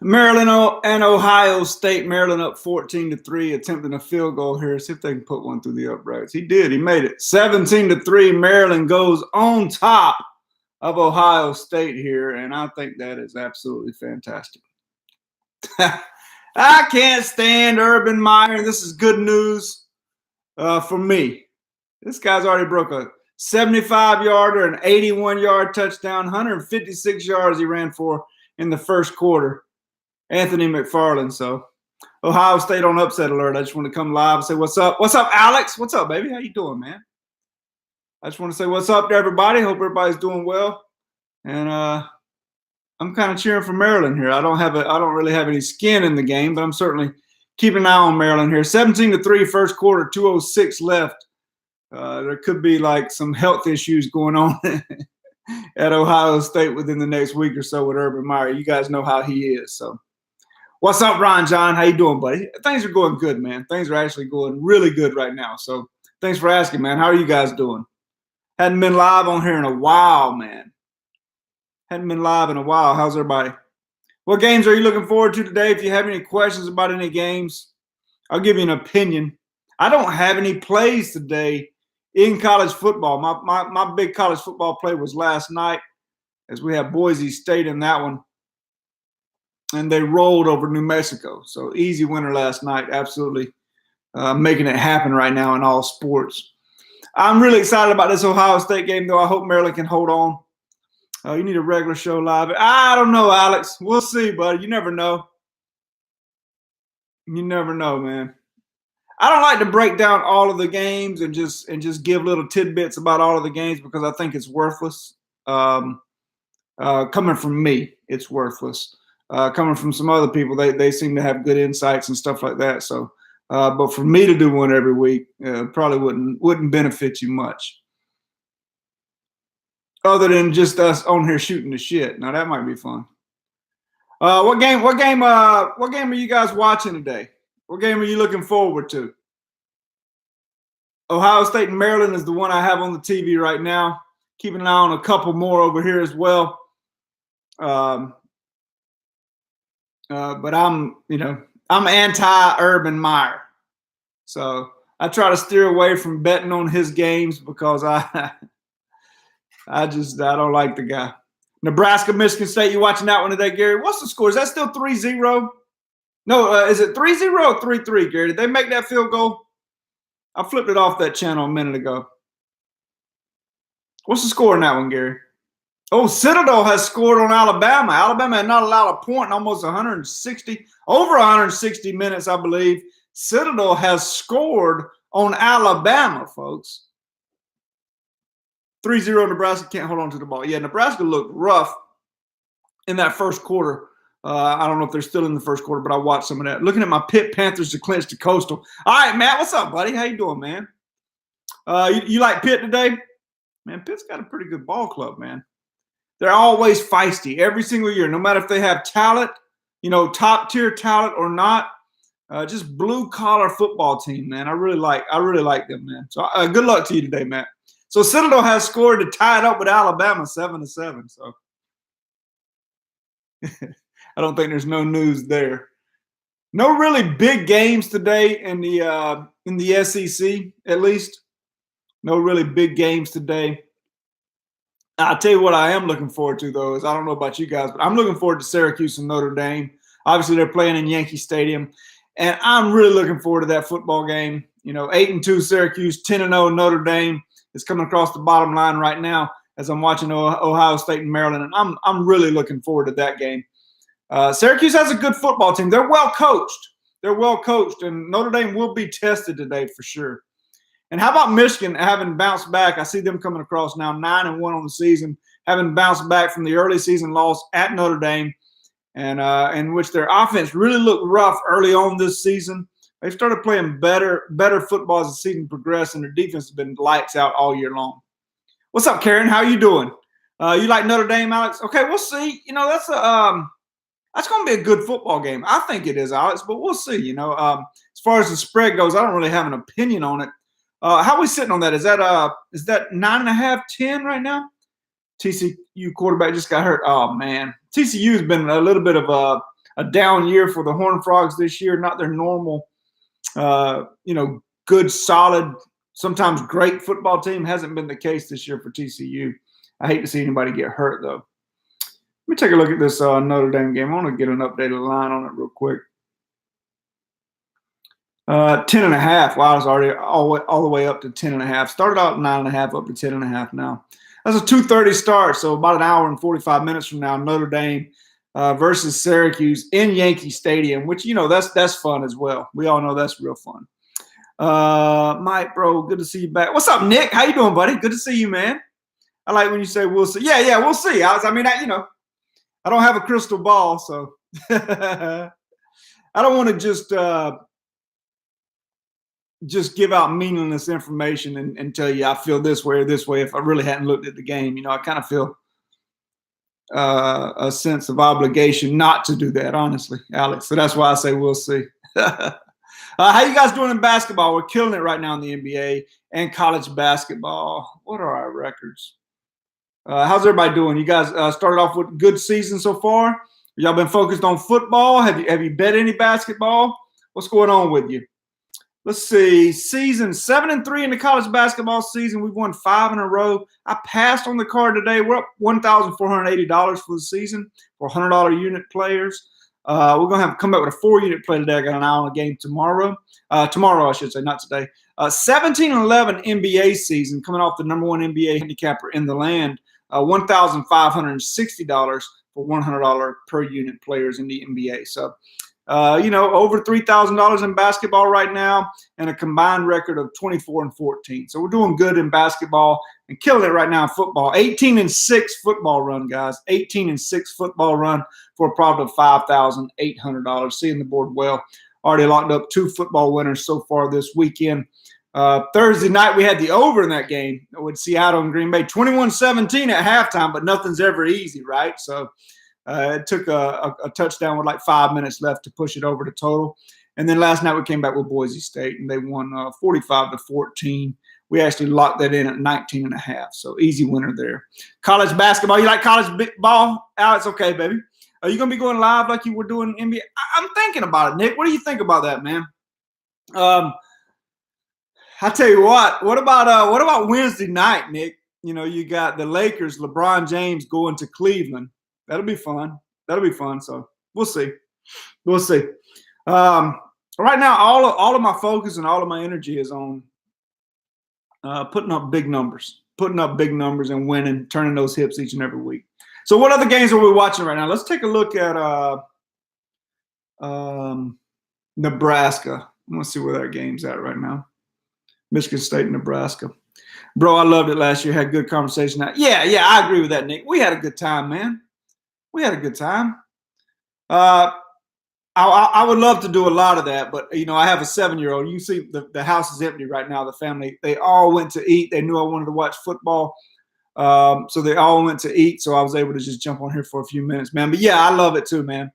Maryland and Ohio State. Maryland up 14-3, attempting a field goal here. See if they can put one through the uprights. He did. He made it. 17-3. Maryland goes on top of Ohio State here, and I think that is absolutely fantastic. I can't stand Urban Meyer. This is good news for me. This guy's already broke a 75-yarder, an 81-yard touchdown, 156 yards he ran for in the first quarter. Anthony McFarland. So Ohio State on upset alert. I just want to come live and say what's up. What's up, Alex? What's up, baby? How you doing, man? I just want to say what's up to everybody. Hope everybody's doing well. And I'm kind of cheering for Maryland here. I don't really have any skin in the game, but I'm certainly keeping an eye on Maryland here. 17-3 first quarter, 2:06 left. There could be like some health issues going on at Ohio State within the next week or so with Urban Meyer. You guys know how he is. So what's up, Ron John? How you doing, buddy? Things are going good, man. Things are actually going really good right now. So thanks for asking, man. How are you guys doing? Hadn't been live on here in a while, man. Hadn't been live in a while. How's everybody? What games are you looking forward to today? If you have any questions about any games, I'll give you an opinion. I don't have any plays today in college football. My big college football play was last night as we have Boise State in that one. And they rolled over New Mexico. So easy winner last night. Absolutely making it happen right now in all sports. I'm really excited about this Ohio State game, though. I hope Maryland can hold on. You need a regular show live. I don't know, Alex. We'll see, buddy. You never know. You never know, man. I don't like to break down all of the games and just give little tidbits about all of the games because I think it's worthless. Coming from me, it's worthless. Coming from some other people, they seem to have good insights and stuff like that. So, but for me to do one every week, probably wouldn't benefit you much. Other than just us on here shooting the shit. Now that might be fun. What game are you guys watching today? What game are you looking forward to? Ohio State and Maryland is the one I have on the TV right now. Keeping an eye on a couple more over here as well. But I'm anti-Urban Meyer. So I try to steer away from betting on his games because I don't like the guy. Nebraska, Michigan State, you watching that one today, Gary? What's the score? Is that still 3-0? No, is it 3-0 or 3-3, Gary? Did they make that field goal? I flipped it off that channel a minute ago. What's the score in that one, Gary? Oh, Citadel has scored on Alabama. Alabama had not allowed a point in almost over 160 minutes, I believe. Citadel has scored on Alabama, folks. 3-0 Nebraska can't hold on to the ball. Yeah, Nebraska looked rough in that first quarter. I don't know if they're still in the first quarter, but I watched some of that. Looking at my Pitt Panthers to clinch the Coastal. All right, Matt, what's up, buddy? How you doing, man? You like Pitt today? Man, Pitt's got a pretty good ball club, man. They're always feisty every single year, no matter if they have talent, top-tier talent or not. Just blue-collar football team, man. I really like them, man. So good luck to you today, Matt. So Citadel has scored to tie it up with Alabama 7-7. So I don't think there's no news there. No really big games today in the SEC, at least. No really big games today. I'll tell you what I am looking forward to, though, is I don't know about you guys, but I'm looking forward to Syracuse and Notre Dame. Obviously, they're playing in Yankee Stadium, and I'm really looking forward to that football game. 8-2 Syracuse, 10-0 Notre Dame is coming across the bottom line right now as I'm watching Ohio State and Maryland, and I'm really looking forward to that game. Syracuse has a good football team. They're well coached. And Notre Dame will be tested today for sure. And how about Michigan having bounced back? I see them coming across now 9-1 on the season, having bounced back from the early season loss at Notre Dame, and in which their offense really looked rough early on this season. They started playing better football as the season progressed, and their defense has been lights out all year long. What's up, Karen? How you doing? You like Notre Dame, Alex? Okay, we'll see. That's going to be a good football game. I think it is, Alex, but we'll see. As far as the spread goes, I don't really have an opinion on it. How are we sitting on that? Is that 9.5, 10 right now? TCU quarterback just got hurt. Oh man, TCU has been a little bit of a down year for the Horned Frogs this year, not their normal, good, solid, sometimes great football team. Hasn't been the case this year for TCU. I hate to see anybody get hurt, though. Let me take a look at this Notre Dame game. I want to get an updated line on it real quick. 10.5. Wow, it's already all the way up to 10.5. Started out 9.5, up to 10.5 now. That's a 2:30 start, so about an hour and 45 minutes from now, Notre Dame versus Syracuse in Yankee Stadium, which, that's fun as well. We all know that's real fun. Mike, bro, good to see you back. What's up, Nick? How you doing, buddy? Good to see you, man. I like when you say we'll see. Yeah, we'll see. I don't have a crystal ball, so I don't want to just give out meaningless information and tell you I feel this way or this way if I really hadn't looked at the game. I kind of feel a sense of obligation not to do that, honestly, Alex. So that's why I say we'll see. How you guys doing in basketball? We're killing it right now in the NBA and college basketball. What are our records? How's everybody doing? You guys started off with a good season so far? Y'all been focused on football? Have you bet any basketball? What's going on with you? Let's see. Season 7-3 in the college basketball season. We've won 5 in a row. I passed on the card today. We're up $1,480 for the season for $100 unit players. We're going to come back with a 4-unit play today. I got an eye on the game tomorrow. Tomorrow, I should say, not today. 17-11 NBA season, coming off the number 1 NBA handicapper in the land. $1,560 for $100 per unit players in the NBA. So, over $3,000 in basketball right now and a combined record of 24-14. So we're doing good in basketball and killing it right now in football. 18-6 football run, guys. 18-6 football run for a profit of $5,800. Seeing the board well. Already locked up 2 football winners so far this weekend. Thursday night, we had the over in that game with Seattle and Green Bay. 21-17 at halftime, but nothing's ever easy, right? So it took a touchdown with like 5 minutes left to push it over to total. And then last night we came back with Boise State, and they won 45-14. We actually locked that in at 19.5, so easy winner there. College basketball. You like college ball, Alex? Okay, baby. Are you going to be going live like you were doing NBA? I'm thinking about it, Nick. What do you think about that, man? I tell you what about Wednesday night, Nick? You got the Lakers, LeBron James going to Cleveland. That'll be fun. So we'll see. Right now, all of my focus and all of my energy is on putting up big numbers and winning, turning those hips each and every week. So what other games are we watching right now? Let's take a look at Nebraska. I want to see where that game's at right now. Michigan State, Nebraska. Bro, I loved it last year. Had good conversation. Yeah, I agree with that, Nick. We had a good time, man. We had a good time. I would love to do a lot of that, but, I have a 7-year-old. You see the house is empty right now. The family, they all went to eat. They knew I wanted to watch football. So they all went to eat. So I was able to just jump on here for a few minutes, man. But, yeah, I love it too, man.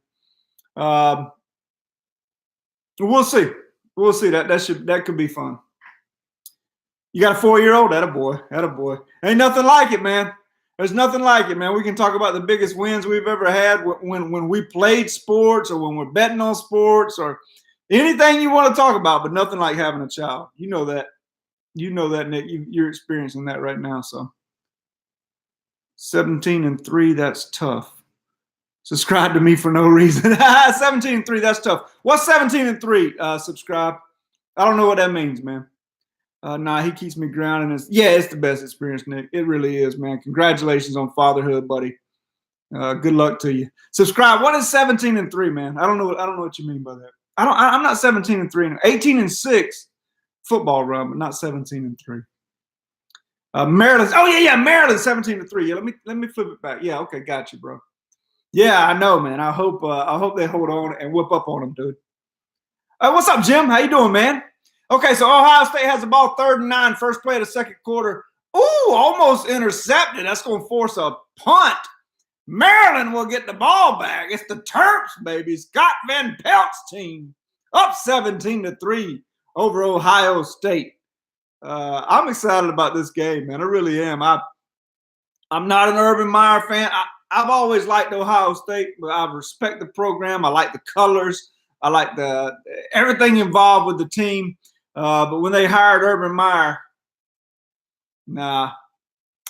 We'll see. That could be fun. You got a 4-year-old? Attaboy. Ain't nothing like it, man. There's nothing like it, man. We can talk about the biggest wins we've ever had when we played sports or when we're betting on sports or anything you want to talk about, but nothing like having a child. You know that, Nick. You're experiencing that right now. So 17-3, that's tough. Subscribe to me for no reason. 17-3, that's tough. What's 17-3? Subscribe. I don't know what that means, man. He keeps me grounded. It's the best experience, Nick. It really is, man. Congratulations on fatherhood, buddy. Good luck to you. Subscribe. What is 17-3, man? I don't know what you mean by that. I'm not 17-3. 18-6 football run, but not 17-3. Maryland. Oh yeah, Maryland 17-3. Yeah, let me flip it back. Yeah, okay, got you, bro. Yeah, I know, man. I hope they hold on and whip up on them, dude. What's up, Jim? How you doing, man? Okay, so Ohio State has the ball 3rd and 9, first play of the second quarter. Ooh, almost intercepted. That's going to force a punt. Maryland will get the ball back. It's the Terps, baby. Scott Van Pelt's team up 17-3 over Ohio State. I'm excited about this game, man. I really am. I'm not an Urban Meyer fan. I've always liked Ohio State, but I respect the program. I like the colors. I like the everything involved with the team. But when they hired Urban Meyer, nah,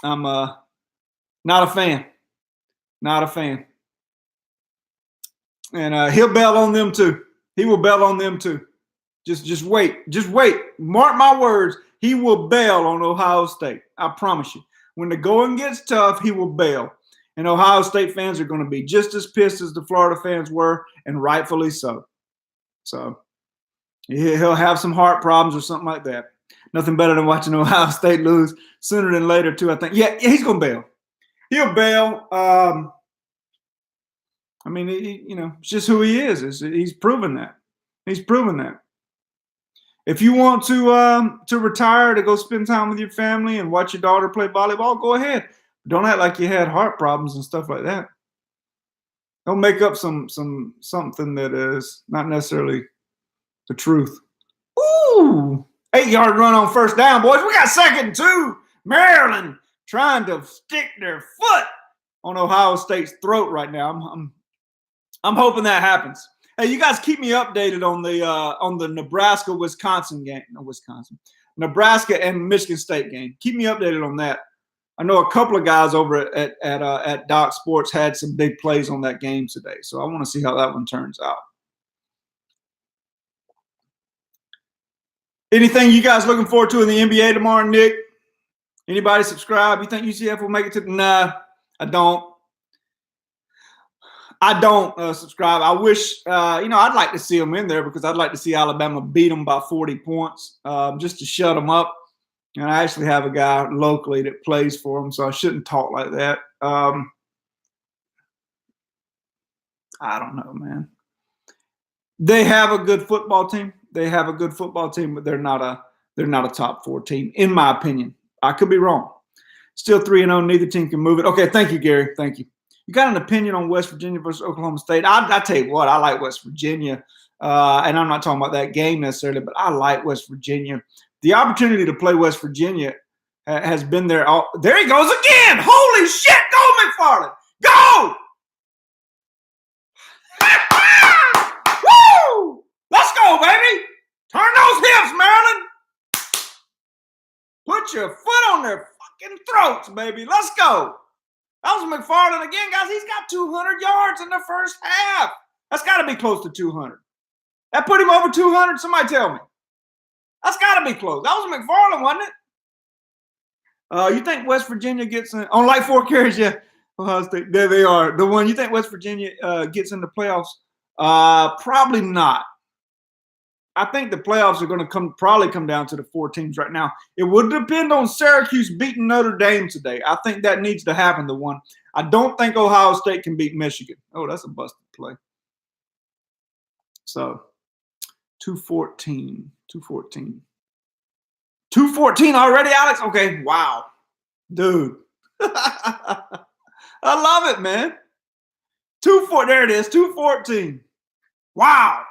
I'm not a fan. Not a fan. And he'll bail on them too. He will bail on them too. Just wait. Just wait. Mark my words. He will bail on Ohio State. I promise you. When the going gets tough, he will bail. And Ohio State fans are going to be just as pissed as the Florida fans were, and rightfully so. So he'll have some heart problems or something like that. Nothing better than watching Ohio State lose sooner than later, too, I think. Yeah, he's going to bail. He'll bail. I mean, it's just who he is. He's proven that. He's proven that. If you want to retire to go spend time with your family and watch your daughter play volleyball, go ahead. Don't act like you had heart problems and stuff like that. Don't make up something that is not necessarily the truth. Ooh, 8-yard run on first down, boys. We got 2nd and 2. Maryland trying to stick their foot on Ohio State's throat right now. I'm hoping that happens. Hey, you guys keep me updated on the Nebraska-Wisconsin game. No, Nebraska and Michigan State game. Keep me updated on that. I know a couple of guys over at Doc Sports had some big plays on that game today, so I want to see how that one turns out. Anything you guys looking forward to in the NBA tomorrow, Nick? Anybody subscribe? You think UCF will make it to? Nah, I don't. I don't subscribe. I wish, I'd like to see them in there because I'd like to see Alabama beat them by 40 points just to shut them up. And I actually have a guy locally that plays for them, so I shouldn't talk like that. I don't know, man. They have a good football team. But they're not a top 4 team, in my opinion. I could be wrong. Still 3-0. Neither team can move it. Okay, thank you, Gary. Thank you. You got an opinion on West Virginia versus Oklahoma State? I tell you what, I like West Virginia, and I'm not talking about that game necessarily, but I like West Virginia. The opportunity to play West Virginia has been there. There he goes again. Holy shit. Go, McFarland. Go. Woo! Let's go, baby. Turn those hips, Maryland. Put your foot on their fucking throats, baby. Let's go. That was McFarland again, guys. He's got 200 yards in the first half. That's got to be close to 200. That put him over 200? Somebody tell me. That's got to be close. That was McFarland, wasn't it? You think West Virginia gets in, on like 4 carries? Yeah. Ohio State. There they are. The one. You think West Virginia gets in the playoffs? Probably not. I think the playoffs are going to probably come down to the 4 teams right now. It would depend on Syracuse beating Notre Dame today. I think that needs to happen, the one. I don't think Ohio State can beat Michigan. Oh, that's a busted play. So, 214 already, Alex? Okay, wow. Dude. I love it, man. There it is, 214. Wow.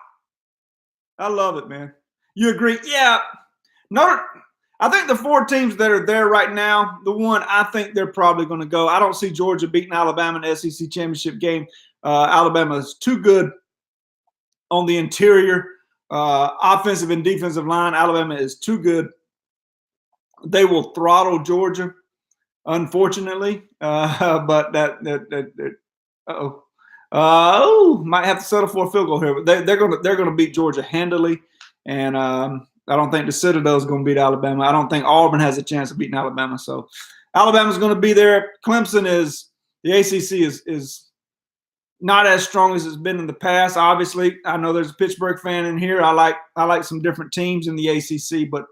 I love it, man. You agree? Yeah. I think the 4 teams that are there right now, the one I think they're probably going to go. I don't see Georgia beating Alabama in the SEC championship game. Alabama is too good on the interior, offensive and defensive line. Alabama is too good. They will throttle Georgia, unfortunately. But might have to settle for a field goal here, but they're gonna beat Georgia handily, and I don't think the Citadel is going to beat Alabama. I don't think Auburn has a chance of beating Alabama. So Alabama's going to be there. Clemson the ACC is not as strong as it's been in the past. Obviously, I know there's a Pittsburgh fan in here. I like some different teams in the ACC, but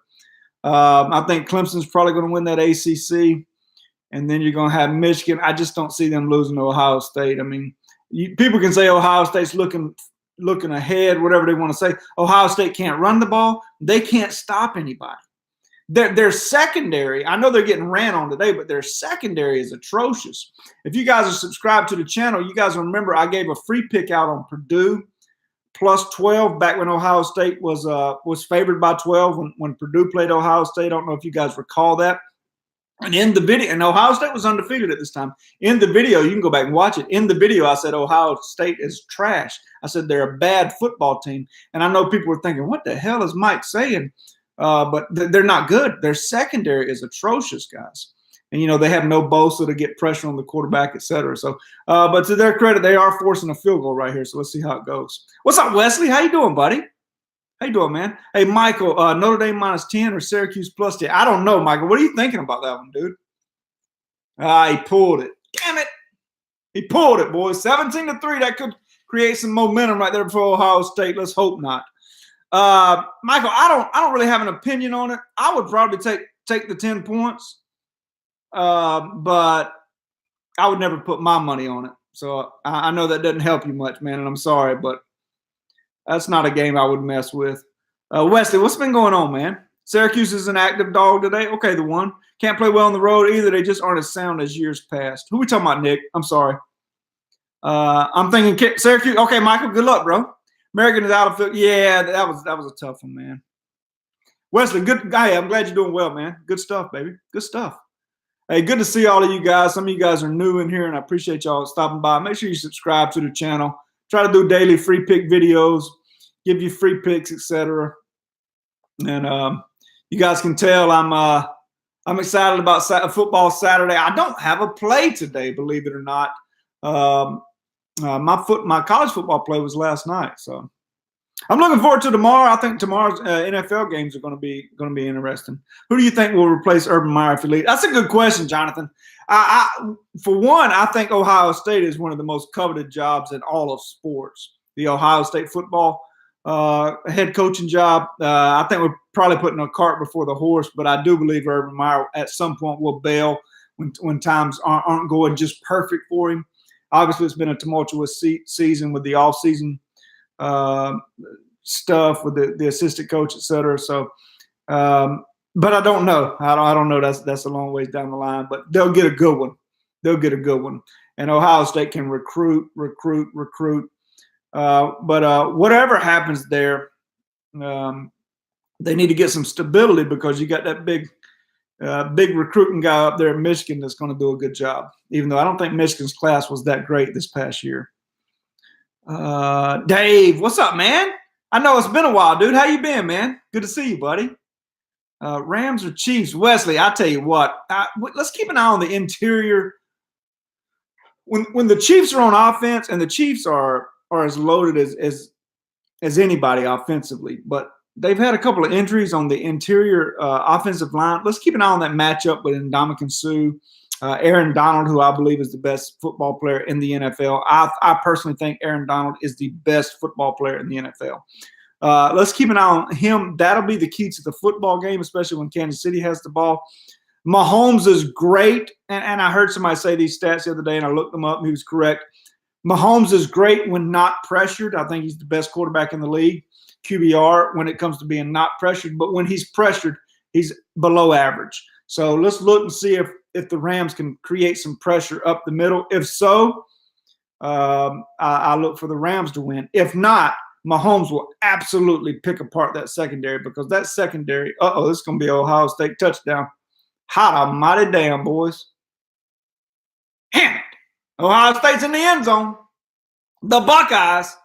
I think Clemson's probably going to win that ACC, and then you're going to have Michigan. I just don't see them losing to Ohio State. I mean, people can say Ohio State's looking ahead, whatever they want to say. Ohio State can't run the ball. They can't stop anybody. Their secondary, I know they're getting ran on today, but their secondary is atrocious. If you guys are subscribed to the channel, you guys remember I gave a free pick out on Purdue plus 12 back when Ohio State was favored by 12 when Purdue played Ohio State. I don't know if you guys recall that. And in the video, and Ohio State was undefeated at this time. In the video, you can go back and watch it. In the video, I said Ohio State is trash. I said they're a bad football team. And I know people were thinking, what the hell is Mike saying? But they're not good. Their secondary is atrocious, guys. And, they have no Bosa to get pressure on the quarterback, et cetera. So, but to their credit, they are forcing a field goal right here. So let's see how it goes. What's up, Wesley? How you doing, buddy? How you doing, man? Hey, Michael, Notre Dame -10 or Syracuse +10? I don't know, Michael. What are you thinking about that one, dude? He pulled it. Damn it. He pulled it, boys. 17-3. That could create some momentum right there for Ohio State. Let's hope not. Michael, I don't really have an opinion on it. I would probably take the 10 points, but I would never put my money on it. So I know that doesn't help you much, man, and I'm sorry, but that's not a game I would mess with. Wesley, what's been going on, man? Syracuse is an active dog today. Okay, the one. Can't play well on the road either. They just aren't as sound as years past. Who we talking about, Nick? I'm sorry. I'm thinking Syracuse. Okay, Michael, good luck, bro. American is out of field. Yeah, that was a tough one, man. Wesley, good guy. I'm glad you're doing well, man. Good stuff, baby. Good stuff. Hey, good to see all of you guys. Some of you guys are new in here, and I appreciate y'all stopping by. Make sure you subscribe to the channel. Try to do daily free pick videos, give you free picks, etc. And you guys can tell I'm excited about football Saturday. I don't have a play today, believe it or not. My college football play was last night, so I'm looking forward to tomorrow. I think tomorrow's NFL games are going to be interesting. Who do you think will replace Urban Meyer if he leaves? That's a good question, Jonathan. For one, I think Ohio State is one of the most coveted jobs in all of sports. The Ohio State football head coaching job. I think we're probably putting a cart before the horse, but I do believe Urban Meyer at some point will bail when times aren't going just perfect for him. Obviously, it's been a tumultuous season with the off-season stuff with the assistant coach, et cetera. So, but I don't know. I don't know. That's a long ways down the line, but they'll get a good one. They'll get a good one. And Ohio State can recruit. But whatever happens there, they need to get some stability because you got that big recruiting guy up there in Michigan that's going to do a good job, even though I don't think Michigan's class was that great this past year. Dave, what's up, man? I know it's been a while, dude. How you been, man? Good to see you, buddy. Rams or Chiefs? Wesley, I tell you what, let's keep an eye on the interior. When the Chiefs are on offense, and the Chiefs are as loaded as anybody offensively, but they've had a couple of injuries on the interior offensive line. Let's keep an eye on that matchup with Ndamukong Suh, Aaron Donald, who I believe is the best football player in the NFL. I personally think Aaron Donald is the best football player in the NFL. Let's keep an eye on him. That'll be the key to the football game, especially when Kansas City has the ball. Mahomes is great, and I heard somebody say these stats the other day, and I looked them up, and he was correct. Mahomes is great when not pressured. I think he's the best quarterback in the league, QBR, when it comes to being not pressured. But when he's pressured, he's below average. So let's look and see if the Rams can create some pressure up the middle. If so, I look for the Rams to win. If not, Mahomes will absolutely pick apart that secondary because that secondary, this is going to be an Ohio State touchdown. Hot almighty damn, boys. Damn it. Ohio State's in the end zone. The Buckeyes.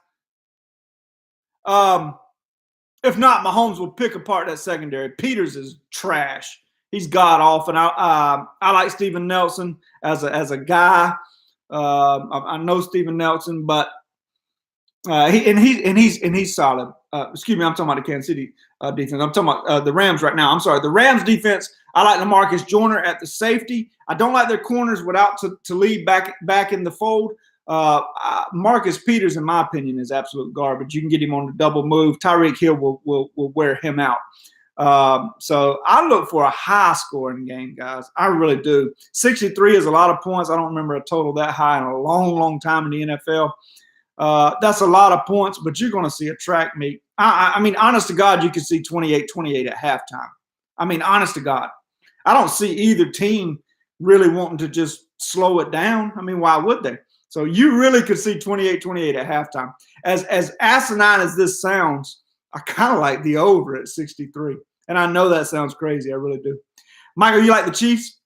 If not, Mahomes will pick apart that secondary. Peters is trash. He's god-awful. And I like Steven Nelson as a guy. I know Steven Nelson, but he's solid. Excuse me, I'm talking about the Kansas City defense. I'm talking about the Rams right now. I'm sorry. The Rams defense, I like LaMarcus Joyner at the safety. I don't like their corners without Talib back in the fold. Marcus Peters, in my opinion, is absolute garbage. You can get him on the double move. Tyreek Hill will wear him out. So I look for a high-scoring game, guys. I really do. 63 is a lot of points. I don't remember a total that high in a long, long time in the NFL. That's a lot of points, but you're going to see a track meet. I mean, honest to God, you can see 28-28 at halftime. I mean, honest to God. I don't see either team really wanting to just slow it down. I mean, why would they? So you really could see 28-28 at halftime. As asinine as this sounds, I kind of like the over at 63. And I know that sounds crazy. I really do. Michael, you like the Chiefs?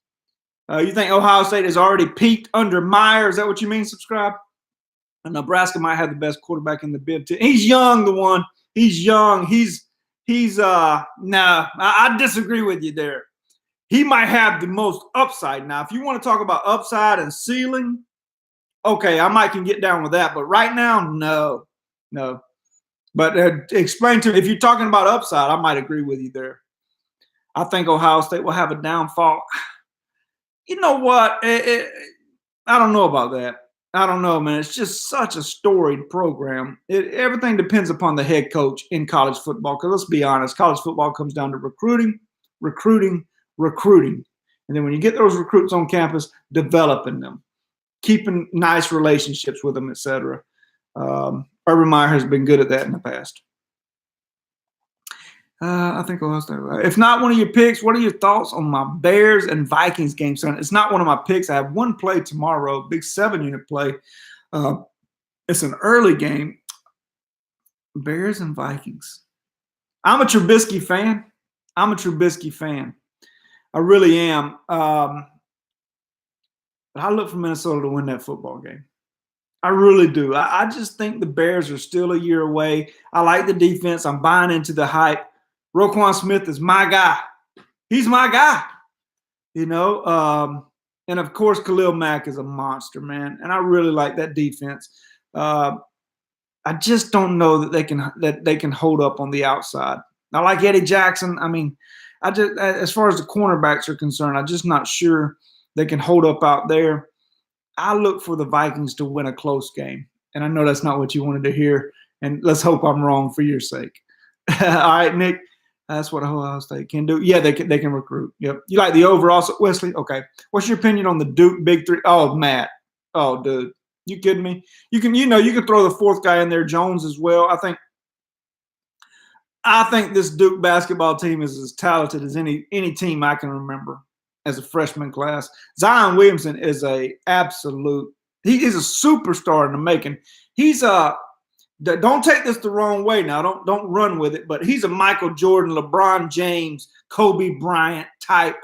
You think Ohio State has already peaked under Meyer? Is that what you mean? Subscribe. And Nebraska might have the best quarterback in the Big Ten. He's young, the one. He's young. I disagree with you there. He might have the most upside. Now, if you want to talk about upside and ceiling, okay, I might can get down with that. But right now, no. But explain to me, if you're talking about upside, I might agree with you there. I think Ohio State will have a downfall. You know what? I don't know about that. I don't know, man. It's just such a storied program. Everything depends upon the head coach in college football. Because let's be honest, college football comes down to recruiting. And then when you get those recruits on campus, developing them, keeping nice relationships with them, etc. Urban Meyer has been good at that in the past. I think Ohio State. If not one of your picks, what are your thoughts on my Bears and Vikings game, son? It's not one of my picks. I have one play tomorrow, big 7-unit play. It's an early game. Bears and Vikings. I'm a Trubisky fan. I really am. But I look for Minnesota to win that football game. I really do. I just think the Bears are still a year away. I like the defense. I'm buying into the hype. Roquan Smith is my guy. He's my guy. And of course, Khalil Mack is a monster, man. And I really like that defense. I just don't know that they can hold up on the outside. I like Eddie Jackson. I mean, as far as the cornerbacks are concerned, I'm just not sure they can hold up out there. I look for the Vikings to win a close game. And I know that's not what you wanted to hear. And let's hope I'm wrong for your sake. All right, Nick. That's what Ohio State can do. Yeah, they can recruit. Yep. You like the overall, Wesley? Okay. What's your opinion on the Duke Big Three? Oh, Matt. Oh, dude. You kidding me? You can throw the fourth guy in there, Jones, as well. I think this Duke basketball team is as talented as any team I can remember as a freshman class. Zion Williamson is he is a superstar in the making. He's don't take this the wrong way now. Don't run with it, but he's a Michael Jordan, LeBron James, Kobe Bryant type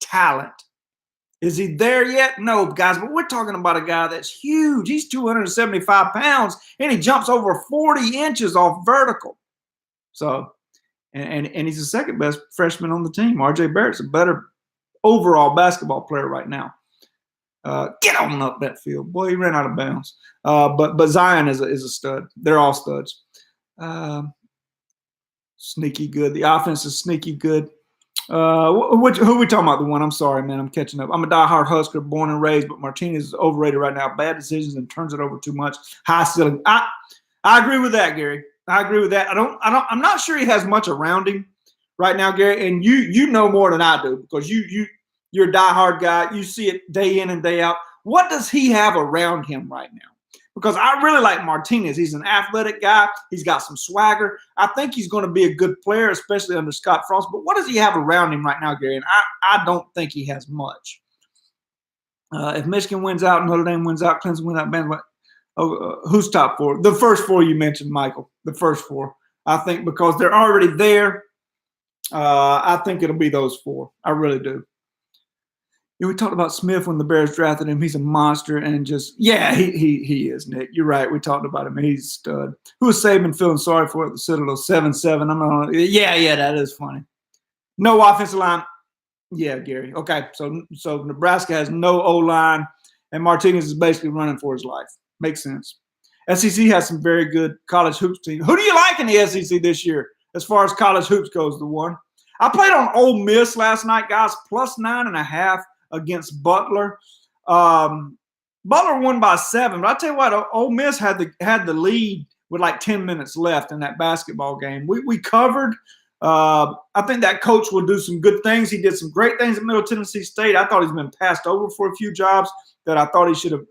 talent. Is he there yet? No, guys, but we're talking about a guy that's huge. He's 275 pounds, and he jumps over 40 inches off vertical. So, and he's the second best freshman on the team. R.J. Barrett's a better overall basketball player right now. Get on up that field. Boy, he ran out of bounds. But Zion is a stud. They're all studs. Sneaky good. The offense is sneaky good. Who are we talking about? The one. I'm sorry, man. I'm catching up. I'm a diehard Husker, born and raised, but Martinez is overrated right now. Bad decisions and turns it over too much. High ceiling. I agree with that, Gary. I agree with that. I'm not sure he has much around him right now, Gary. And you know more than I do because you're a diehard guy. You see it day in and day out. What does he have around him right now? Because I really like Martinez. He's an athletic guy. He's got some swagger. I think he's going to be a good player, especially under Scott Frost. But what does he have around him right now, Gary? And I don't think he has much. If Michigan wins out, Notre Dame wins out, Clemson wins out, who's top four? The first four you mentioned, Michael. The first four. I think because they're already there, I think it'll be those four. I really do. We talked about Smith when the Bears drafted him. He's a monster and he is, Nick. You're right. We talked about him. He's a stud. Who is Saban feeling sorry for at the Citadel? 7-7. That is funny. No offensive line. Yeah, Gary. Okay, so Nebraska has no O-line, and Martinez is basically running for his life. Makes sense. SEC has some very good college hoops teams. Who do you like in the SEC this year as far as college hoops goes, the one? I played on Ole Miss last night, guys, plus 9.5 against Butler. Butler won by 7, but I tell you what, Ole Miss had the lead with like 10 minutes left in that basketball game. We covered. I think that coach will do some good things. He did some great things at Middle Tennessee State. I thought he's been passed over for a few jobs that I thought he should have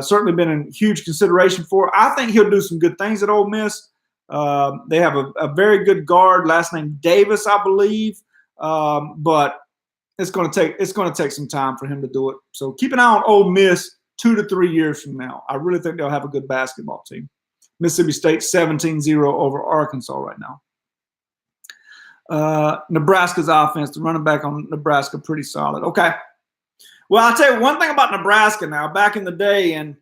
certainly been in huge consideration for. I think he'll do some good things at Ole Miss. They have a very good guard, last name Davis, I believe, but it's going to take some time for him to do it. So keep an eye on Ole Miss 2 to 3 years from now. I really think they'll have a good basketball team. Mississippi State 17-0 over Arkansas right now. Nebraska's offense, the running back on Nebraska, pretty solid. Okay. Well, I'll tell you one thing about Nebraska now. Back in the day, and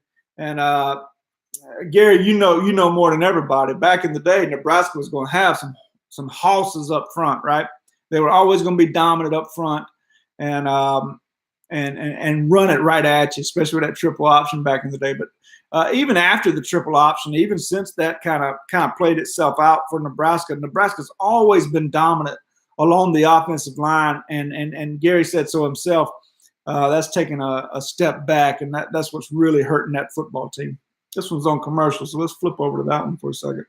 Gary, you know more than everybody. Back in the day, Nebraska was going to have some hosses up front, right? They were always going to be dominant up front, and run it right at you, especially with that triple option back in the day. But even after the triple option, even since that kind of played itself out for Nebraska, Nebraska's always been dominant along the offensive line, and Gary said so himself. That's taking a step back, and that's what's really hurting that football team. This one's on commercial, so let's flip over to that one for a second.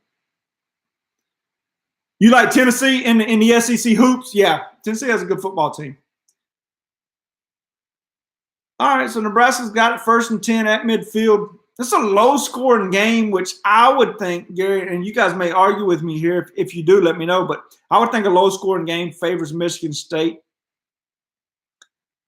You like Tennessee in the SEC hoops? Yeah, Tennessee has a good football team. All right, so Nebraska's got it 1st and 10 at midfield. It's a low-scoring game, which I would think, Gary, and you guys may argue with me here. If you do, let me know. But I would think a low-scoring game favors Michigan State.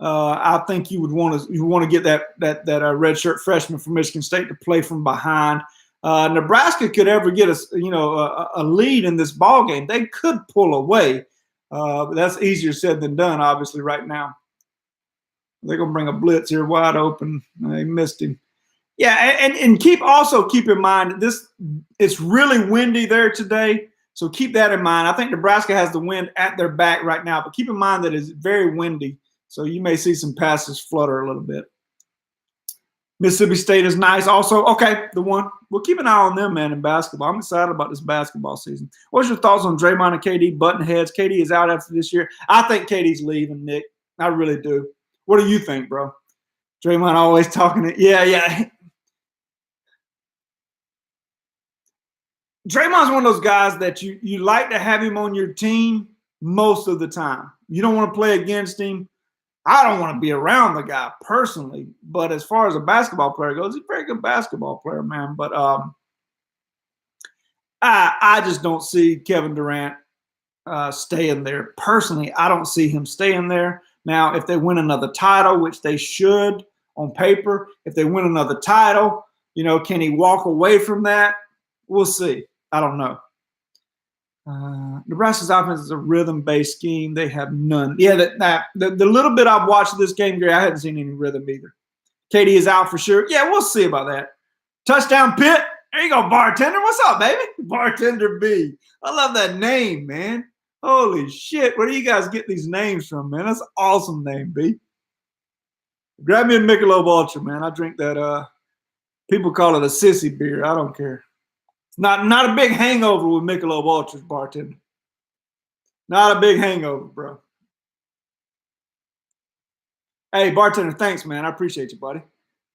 I think you want to get that redshirt freshman from Michigan State to play from behind. Nebraska could ever get a lead in this ball game. They could pull away, but that's easier said than done. Obviously, right now they're gonna bring a blitz here, wide open. They missed him. Yeah, and keep in mind it's really windy there today, so keep that in mind. I think Nebraska has the wind at their back right now, but keep in mind that it's very windy. So you may see some passes flutter a little bit. Mississippi State is nice. Also, okay, the one. We'll keep an eye on them, man, in basketball. I'm excited about this basketball season. What's your thoughts on Draymond and KD button heads? KD is out after this year. I think KD's leaving, Nick. I really do. What do you think, bro? Draymond always talking to – yeah. Draymond's one of those guys that you like to have him on your team most of the time. You don't want to play against him. I don't want to be around the guy personally, but as far as a basketball player goes, he's a very good basketball player, man. But I just don't see Kevin Durant staying there. Personally, I don't see him staying there. Now, if they win another title, which they should on paper, if they win another title, can he walk away from that? We'll see. I don't know. Nebraska's offense is a rhythm-based scheme. They have none. Yeah, the little bit I've watched of this game, Gary, I hadn't seen any rhythm either. KD is out for sure. Yeah, we'll see about that. Touchdown Pitt. There you go, Bartender. What's up, baby? Bartender B. I love that name, man. Holy shit. Where do you guys get these names from, man? That's an awesome name, B. Grab me a Michelob Ultra, man. I drink that. People call it a sissy beer. I don't care. Not a big hangover with Michelob Ultras, Bartender. Not a big hangover, bro. Hey, Bartender, thanks, man. I appreciate you, buddy.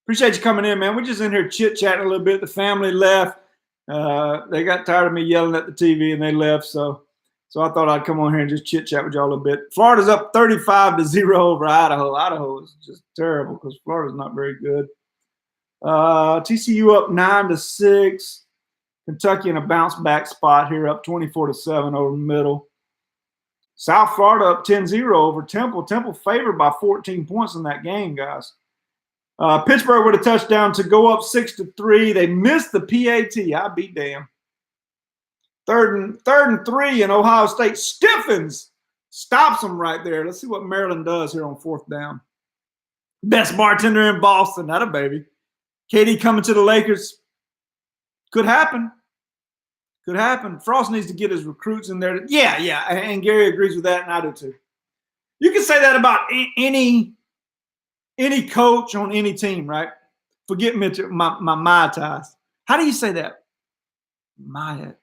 Appreciate you coming in, man. We're just in here chit-chatting a little bit. The family left. They got tired of me yelling at the TV, and they left. So I thought I'd come on here and just chit-chat with y'all a little bit. Florida's up 35-0 over Idaho. Idaho is just terrible because Florida's not very good. TCU up 9-6. Kentucky in a bounce-back spot here, up 24-7 over the middle. South Florida up 10-0 over Temple. Temple favored by 14 points in that game, guys. Pittsburgh with a touchdown to go up 6-3. They missed the PAT. I'll be damned. Third and 3, and Ohio State stiffens. Stops them right there. Let's see what Maryland does here on 4th down. Best bartender in Boston. That a baby. KD coming to the Lakers. Could happen. Could happen. Frost needs to get his recruits in there. Yeah. And Gary agrees with that, and I do too. You can say that about any coach on any team, right? Forget my ties. How do you say that? My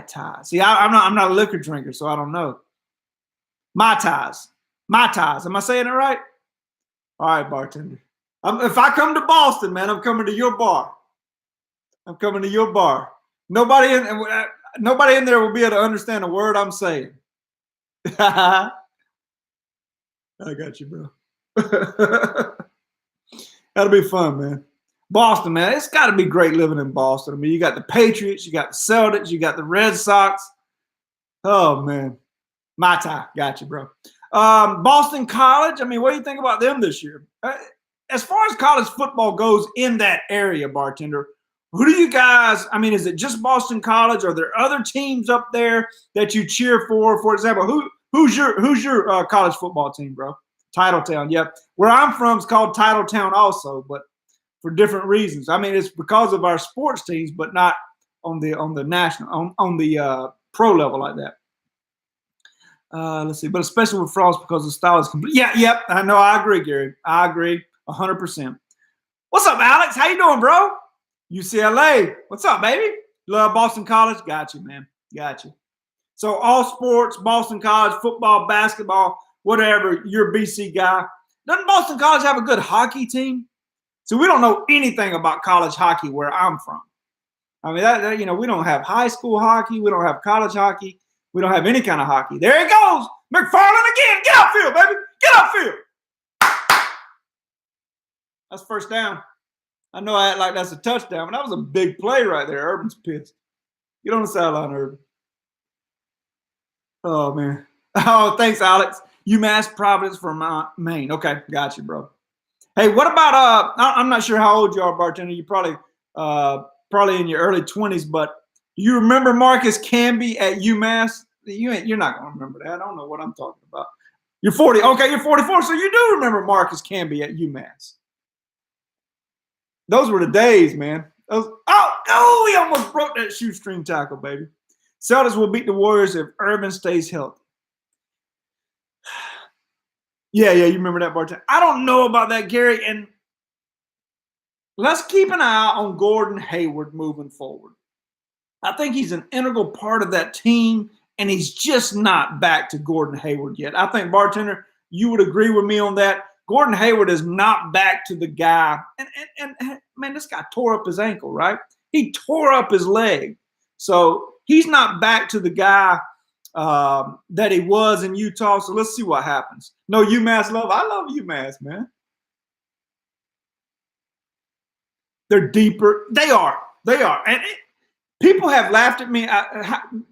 ties. See, I'm not a liquor drinker, so I don't know. My ties. Am I saying it right? All right, bartender. If I come to Boston, man, I'm coming to your bar. Nobody in there will be able to understand a word I'm saying. I got you, bro. That'll be fun, man. Boston, man. It's got to be great living in Boston. I mean, you got the Patriots, you got the Celtics, you got the Red Sox. Oh, man. My tie. Got you, bro. Boston College, I mean, what do you think about them this year? As far as college football goes in that area, bartender, who do you guys, I mean, is it just Boston College? Are there other teams up there that you cheer for? For example, who's your college football team, bro? Titletown. Yep. Where I'm from is called Titletown also, but for different reasons. I mean, it's because of our sports teams, but not on the national on the pro level like that. Let's see, but especially with Frost because the style is complete. Yeah, yep. I know. I agree, Gary. I agree 100%. What's up, Alex? How you doing, bro? UCLA. What's up, baby? Love Boston College. Got you, man. Got you. So all sports, Boston College, football, basketball, whatever. You're a BC guy. Doesn't Boston College have a good hockey team? So we don't know anything about college hockey where I'm from. I mean, we don't have high school hockey. We don't have college hockey. We don't have any kind of hockey. There he goes. McFarland again. Get outfield, baby. Get outfield. That's first down. I know I act like that's a touchdown, but that was a big play right there. Urban's pissed. Get on the sideline, Urban. Oh, man. Oh, thanks, Alex. UMass Providence from Maine. Okay, got you, bro. Hey, what about I'm not sure how old you are, bartender. You probably in your early 20s, but do you remember Marcus Camby at UMass? You're not gonna remember that. I don't know what I'm talking about. You're 40. Okay, you're 44, so you do remember Marcus Camby at UMass. Those were the days, man. He almost broke that shoestring tackle, baby. Celtics will beat the Warriors if Urban stays healthy. Yeah, you remember that, bartender. I don't know about that, Gary, and let's keep an eye on Gordon Hayward moving forward. I think he's an integral part of that team, and he's just not back to Gordon Hayward yet. I think, bartender, you would agree with me on that. Gordon Hayward is not back to the guy. And man, this guy tore up his ankle, right? He tore up his leg. So he's not back to the guy that he was in Utah. So let's see what happens. No UMass love. I love UMass, man. They're deeper. They are. And people have laughed at me.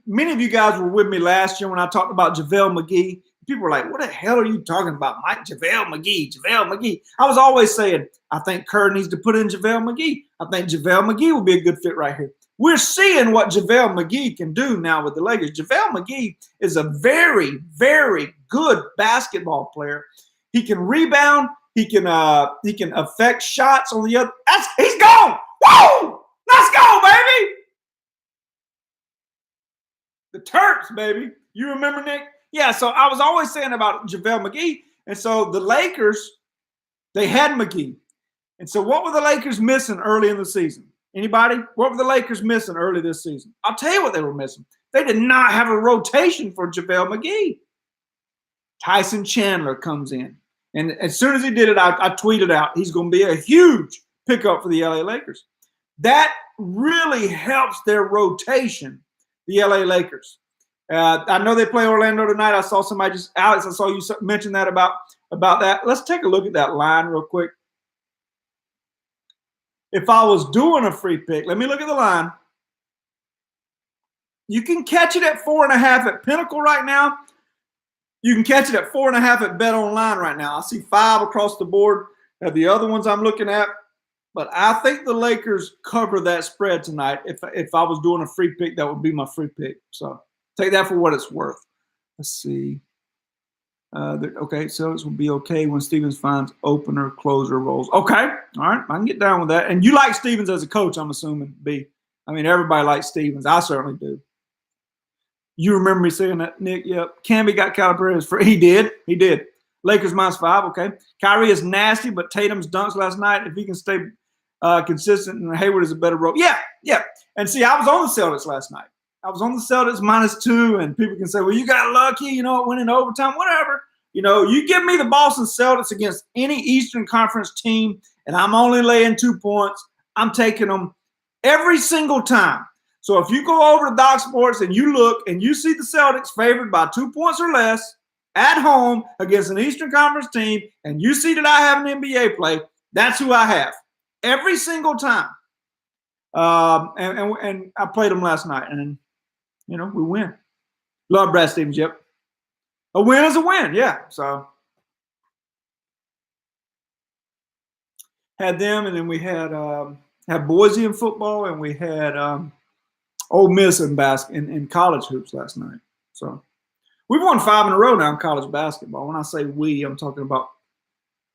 Many of you guys were with me last year when I talked about JaVale McGee. People were like, what the hell are you talking about, Mike? JaVale McGee. I was always saying, I think Kerr needs to put in JaVale McGee. I think JaVale McGee will be a good fit right here. We're seeing what JaVale McGee can do now with the Lakers. JaVale McGee is a very, very good basketball player. He can rebound. He can affect shots on the other. He's gone. Whoa! Let's go, baby. The Terps, baby. You remember, Nick? Yeah, so I was always saying about JaVale McGee. And so the Lakers, they had McGee. And so what were the Lakers missing early in the season? Anybody? What were the Lakers missing early this season? I'll tell you what they were missing. They did not have a rotation for JaVale McGee. Tyson Chandler comes in. And as soon as he did it, I tweeted out, he's going to be a huge pickup for the LA Lakers. That really helps their rotation, the LA Lakers. I know they play Orlando tonight. I saw somebody Alex, I saw you mention that about that. Let's take a look at that line real quick. If I was doing a free pick, let me look at the line. You can catch it at 4.5 at Pinnacle right now. You can catch it at 4.5 at Bet Online right now. I see 5 across the board. The other ones I'm looking at. But I think the Lakers cover that spread tonight. If I was doing a free pick, that would be my free pick. So take that for what it's worth. Let's see. Okay, so this will be okay when Stevens finds opener, closer roles. Okay, all right, I can get down with that. And you like Stevens as a coach, I'm assuming, B. I mean, everybody likes Stevens. I certainly do. You remember me saying that, Nick? Yep. Camby got Calipari for. He did. Lakers -5. Okay. Kyrie is nasty, but Tatum's dunks last night. If he can stay consistent, and Hayward is a better role. Yeah. And see, I was on the Celtics last night. I was on the Celtics -2, and people can say, well, you got lucky, winning overtime, whatever. You give me the Boston Celtics against any Eastern Conference team, and I'm only laying 2 points. I'm taking them every single time. So if you go over to Doc Sports and you look and you see the Celtics favored by 2 points or less at home against an Eastern Conference team, and you see that I have an NBA play, that's who I have every single time. And I played them last night, and we win. Love Brad Stevens. Yep. A win is a win. Yeah. So had them, and then we had Boise in football, and we had Ole Miss in college hoops last night. So We've won 5 in a row now in college basketball. When I say we, I'm talking about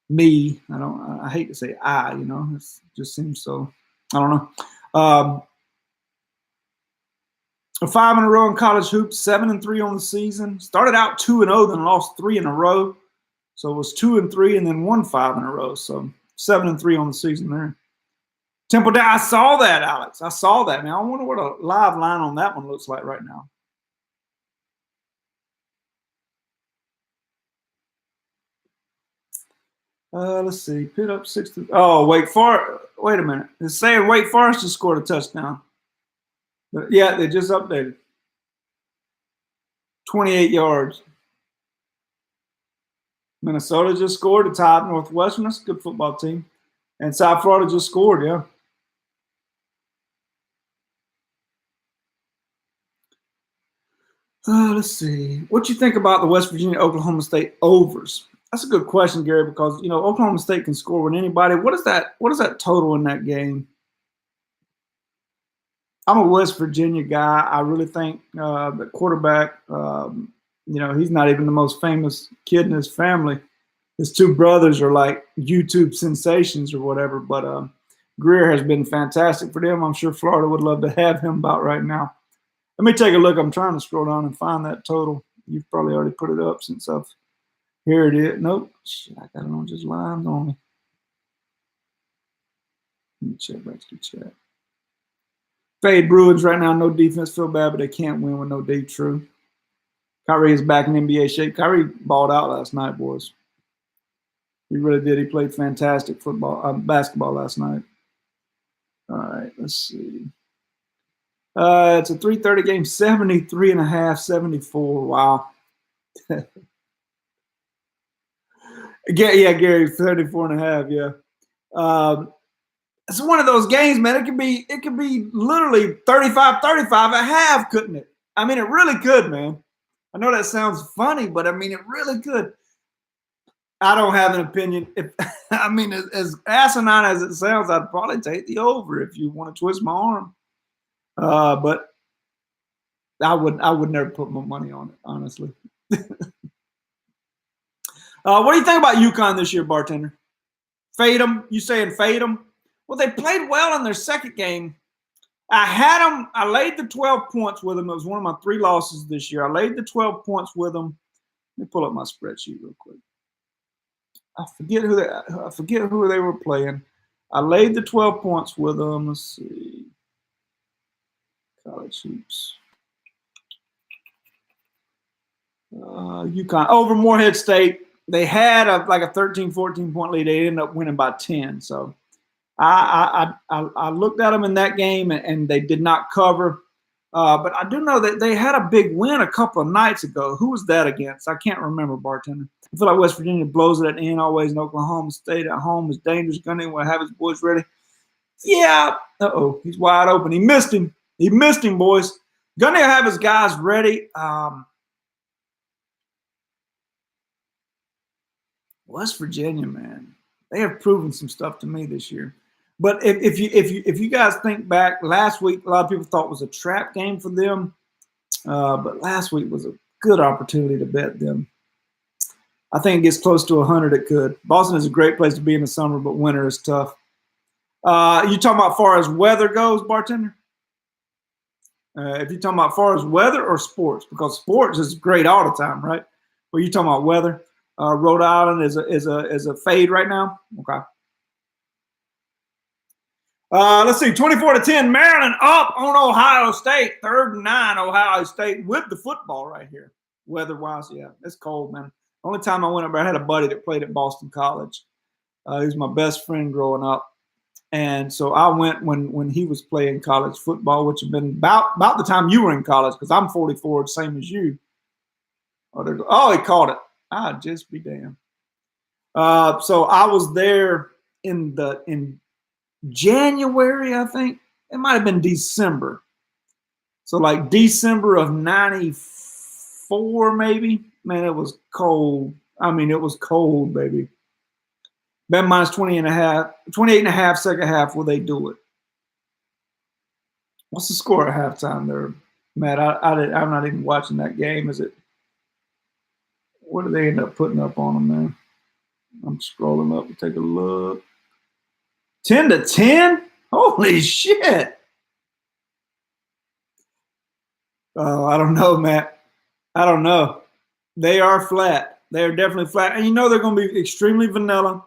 me. I hate to say I, it just seems so, I don't know. 5 in a row in college hoops, 7-3 on the season. Started out 2-0, then lost 3 in a row. So it was 2-3 and then won 5 in a row. So 7-3 on the season there. Temple Down. I saw that, Alex. I saw that. Now I wonder what a live line on that one looks like right now. Let's see. Pitt up 6-. Oh, Wake Forest. Wait a minute. It's saying Wake Forest just scored a touchdown. But yeah, they just updated. 28 yards. Minnesota just scored to tie Northwestern. That's a good football team. And South Florida just scored, yeah. Let's see. What you think about the West Virginia Oklahoma State overs? That's a good question, Gary, because Oklahoma State can score with anybody. What is that total in that game? I'm a West Virginia guy. I really think the quarterback, he's not even the most famous kid in his family. His 2 brothers are like YouTube sensations or whatever, but Greer has been fantastic for them. I'm sure Florida would love to have him about right now. Let me take a look. I'm trying to scroll down and find that total. You've probably already put it up since here it is. Nope. Shit, I got it on just lines only. Let me check back to the chat. Fade Bruins right now, no defense. Feel bad, but they can't win with no D. True. Kyrie is back in NBA shape. Kyrie balled out last night, boys. He really did. He played fantastic basketball last night. All right, let's see. It's a 3:30 game, 73.5, 74. Wow. Yeah, Gary, 34.5. Yeah. It's one of those games, man. It could be literally 35-35 at half, couldn't it? I mean, it really could, man. I know that sounds funny, but I mean, it really could. I don't have an opinion. As asinine as it sounds, I'd probably take the over if you want to twist my arm. But I would never put my money on it, honestly. What do you think about UConn this year, bartender? Fade them? You saying fade them? Well, they played well in their second game. I had them. I laid the 12 points with them. It was one of my 3 losses this year. I laid the 12 points with them. Let me pull up my spreadsheet real quick. I forget who they were playing. I laid the 12 points with them. Let's see. College hoops. UConn over Morehead State. They had a 13, 14 point lead. They ended up winning by 10. So I looked at them in that game and they did not cover. But I do know that they had a big win a couple of nights ago. Who was that against? I can't remember, bartender. I feel like West Virginia blows it at the end always, and Oklahoma State at home is dangerous. Gunny will have his boys ready. Yeah. He's wide open. He missed him. Boys. Gunny will have his guys ready. West Virginia, man, they have proven some stuff to me this year. But if you guys think back, last week a lot of people thought it was a trap game for them, but last week was a good opportunity to bet them. I think it gets close to 100. It could. Boston is a great place to be in the summer, but winter is tough. You talking about far as weather goes, bartender? If you're talking about far as weather or sports, because sports is great all the time, right? But you talking about weather? Rhode Island is a fade right now. Okay. Let's see, 24-10, Maryland up on Ohio State. 3rd and 9, Ohio State with the football right here. Weather-wise, yeah, it's cold, man. Only time I went up there, I had a buddy that played at Boston College. He was my best friend growing up. And so I went when he was playing college football, which had been about the time you were in college, because I'm 44, same as you. Oh, he caught it. I'd just be damned. So I was there in January, I think. It might have been December. So like December of 94, maybe. Man, it was cold. I mean, it was cold, baby. Bet minus 28.5 second half. Will they do it? What's the score at halftime there, Matt? I'm not even watching that game. Is it What did they end up putting up on them there? I'm scrolling up to take a look. 10-10? Holy shit. Oh, I don't know, Matt. I don't know. They are flat. They are definitely flat. And you know they're going to be extremely vanilla.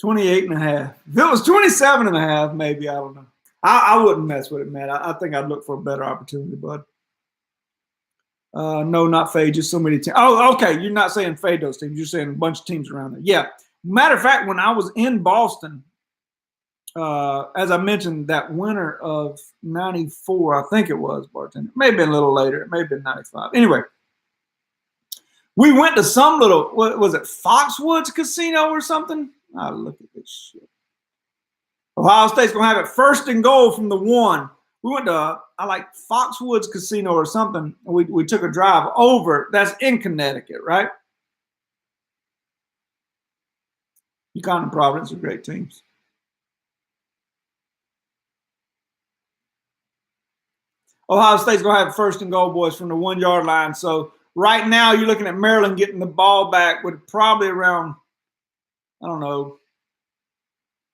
$28.5. If it was 27.5, maybe, I don't know. I wouldn't mess with it, Matt. I think I'd look for a better opportunity, bud. No, not fade. Just so many teams. Oh, okay. You're not saying fade those teams. You're saying a bunch of teams around there. Yeah. Matter of fact, when I was in Boston, as I mentioned, that winter of '94, I think it was, bartender. It may have been a little later. It may have been '95. Anyway, we went to some little, what was it, Foxwoods Casino or something? Oh, look at this shit. Ohio State's going to have it first and goal from the 1. We went to, I like Foxwoods Casino or something. We took a drive over. That's in Connecticut, right? UConn and Providence are great teams. Ohio State's going to have first and goal, boys, from the 1-yard line. So right now you're looking at Maryland getting the ball back with probably around, I don't know,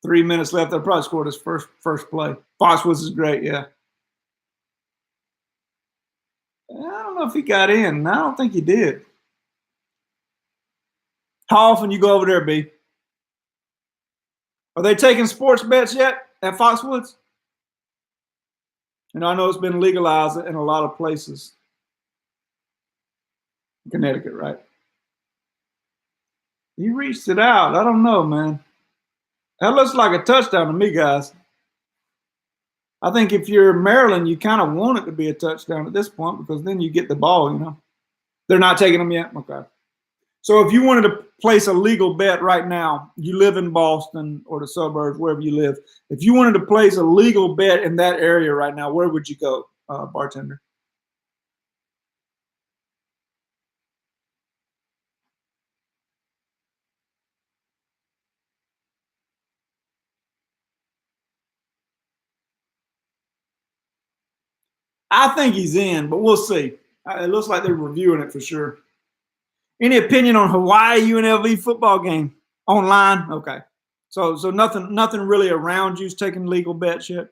3 minutes left. They'll probably score this first play. Foxwoods is great, yeah. I don't know if he got in. I don't think he did. How often you go over there, B? Are they taking sports bets yet at Foxwoods? And I know it's been legalized in a lot of places. Connecticut, right? He reached it out. I don't know, man. That looks like a touchdown to me, guys. I think if you're Maryland, you kind of want it to be a touchdown at this point because then you get the ball, you know. They're not taking them yet? Okay. So if you wanted to place a legal bet right now, you live in Boston or the suburbs, wherever you live. If you wanted to place a legal bet in that area right now, where would you go, bartender? I think he's in, but we'll see. It looks like they're reviewing it for sure. Any opinion on Hawaii UNLV football game online? Okay, so nothing really around you's taking legal bets yet.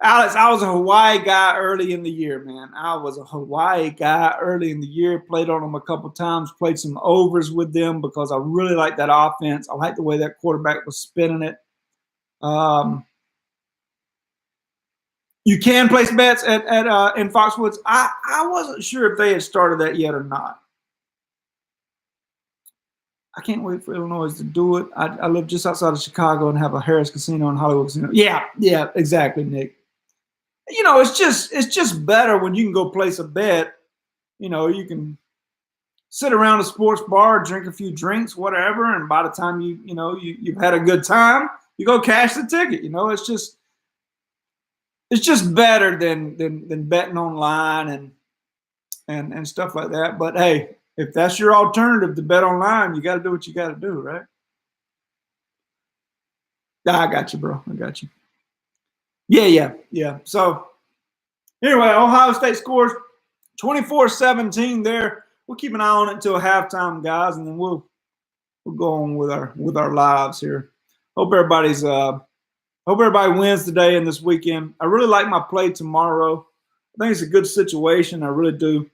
Alex, I was a Hawaii guy early in the year, man. I was a Hawaii guy early in the year. Played on them a couple times. Played some overs with them because I really liked that offense. I liked the way that quarterback was spinning it. You can place bets at in Foxwoods. I wasn't sure if they had started that yet or not. I can't wait for Illinois to do it. I live just outside of Chicago and have a Harris Casino and Hollywood Casino. Yeah, exactly, Nick. You know, it's just better when you can go place a bet. You know, you can sit around a sports bar, drink a few drinks, whatever, and by the time you've had a good time, you go cash the ticket. You know, it's just better than betting online and stuff like that. But hey, if that's your alternative to bet online, you got to do what you got to do, right? I got you, bro. I got you. Yeah. So anyway, Ohio State scores 24-17 there. We'll keep an eye on it until halftime, guys, and then we'll go on with our lives here. Hope everybody wins today and this weekend. I really like my play tomorrow. I think it's a good situation. I really do.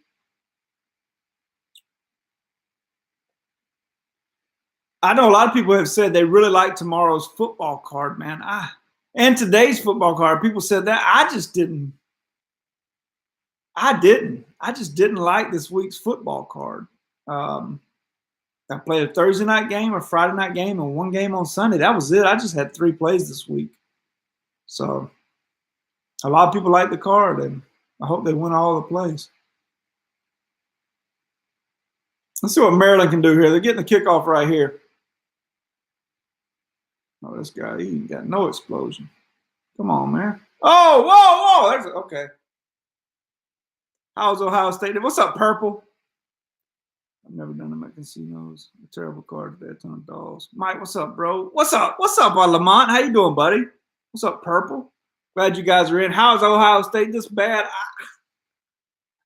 I know a lot of people have said they really like tomorrow's football card, man. And today's football card. People said that. I just didn't like this week's football card. I played a Thursday night game, a Friday night game, and one game on Sunday. That was it. I just had 3 plays this week. So a lot of people like the card, and I hope they win all the plays. Let's see what Maryland can do here. They're getting the kickoff right here. Oh, this guy, he ain't got no explosion. Come on, man. Oh, whoa. Okay. How's Ohio State? What's up, Purple? I've never done them at casinos. A terrible card today, a ton of dolls. Mike, what's up, bro? What's up, Lamont? How you doing, buddy? What's up, Purple? Glad you guys are in. How is Ohio State this bad?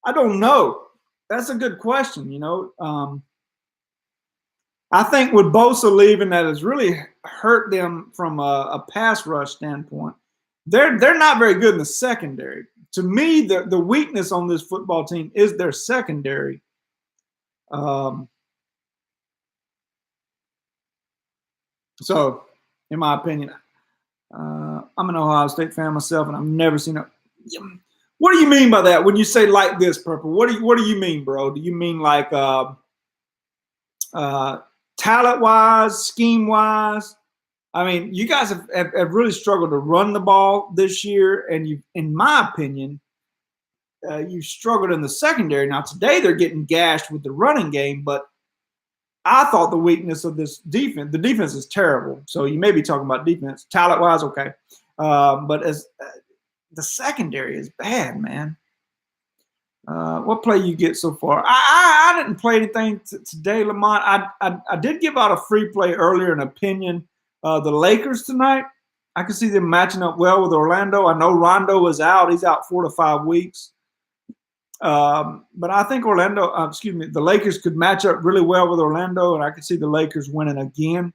I don't know. That's a good question. I think with Bosa leaving, that has really hurt them from a pass rush standpoint. They're not very good in the secondary. To me, the weakness on this football team is their secondary. So, in my opinion, I'm an Ohio State fan myself, and I've never seen a. What do you mean by that? When you say like this, Purple, what do you mean, bro? Do you mean like talent-wise, scheme-wise? I mean, you guys have really struggled to run the ball this year, and you, in my opinion, you struggled in the secondary. Now today they're getting gashed with the running game, but I thought the weakness of this defense, the defense is terrible. So you may be talking about defense, talent-wise, okay, but as the secondary is bad, man. What play you get so far? I didn't play anything today, Lamont. I did give out a free play earlier, an opinion. The Lakers tonight, I can see them matching up well with Orlando. I know Rondo is out. He's out 4 to 5 weeks. But I think the Lakers could match up really well with Orlando, and I could see the Lakers winning again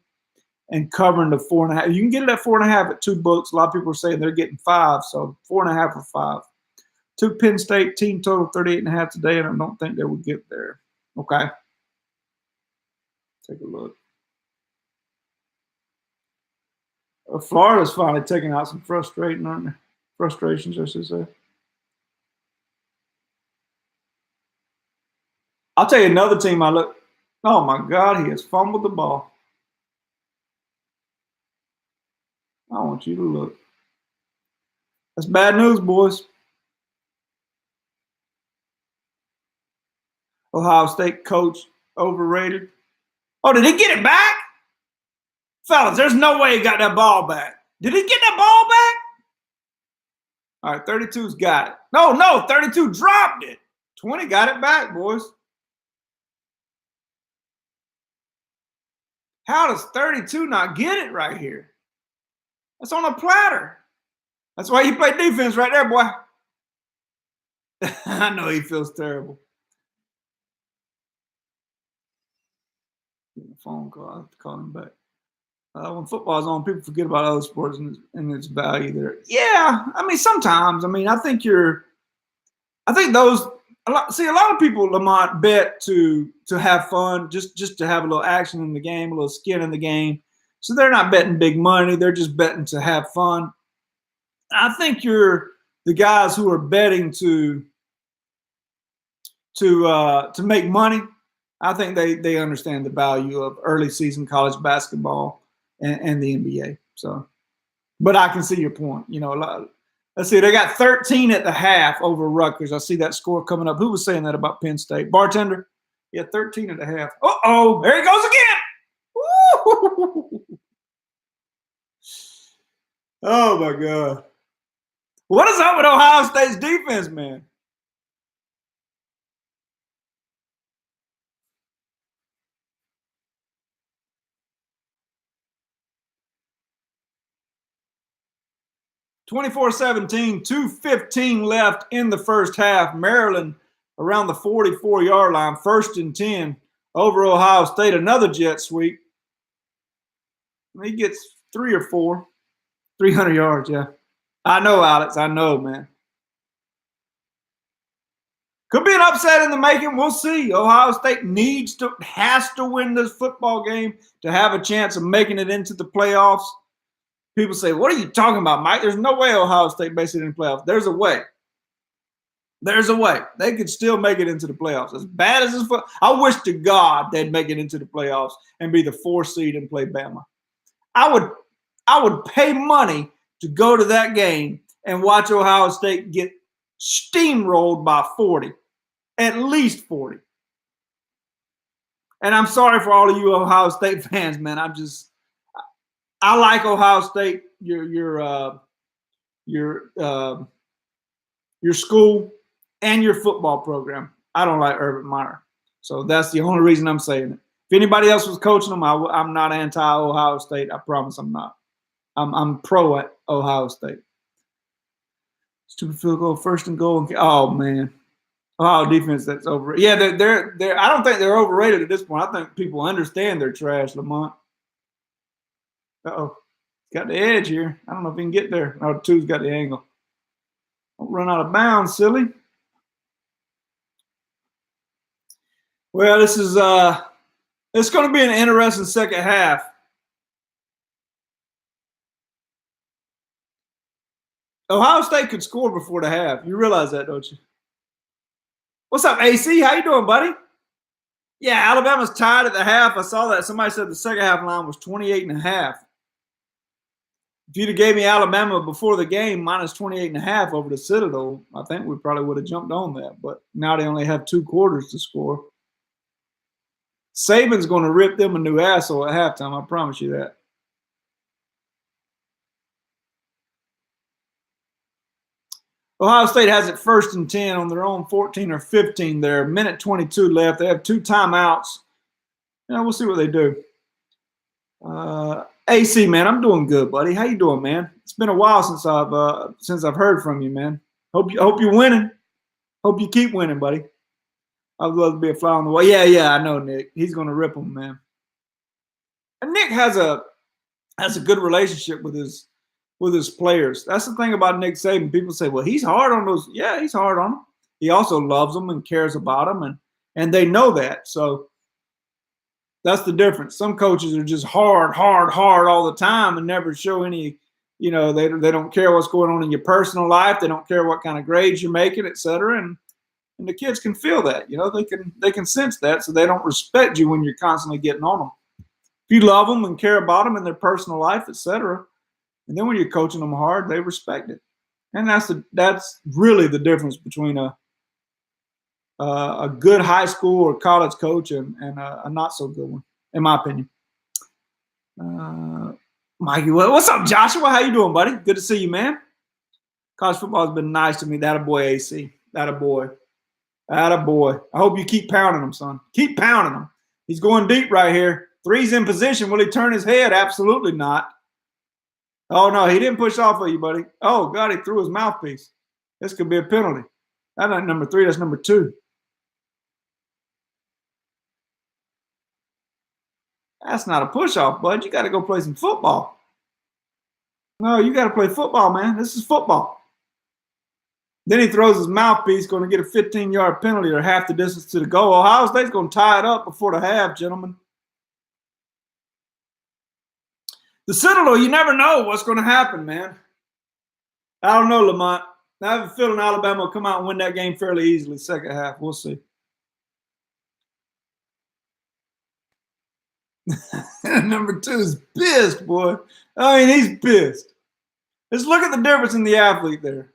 and covering the 4.5. You can get it at 4.5 at 2 books. A lot of people are saying they're getting 5, so 4.5 or 5. Took Penn State, team total 38.5 today, and I don't think they would get there. Okay. Take a look. Florida's finally taking out some frustrations, I should say. I'll tell you another team I look. Oh, my God, he has fumbled the ball. I want you to look. That's bad news, boys. Ohio State coach overrated. Oh, did he get it back? Fellas, there's no way he got that ball back. Did he get that ball back? All right, 32's got it. No, 32 dropped it. 20 got it back, boys. How does 32 not get it right here? That's on a platter. That's why you play defense right there, boy. I know he feels terrible. Getting a phone call. I have to call him back. When football's on, people forget about other sports and its value there. Yeah, I mean, sometimes. I mean, I think those. A lot of people, Lamont, bet to have fun, just to have a little action in the game, a little skin in the game. So they're not betting big money. They're just betting to have fun. I think you're the guys who are betting to make money. I think they understand the value of early season college basketball and the NBA. So, but I can see your point. Let's see, they got 13 at the half over Rutgers. I see that score coming up. Who was saying that about Penn State? Bartender? Yeah, 13 at the half. Uh-oh, there he goes again. Woo! Oh, my God. What is up with Ohio State's defense, man? (24-17), 2:15 left in the first half. Maryland around the 44-yard line, 1st and 10 over Ohio State. Another jet sweep. He gets 3 or 4, 300 yards, yeah. I know, Alex. I know, man. Could be an upset in the making. We'll see. Ohio State has to win this football game to have a chance of making it into the playoffs. People say, what are you talking about, Mike? There's no way Ohio State makes it in the playoffs. There's a way. There's a way. They could still make it into the playoffs. As bad as this football, I wish to God they'd make it into the playoffs and be the 4th seed and play Bama. I would pay money to go to that game and watch Ohio State get steamrolled by 40, at least 40. And I'm sorry for all of you Ohio State fans, man. I like Ohio State, your school and your football program. I don't like Urban Meyer. So that's the only reason I'm saying it. If anybody else was coaching them, I'm not anti-Ohio State. I promise I'm not. I'm pro Ohio State. Stupid field goal, first and goal. Oh man, Ohio defense that's over. Yeah, they're. I don't think they're overrated at this point. I think people understand they're trash. Lamont. Uh-oh, got the edge here. I don't know if he can get there. No, two's got the angle. Don't run out of bounds, silly. Well, this is it's going to be an interesting second half. Ohio State could score before the half. You realize that, don't you? What's up, AC? How you doing, buddy? Yeah, Alabama's tied at the half. I saw that. Somebody said the second half line was 28.5. If you'd have gave me Alabama before the game minus 28.5 over the Citadel, I think we probably would have jumped on that. But now they only have 2 quarters to score. Saban's going to rip them a new asshole at halftime. I promise you that. Ohio State has it 1st and 10 on their own 14 or 15 there. Minute 22 left. They have 2 timeouts. Yeah, we'll see what they do. AC, man, I'm doing good, buddy. How you doing, man? It's been a while since I've heard from you, man. Hope you're winning. Hope you keep winning, buddy. I'd love to be a fly on the wall. Yeah, I know, Nick. He's going to rip them, man. And Nick has a good relationship with his players. That's the thing about Nick Saban. People say, well, he's hard on those. Yeah, he's hard on them. He also loves them and cares about them, and they know that. So that's the difference. Some coaches are just hard all the time and never show any, they don't care what's going on in your personal life. They don't care what kind of grades you're making, et cetera. And the kids can feel that, they can sense that, so they don't respect you when you're constantly getting on them. If you love them and care about them in their personal life, et cetera, and then when you're coaching them hard, they respect it. And that's really the difference between a good high school or college coach and a not so good one, in my opinion. Mikey, what's up, Joshua? How you doing, buddy? Good to see you, man. College football has been nice to me. That a boy, AC. That a boy. I hope you keep pounding him, son. Keep pounding him. He's going deep right here. 3's in position. Will he turn his head? Absolutely not. Oh, no, he didn't push off of you, buddy. Oh, God, he threw his mouthpiece. This could be a penalty. That's not number 3. That's number 2. That's not a push-off, bud. You got to go play some football. No, you got to play football, man. This is football. Then he throws his mouthpiece, going to get a 15-yard penalty or half the distance to the goal. Ohio State's going to tie it up before the half, gentlemen. The Citadel, you never know what's going to happen, man. I don't know, Lamont. I have a feeling Alabama will come out and win that game fairly easily second half. We'll see. Number 2 is pissed, boy. I mean, he's pissed. Let's look at the difference in the athlete there.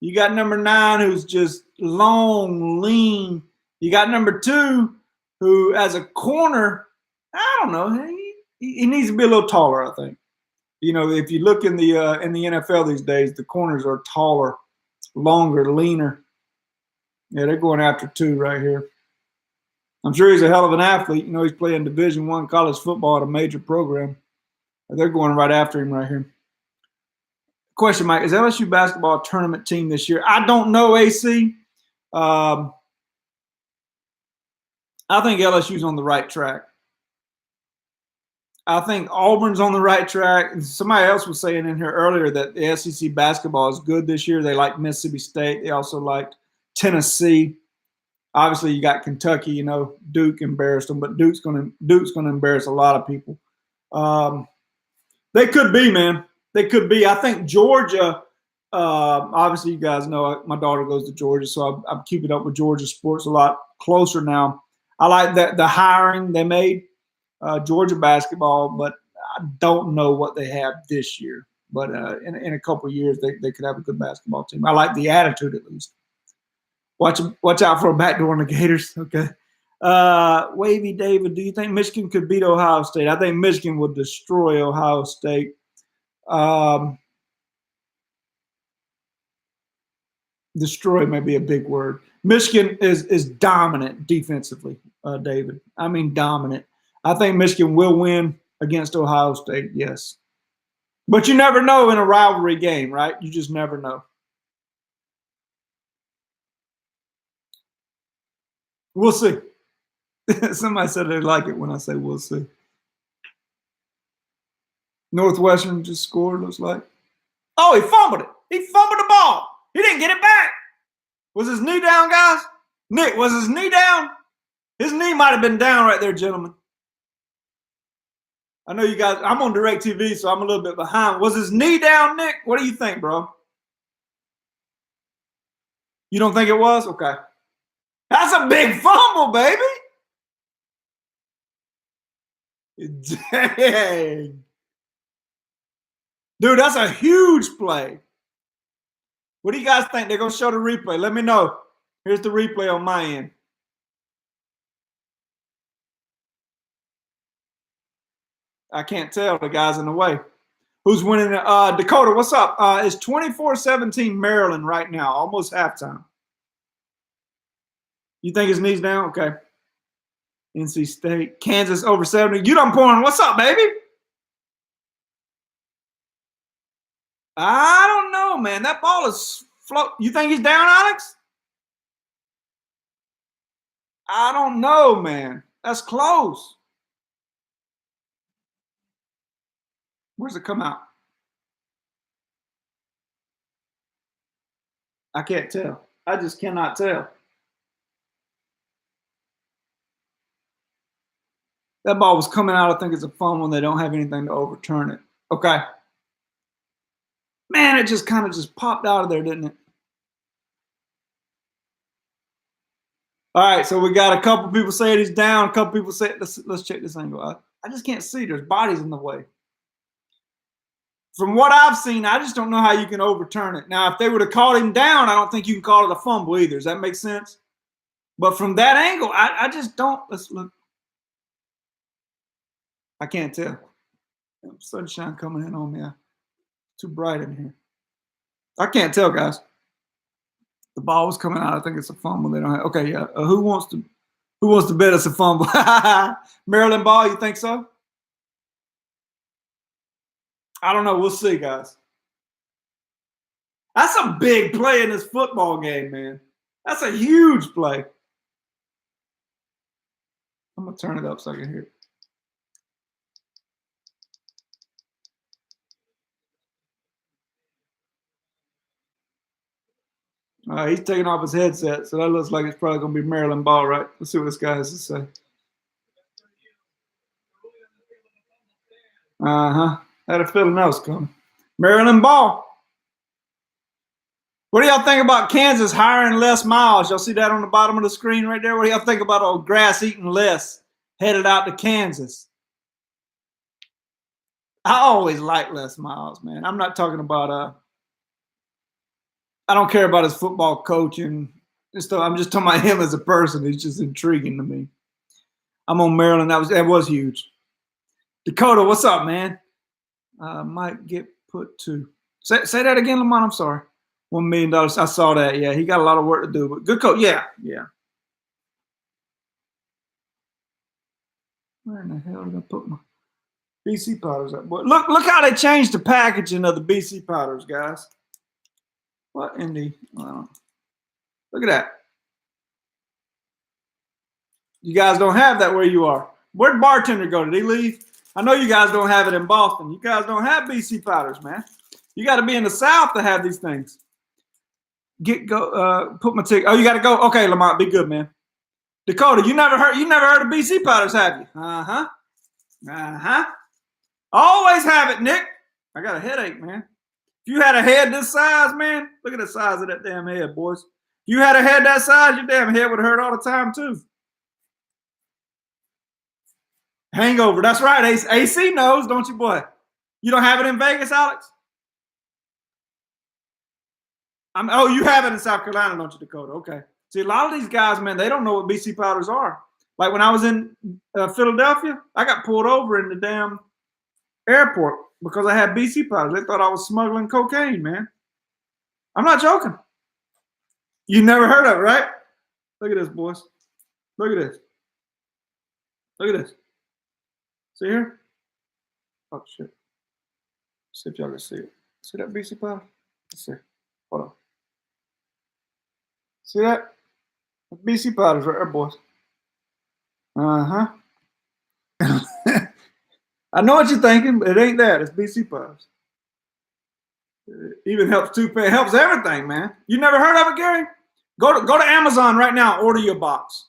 You got number 9, who's just long, lean. You got number 2, who, as a corner, I don't know. He needs to be a little taller, I think. If you look in the NFL these days, the corners are taller, longer, leaner. Yeah, they're going after 2 right here. I'm sure he's a hell of an athlete. He's playing Division I college football at a major program. They're going right after him right here. Question, Mike, is LSU basketball a tournament team this year? I don't know, AC. I think LSU's on the right track. I think Auburn's on the right track. Somebody else was saying in here earlier that the SEC basketball is good this year. They like Mississippi State. They also liked Tennessee. Obviously, you got Kentucky. Duke embarrassed them, but Duke's going to embarrass a lot of people. They could be, man. They could be. I think Georgia. Obviously, you guys know my daughter goes to Georgia, so I'm keeping up with Georgia sports a lot closer now. I like that the hiring they made. Georgia basketball, but I don't know what they have this year. But in a couple of years, they could have a good basketball team. I like the attitude at least. Watch out for a backdoor in the Gators. Okay. Wavy David, do you think Michigan could beat Ohio State? I think Michigan would destroy Ohio State. Destroy may be a big word. Michigan is dominant defensively, David. I mean dominant. I think Michigan will win against Ohio State, yes. But you never know in a rivalry game, right? You just never know. We'll see. Somebody said they like it when I say we'll see. Northwestern just scored, looks like. Oh, he fumbled it. He fumbled the ball. He didn't get it back. Was his knee down, guys? Nick, was his knee down? His knee might have been down right there, gentlemen. I know you guys, I'm on DirecTV, so I'm a little bit behind. Was his knee down, Nick? What do you think, bro? You don't think it was? Okay. That's a big fumble, baby. Dang. Dude, that's a huge play. What do you guys think? They're going to show the replay. Let me know. Here's the replay on my end. I can't tell. The guy's in the way. Who's winning? Dakota, what's up? It's 24-17 Maryland right now, almost halftime. You think his knee's down? Okay. NC State. Kansas over 70. You done pouring. What's up, baby? I don't know, man. That ball is float. You think he's down, Alex? I don't know, man. That's close. Where's it come out? I can't tell. I just cannot tell. That ball was coming out. I think it's a fun when they don't have anything to overturn it. Okay. Man, it just kind of just popped out of there, didn't it? All right, so we got a couple people saying he's down. A couple people say, let's check this angle out. I just can't see. There's bodies in the way. From what I've seen, I just don't know how you can overturn it. Now, if they would have called him down, I don't think you can call it a fumble either. Does that make sense? But from that angle, I just don't. Let's look. I can't tell. Sunshine coming in on me. Too bright in here. I can't tell, guys. The ball was coming out. I think it's a fumble. They don't have. Okay, yeah. Who wants to bet it's a fumble? Maryland ball. You think so? I don't know. We'll see, guys. That's a big play in this football game, man. That's a huge play. I'm gonna turn it up so I can hear it. He's taking off his headset, so that looks like it's probably going to be Maryland ball, right? Let's see what this guy has to say. Had a feeling that was coming. Maryland ball. What do y'all think about Kansas hiring Les Miles? Y'all see that on the bottom of the screen right there? What do y'all think about old grass-eating Les headed out to Kansas? I always like Les Miles, man. I'm not talking about I don't care about his football coaching and stuff. I'm just talking about him as a person. He's just intriguing to me. I'm on Maryland. That was huge. Dakota, what's up, man? Might get put to. Say that again, Lamont. I'm sorry. $1 million. I saw that. Yeah, he got a lot of work to do, but good coach. Yeah. Where in the hell did I put my BC powders at? Boy, look how they changed the packaging of the BC powders, guys. What in the? Look at that. You guys don't have that where you are. Where'd bartender go? Did he leave? I know you guys don't have it in Boston. You guys don't have BC powders, man. You got to be in the South to have these things. Put my ticket. Oh, you got to go. Okay, Lamont, be good, man. Dakota, you never heard of BC powders, have you? Always have it, Nick. I got a headache, man. If you had a head this size, man, look at the size of that damn head, boys. If you had a head that size, your damn head would hurt all the time, too. Hangover. That's right. AC knows, don't you, boy? You don't have it in Vegas, Alex? You have it in South Carolina, don't you, Dakota? Okay. See, a lot of these guys, man, they don't know what BC powders are. Like when I was in Philadelphia, I got pulled over in the damn airport because I had BC powders. They thought I was smuggling cocaine, man. I'm not joking. You never heard of it, right? Look at this, boys. Look at this. Look at this. See here? Oh, shit. See if y'all can see it. See that BC powder? Let's see. Hold on. See that? BC powders right there, boys. Uh-huh. I know what you're thinking, but it ain't that. It's BC powders. It even helps toothpaste. It helps everything, man. You never heard of it, Gary? Go to Amazon right now. Order your box.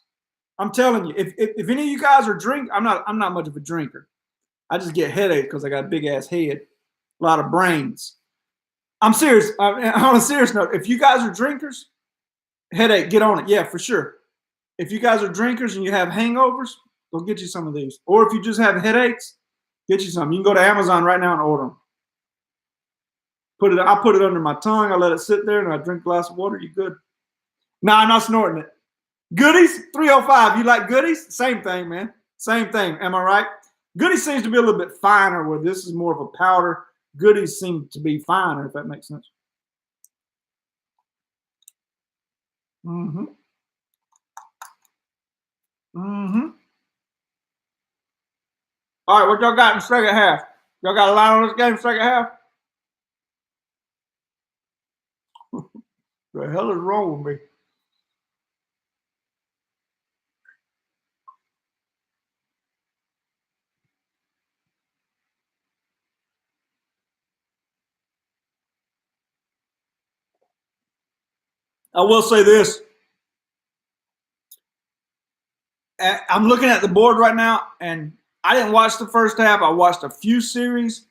I'm telling you, if any of you guys are I'm not much of a drinker. I just get headaches because I got a big ass head, a lot of brains. I'm serious. On a serious note, if you guys are drinkers, headache, get on it. Yeah, for sure. If you guys are drinkers and you have hangovers, go get you some of these. Or if you just have headaches, get you some. You can go to Amazon right now and order them. I put it under my tongue. I let it sit there, and I drink a glass of water. You good? No, I'm not snorting it. Goodies 305. You like goodies? Same thing, man. Same thing. Am I right? Goodies seems to be a little bit finer, where this is more of a powder. Goodies seem to be finer, if that makes sense. Mm-hmm. Mm-hmm. All right, what y'all got in the second half? Y'all got a line on this game second half? The hell is wrong with me? I will say this. I'm looking at the board right now, and I didn't watch the first half. I watched a few series.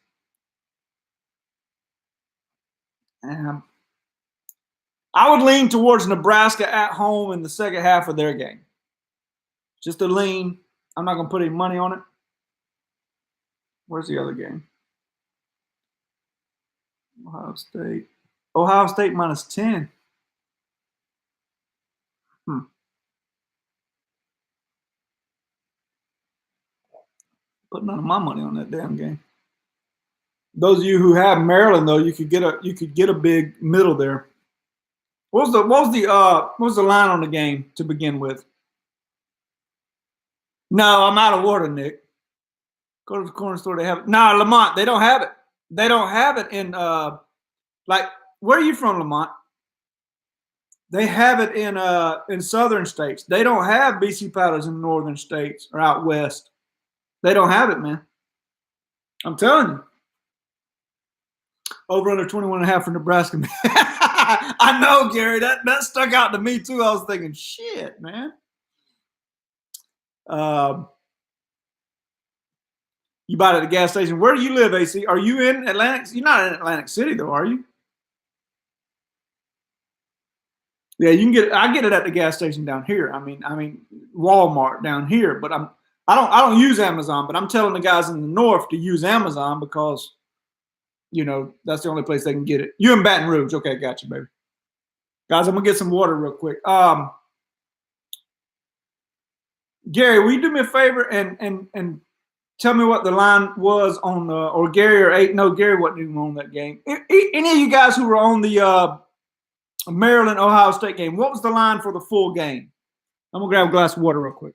And I would lean towards Nebraska at home in the second half of their game. Just a lean. I'm not going to put any money on it. Where's the other game? Ohio State. Ohio State minus 10. Put none of my money on that damn game. Those of you who have Maryland, though, you could get a big middle there. What was the line on the game to begin with? No, I'm out of order, Nick. Go to the corner store. They have it. No, Lamont. They don't have it. They don't have it in like, where are you from, Lamont? They have it in southern states. They don't have BC powders in northern states or out west. They don't have it, man. I'm telling you. Over under 21.5 for Nebraska. I know, Gary. That stuck out to me too. I was thinking, shit, man. You bought it at the gas station. Where do you live, AC? Are you in Atlantic? You're not in Atlantic City, though, are you? Yeah, you can get it. I get it at the gas station down here. I mean, Walmart down here. But I don't use Amazon. But I'm telling the guys in the north to use Amazon because, that's the only place they can get it. You in Baton Rouge? Okay, got you, baby. Guys, I'm gonna get some water real quick. Gary, will you do me a favor and tell me what the line was on or Gary or eight? No, Gary wasn't even on that game. Any of you guys who were on the Maryland Ohio State game, what was the line for the full game? I'm gonna grab a glass of water real quick.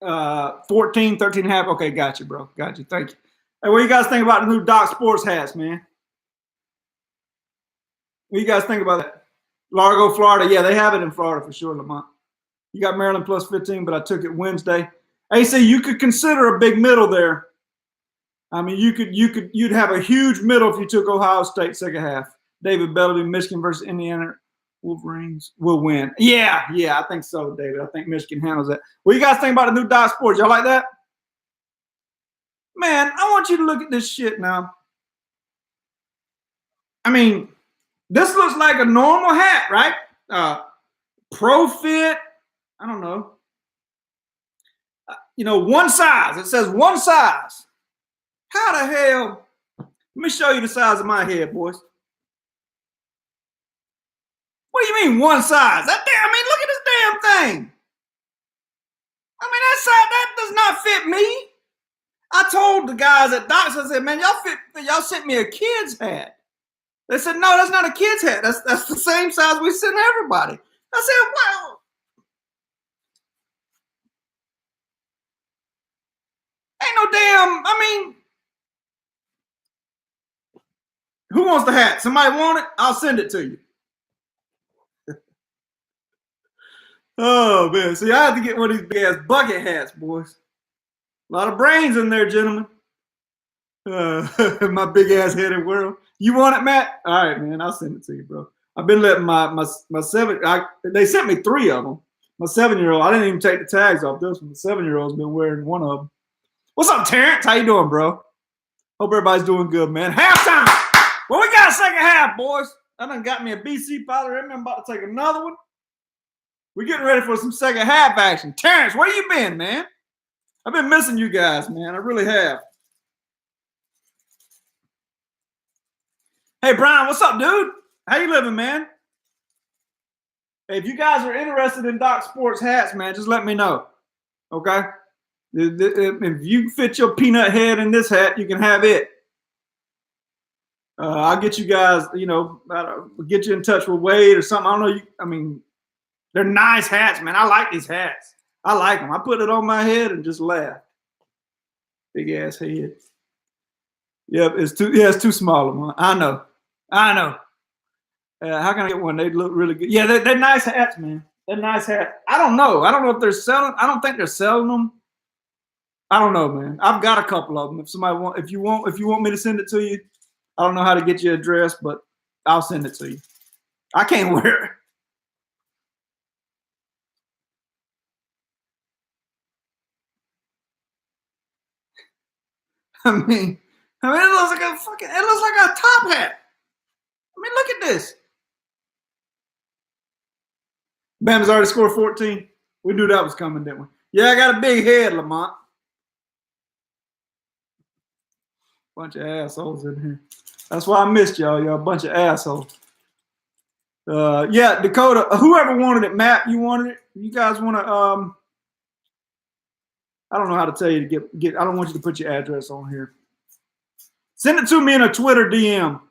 Uh, 14, 13 and a half. Okay, got you, bro. Got you. Thank you. Hey, what do you guys think about the new Doc Sports hats, man? What do you guys think about that? Largo, Florida. Yeah, they have it in Florida for sure, Lamont. You got Maryland plus 15, but I took it Wednesday. AC, you could consider a big middle there. I mean, you'd have a huge middle if you took Ohio State second half. David Bellamy, Michigan versus Indiana Wolverines will win. Yeah, I think so, David. I think Michigan handles that. What do you guys think about the new Doc Sports? Y'all like that? Man, I want you to look at this shit now. I mean, this looks like a normal hat, right? Pro fit. I don't know. One size. It says one size. How the hell? Let me show you the size of my head, boys. What do you mean one size? Look at this damn thing. I mean, that does not fit me. I told the guys at Docs, I said, man, y'all sent me a kid's hat. They said, no, that's not a kid's hat. That's the same size we sent everybody. I said, well, ain't no damn, I mean, who wants the hat? Somebody want it? I'll send it to you. Oh, man. See, I have to get one of these big ass bucket hats, boys. A lot of brains in there, gentlemen. My big ass headed world. You want it, Matt? All right, man. I'll send it to you, bro. I've been letting my they sent me 3 of them. My 7-year-old, I didn't even take the tags off this one. The 7-year-old's been wearing one of them. What's up, Terrence? How you doing, bro? Hope everybody's doing good, man. Halftime. Well, we got a second half, boys. I done got me a BC powder in me. I'm about to take another one. We're getting ready for some second half action. Terrence, where you been, man? I've been missing you guys, man. I really have. Hey, Brian, what's up, dude? How you living, man? Hey, if you guys are interested in Doc Sports hats, man, just let me know. Okay? If you fit your peanut head in this hat, you can have it. I'll get you guys, get you in touch with Wade or something. I don't know. I mean, they're nice hats, man. I like these hats. I like them. I put it on my head and just laugh. Big ass head. Yep, it's too small of one. I know. How can I get one? They look really good. Yeah, they're nice hats, man. They're nice hats. I don't know if they're selling. I don't think they're selling them. I don't know, man. I've got a couple of them. If you want me to send it to you, I don't know how to get your address, but I'll send it to you. I can't wear it. I mean, it looks like a top hat. I mean, look at this. Bama's already scored 14. We knew that was coming, didn't we? Yeah, I got a big head, Lamont. Bunch of assholes in here. That's why I missed y'all. Y'all a bunch of assholes. Yeah, Dakota, whoever wanted it, Matt, you wanted it? You guys want to, I don't know how to tell you to get, I don't want you to put your address on here. Send it to me in a Twitter DM.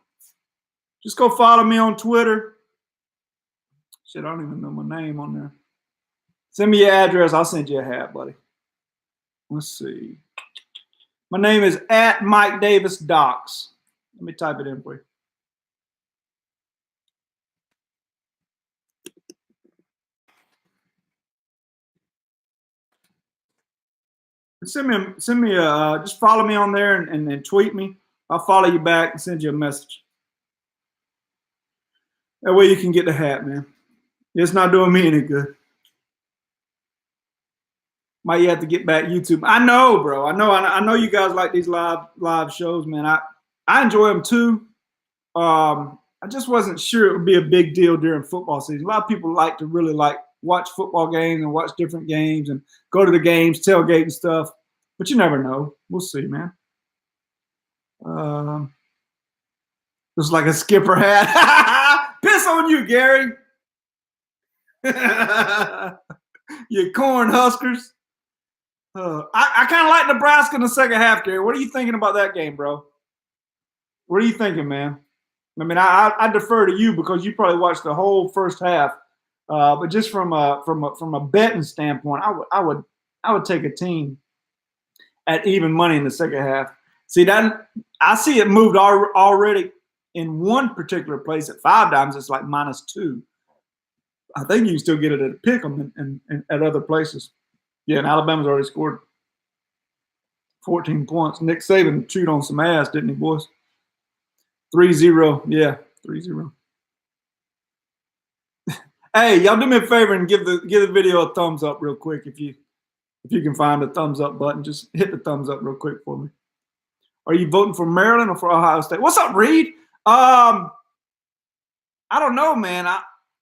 Just go follow me on Twitter. Shit, I don't even know my name on there. Send me your address. I'll send you a hat, buddy. Let's see. My name is @MikeDavisDocs. Let me type it in for you. Send me just follow me on there and tweet me. I'll follow you back and send you a message. That way you can get the hat, man. It's not doing me any good. Might you have to get back YouTube. I know, bro. I know you guys like these live shows, man. I enjoy them too. I just wasn't sure it would be a big deal during football season. A lot of people like to really watch football games and watch different games and go to the games, tailgate and stuff. But you never know. We'll see, man. Looks like a skipper hat. Piss on you, Gary. You corn huskers. I kind of like Nebraska in the second half, Gary. What are you thinking about that game, bro? What are you thinking, man? I mean, I defer to you because you probably watched the whole first half. But just from a betting standpoint, I would take a team at even money in the second half. See that I see it moved already in one particular place at 5 times. It's like -2. I think you can still get it at a pick 'em and at other places. Yeah, and Alabama's already scored 14 points. Nick Saban chewed on some ass, didn't he, boys? 3-0. Yeah, 3-0. Hey, y'all do me a favor and give the video a thumbs up real quick if you can find the thumbs up button. Just hit the thumbs up real quick for me. Are you voting for Maryland or for Ohio State? What's up, Reed? I don't know, man.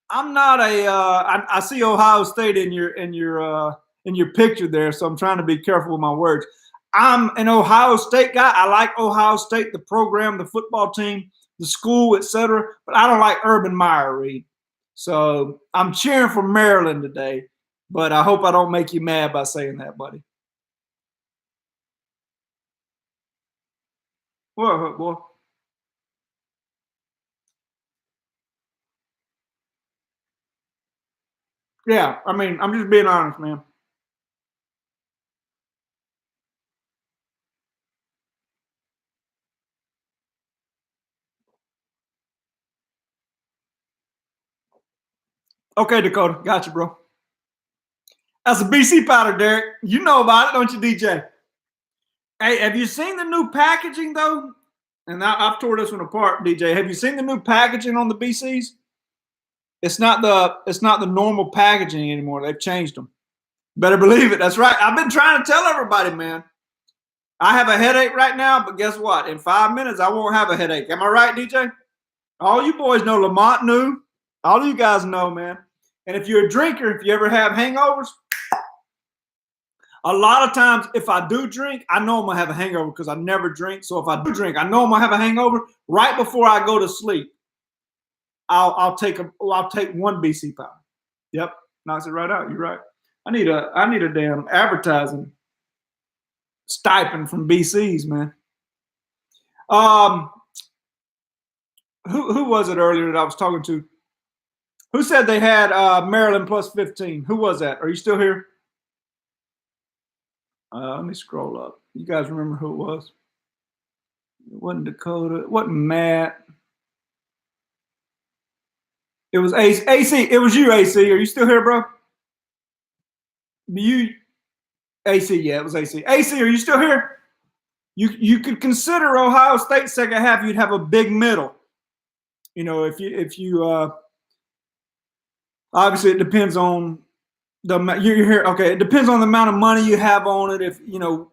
I'm not I see Ohio State in your picture there, so I'm trying to be careful with my words. I'm an Ohio State guy. I like Ohio State, the program, the football team, the school, etc. But I don't like Urban Meyer, Reed. So I'm cheering for Maryland today. But I hope I don't make you mad by saying that, buddy. What, boy? Yeah, I mean, I'm just being honest, man. Okay, Dakota, got you, bro. That's a BC powder, Derek. You know about it, don't you, DJ? Hey, have you seen the new packaging though? And I've tore this one apart, DJ. Have you seen the new packaging on the BCs? It's not the normal packaging anymore. They've changed them. Better believe it. That's right. I've been trying to tell everybody, man. I have a headache right now, but guess what? In 5 minutes, I won't have a headache. Am I right, DJ? All you boys know Lamont knew. All of you guys know, man. And if you're a drinker, if you ever have hangovers, a lot of times if I do drink, I know I'm going to have a hangover because I never drink. So if I do drink, I know I'm going to have a hangover. Right before I go to sleep, I'll take one BC powder. Yep, knocks it right out. You're right. I need a damn advertising stipend from BCs, man. Who was it earlier that I was talking to? Who said they had Maryland plus 15? Who was that? Are you still here? Let me scroll up. You guys remember who it was? It wasn't Dakota. It wasn't Matt. It was AC. It was you, AC. Are you still here, bro? AC, yeah, it was AC. AC, are you still here? You could consider Ohio State second half. You'd have a big middle. You know, if you obviously it depends on you're here. Okay, it depends on the amount of money you have on it. If you know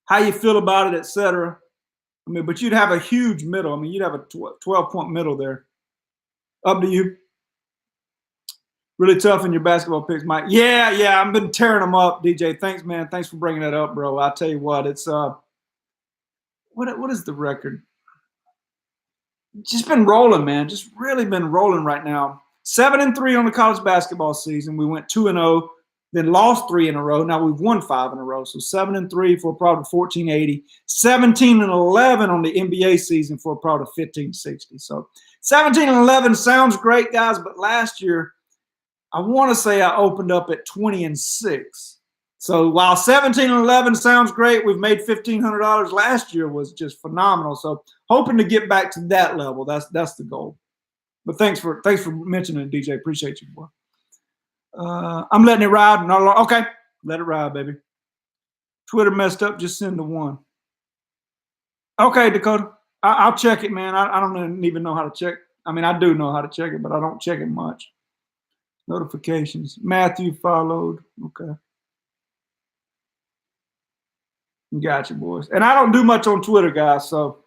how you feel about it, etc. I mean, but you'd have a huge middle. I mean, you'd have a 12-point middle there. Up to you. Really tough in your basketball picks, Mike. Yeah, I've been tearing them up, DJ. Thanks, man. Thanks for bringing that up, bro. I'll tell you what, it's what is the record? Just been rolling, man. Just really been rolling right now. 7-3 on the college basketball season. We went 2-0, then lost 3 in a row. Now we've won 5 in a row. So 7-3 for a product of 1480. 17-11 on the NBA season for a product of 1560. So 17-11 sounds great, guys, but last year I want to say I opened up at 20-6. So while 17-11 sounds great, we've made $1,500. Last year was just phenomenal. So hoping to get back to that level. That's the goal. But thanks for mentioning it, DJ. Appreciate you, boy. I'm letting it ride. Okay, let it ride, baby. Twitter messed up. Just send the one. Okay, Dakota. I'll check it, man. I don't even know how to check. I mean, I do know how to check it, but I don't check it much. Notifications. Matthew followed. Okay. Gotcha, boys. And I don't do much on Twitter, guys, so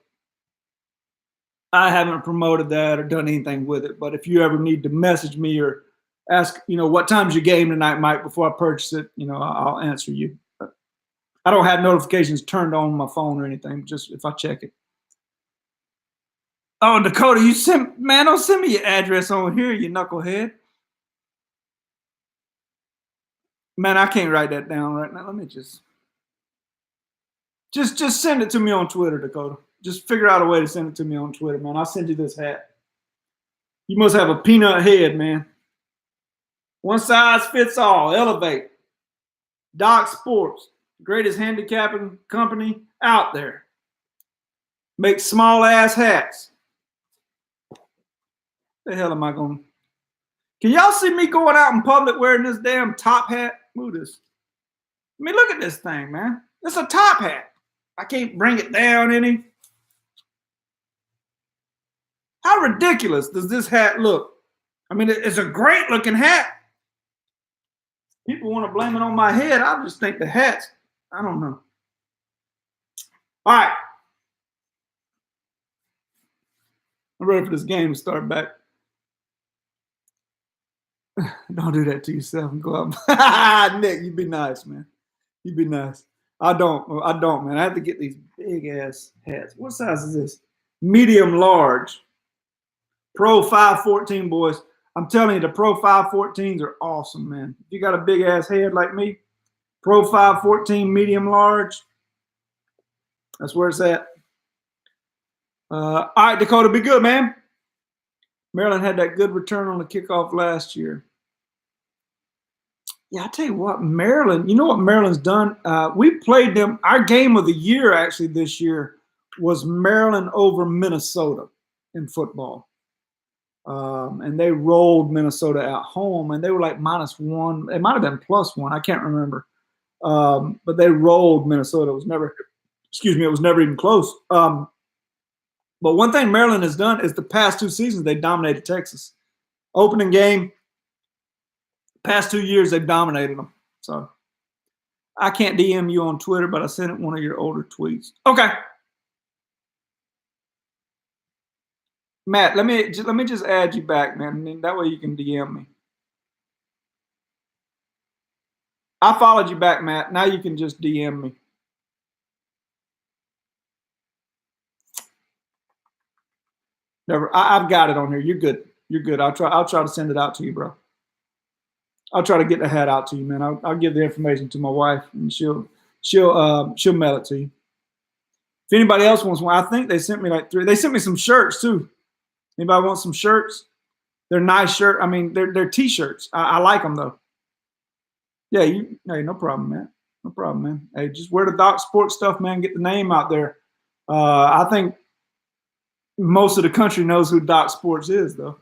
I haven't promoted that or done anything with it. But if you ever need to message me or ask, what time's your game tonight, Mike, before I purchase it, I'll answer you. But I don't have notifications turned on my phone or anything, just if I check it. Oh, Dakota, don't send me your address on here, you knucklehead. Man, I can't write that down right now. Let me just send it to me on Twitter, Dakota. Just figure out a way to send it to me on Twitter, man. I'll send you this hat. You must have a peanut head, man. One size fits all. Elevate. Doc Sports, greatest handicapping company out there. Make small ass hats. The hell am I going? Can y'all see me going out in public wearing this damn top hat? Look at this. I mean, look at this thing, man. It's a top hat. I can't bring it down any. How ridiculous does this hat look? I mean, it's a great looking hat. People want to blame it on my head. I just think the hat's, I don't know. All right. I'm ready for this game to start back. Don't do that to yourself and go up. Nick, you be nice, man. You be nice. I don't, man. I have to get these big ass hats. What size is this? Medium large. Pro 514, boys. I'm telling you, the Pro 514s are awesome, man. If you got a big ass head like me, Pro 514 medium large, that's where it's at. All right, Dakota, be good, man. Maryland had that good return on the kickoff last year. Yeah, I tell you what, Maryland, you know what Maryland's done? We played them. Our game of the year, actually, this year was Maryland over Minnesota in football. And they rolled Minnesota at home, and they were like -1. It might have been +1. I can't remember. But they rolled Minnesota. It was never, it was never even close. But one thing Maryland has done is the past 2 seasons, they dominated Texas. Opening game, past 2 years, they've dominated them. So I can't DM you on Twitter, but I sent it one of your older tweets. Okay. Matt, let me just add you back, man. And that way you can DM me. I followed you back, Matt. Now you can just DM me. Never. I've got it on here. You're good. You're good. I'll try to send it out to you, bro. I'll try to get the hat out to you, man. I'll give the information to my wife, and she'll mail it to you. If anybody else wants one, I think they sent me like 3. They sent me some shirts too. Anybody want some shirts? They're nice shirts. I mean, they're t-shirts. I like them though. Yeah, hey, no problem, man. No problem, man. Hey, just wear the Doc Sports stuff, man. Get the name out there. I think most of the country knows who Doc Sports is, though.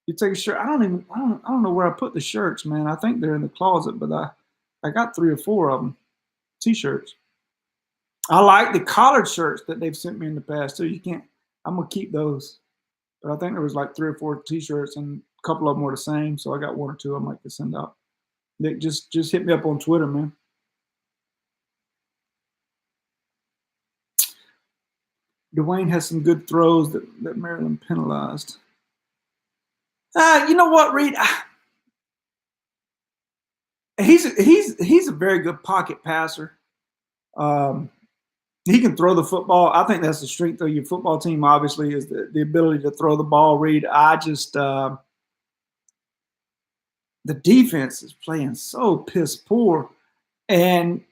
You take a shirt. I don't know where I put the shirts, man. I think they're in the closet, but I got 3 or 4 of them, t-shirts. I like the collared shirts that they've sent me in the past too. I'm gonna keep those, but I think there was like 3 or 4 t-shirts, and a couple of them were the same. So I got 1 or 2 I might to send out. Nick, just hit me up on Twitter, man. Dwayne has some good throws that Maryland penalized. You know what, Reed? He's a very good pocket passer. He can throw the football. I think that's the strength of your football team, obviously, is the ability to throw the ball, Reed. I just the defense is playing so piss poor, and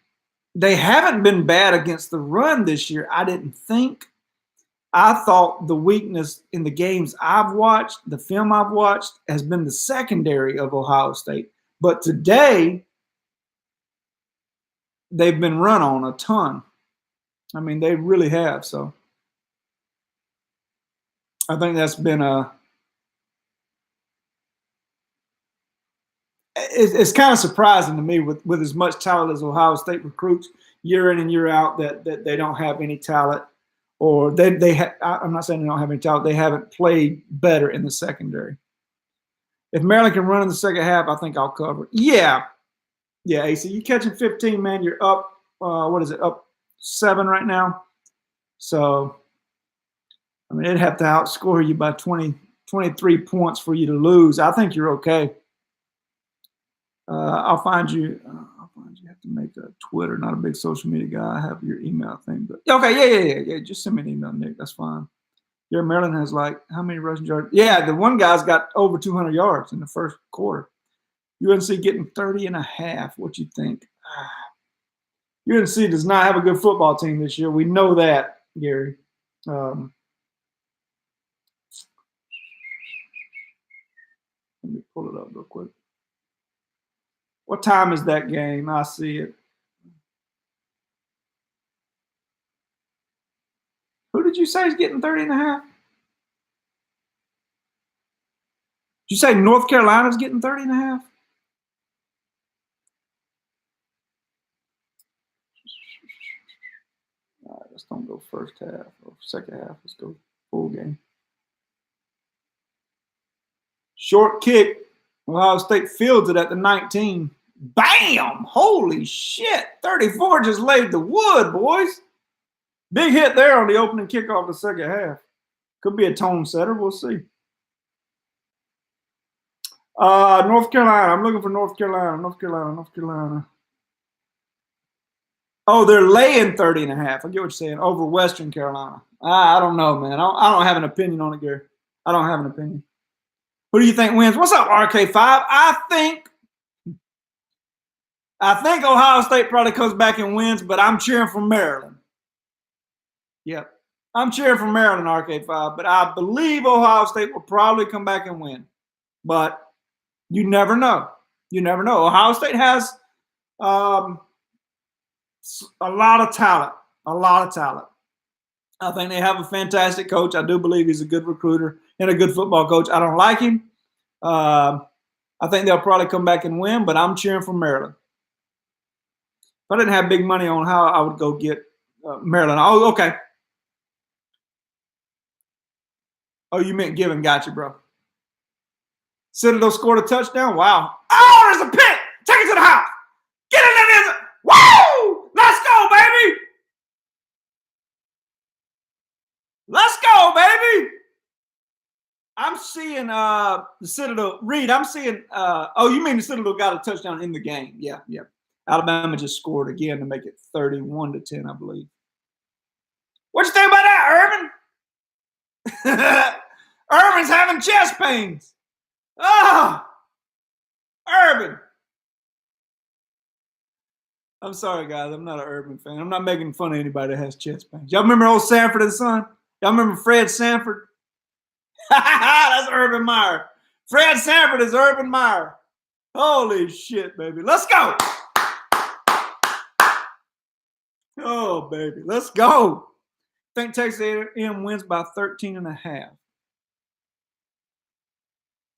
they haven't been bad against the run this year, I didn't think. I thought the weakness in the games I've watched, the film I've watched, has been the secondary of Ohio State. But today, they've been run on a ton. I mean, they really have. So I think that's been it's kind of surprising to me with as much talent as Ohio State recruits year in and year out that they don't have any talent, or I'm not saying they don't have any talent. They haven't played better in the secondary. If Maryland can run in the second half, I think I'll cover. Yeah, AC, you catching 15, man. You're up. What is it? Up 7 right now. So, I mean, they'd have to outscore you by 23 points for you to lose. I think you're okay. I'll find you. You have to make a Twitter. Not a big social media guy. I have your email thing, but okay, yeah. Just send me an email, Nick. That's fine. Yeah, Maryland has like how many rushing yards? Yeah, the one guy's got over 200 yards in the first quarter. UNC getting 30.5. What you think? UNC does not have a good football team this year. We know that, Gary. Let me pull it up real quick. What time is that game? I see it. Who did you say is getting 30.5? Did you say North Carolina's getting 30.5? All right, let's don't go first half or second half. Let's go full game. Short kick. Ohio State fields it at the 19. Bam! Holy shit. 34 just laid the wood, boys. Big hit there on the opening kickoff of the second half. Could be a tone setter. We'll see. North Carolina. I'm looking for North Carolina. Oh, they're laying 30.5. I get what you're saying. Over Western Carolina. I don't know, man. I don't have an opinion on it, Gary. I don't have an opinion. Who do you think wins? What's up, RK5? I think Ohio State probably comes back and wins, but I'm cheering for Maryland. Yep. I'm cheering for Maryland, RK5, but I believe Ohio State will probably come back and win. But you never know. You never know. Ohio State has a lot of talent. A lot of talent. I think they have a fantastic coach. I do believe he's a good recruiter and a good football coach. I don't like him. I think they'll probably come back and win, but I'm cheering for Maryland. If I didn't have big money on how I would go get Maryland. Oh, okay. Oh, you meant giving. Gotcha, bro. Citadel scored a touchdown. Wow. Oh, there's a pick. Take it to the house. Get it in there. Woo! Let's go, baby. Let's go, baby. I'm seeing the Citadel. Reed, I'm seeing oh, you mean the Citadel got a touchdown in the game. Yeah. Alabama just scored again to make it 31-10, I believe. What you think about that, Urban? Urban's having chest pains. Oh, Urban. I'm sorry, guys. I'm not an Urban fan. I'm not making fun of anybody that has chest pains. Y'all remember old Sanford and Son? Y'all remember Fred Sanford? That's Urban Meyer. Fred Sanford is Urban Meyer. Holy shit, baby. Let's go. Oh, baby. Let's go. I think Texas A&M wins by 13.5.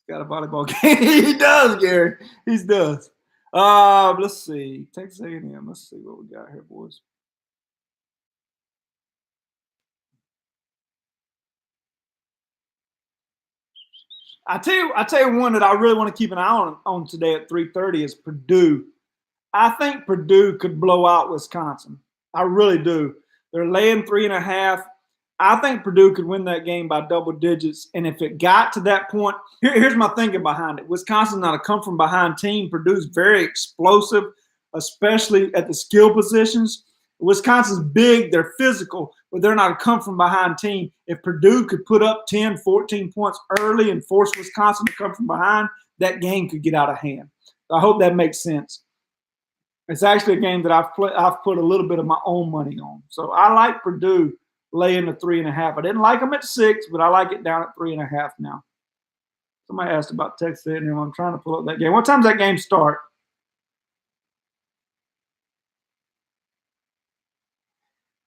Got a volleyball game. He does, Gary. He does. Let's see. Texas A&M. Let's see what we got here, boys. I tell you one that I really want to keep an eye on today at 3:30 is Purdue. I think Purdue could blow out Wisconsin. I really do. They're laying 3.5. I think Purdue could win that game by double digits. And if it got to that point, here's my thinking behind it. Wisconsin's not a come-from-behind team. Purdue's very explosive, especially at the skill positions. Wisconsin's big. They're physical, but they're not a come-from-behind team. If Purdue could put up 10, 14 points early and force Wisconsin to come from behind, that game could get out of hand. I hope that makes sense. It's actually a game that I've put a little bit of my own money on. So I like Purdue laying the 3.5. I didn't like them at 6, but I like it down at 3.5 now. Somebody asked about Texas A&M. I'm trying to pull up that game. What time does that game start?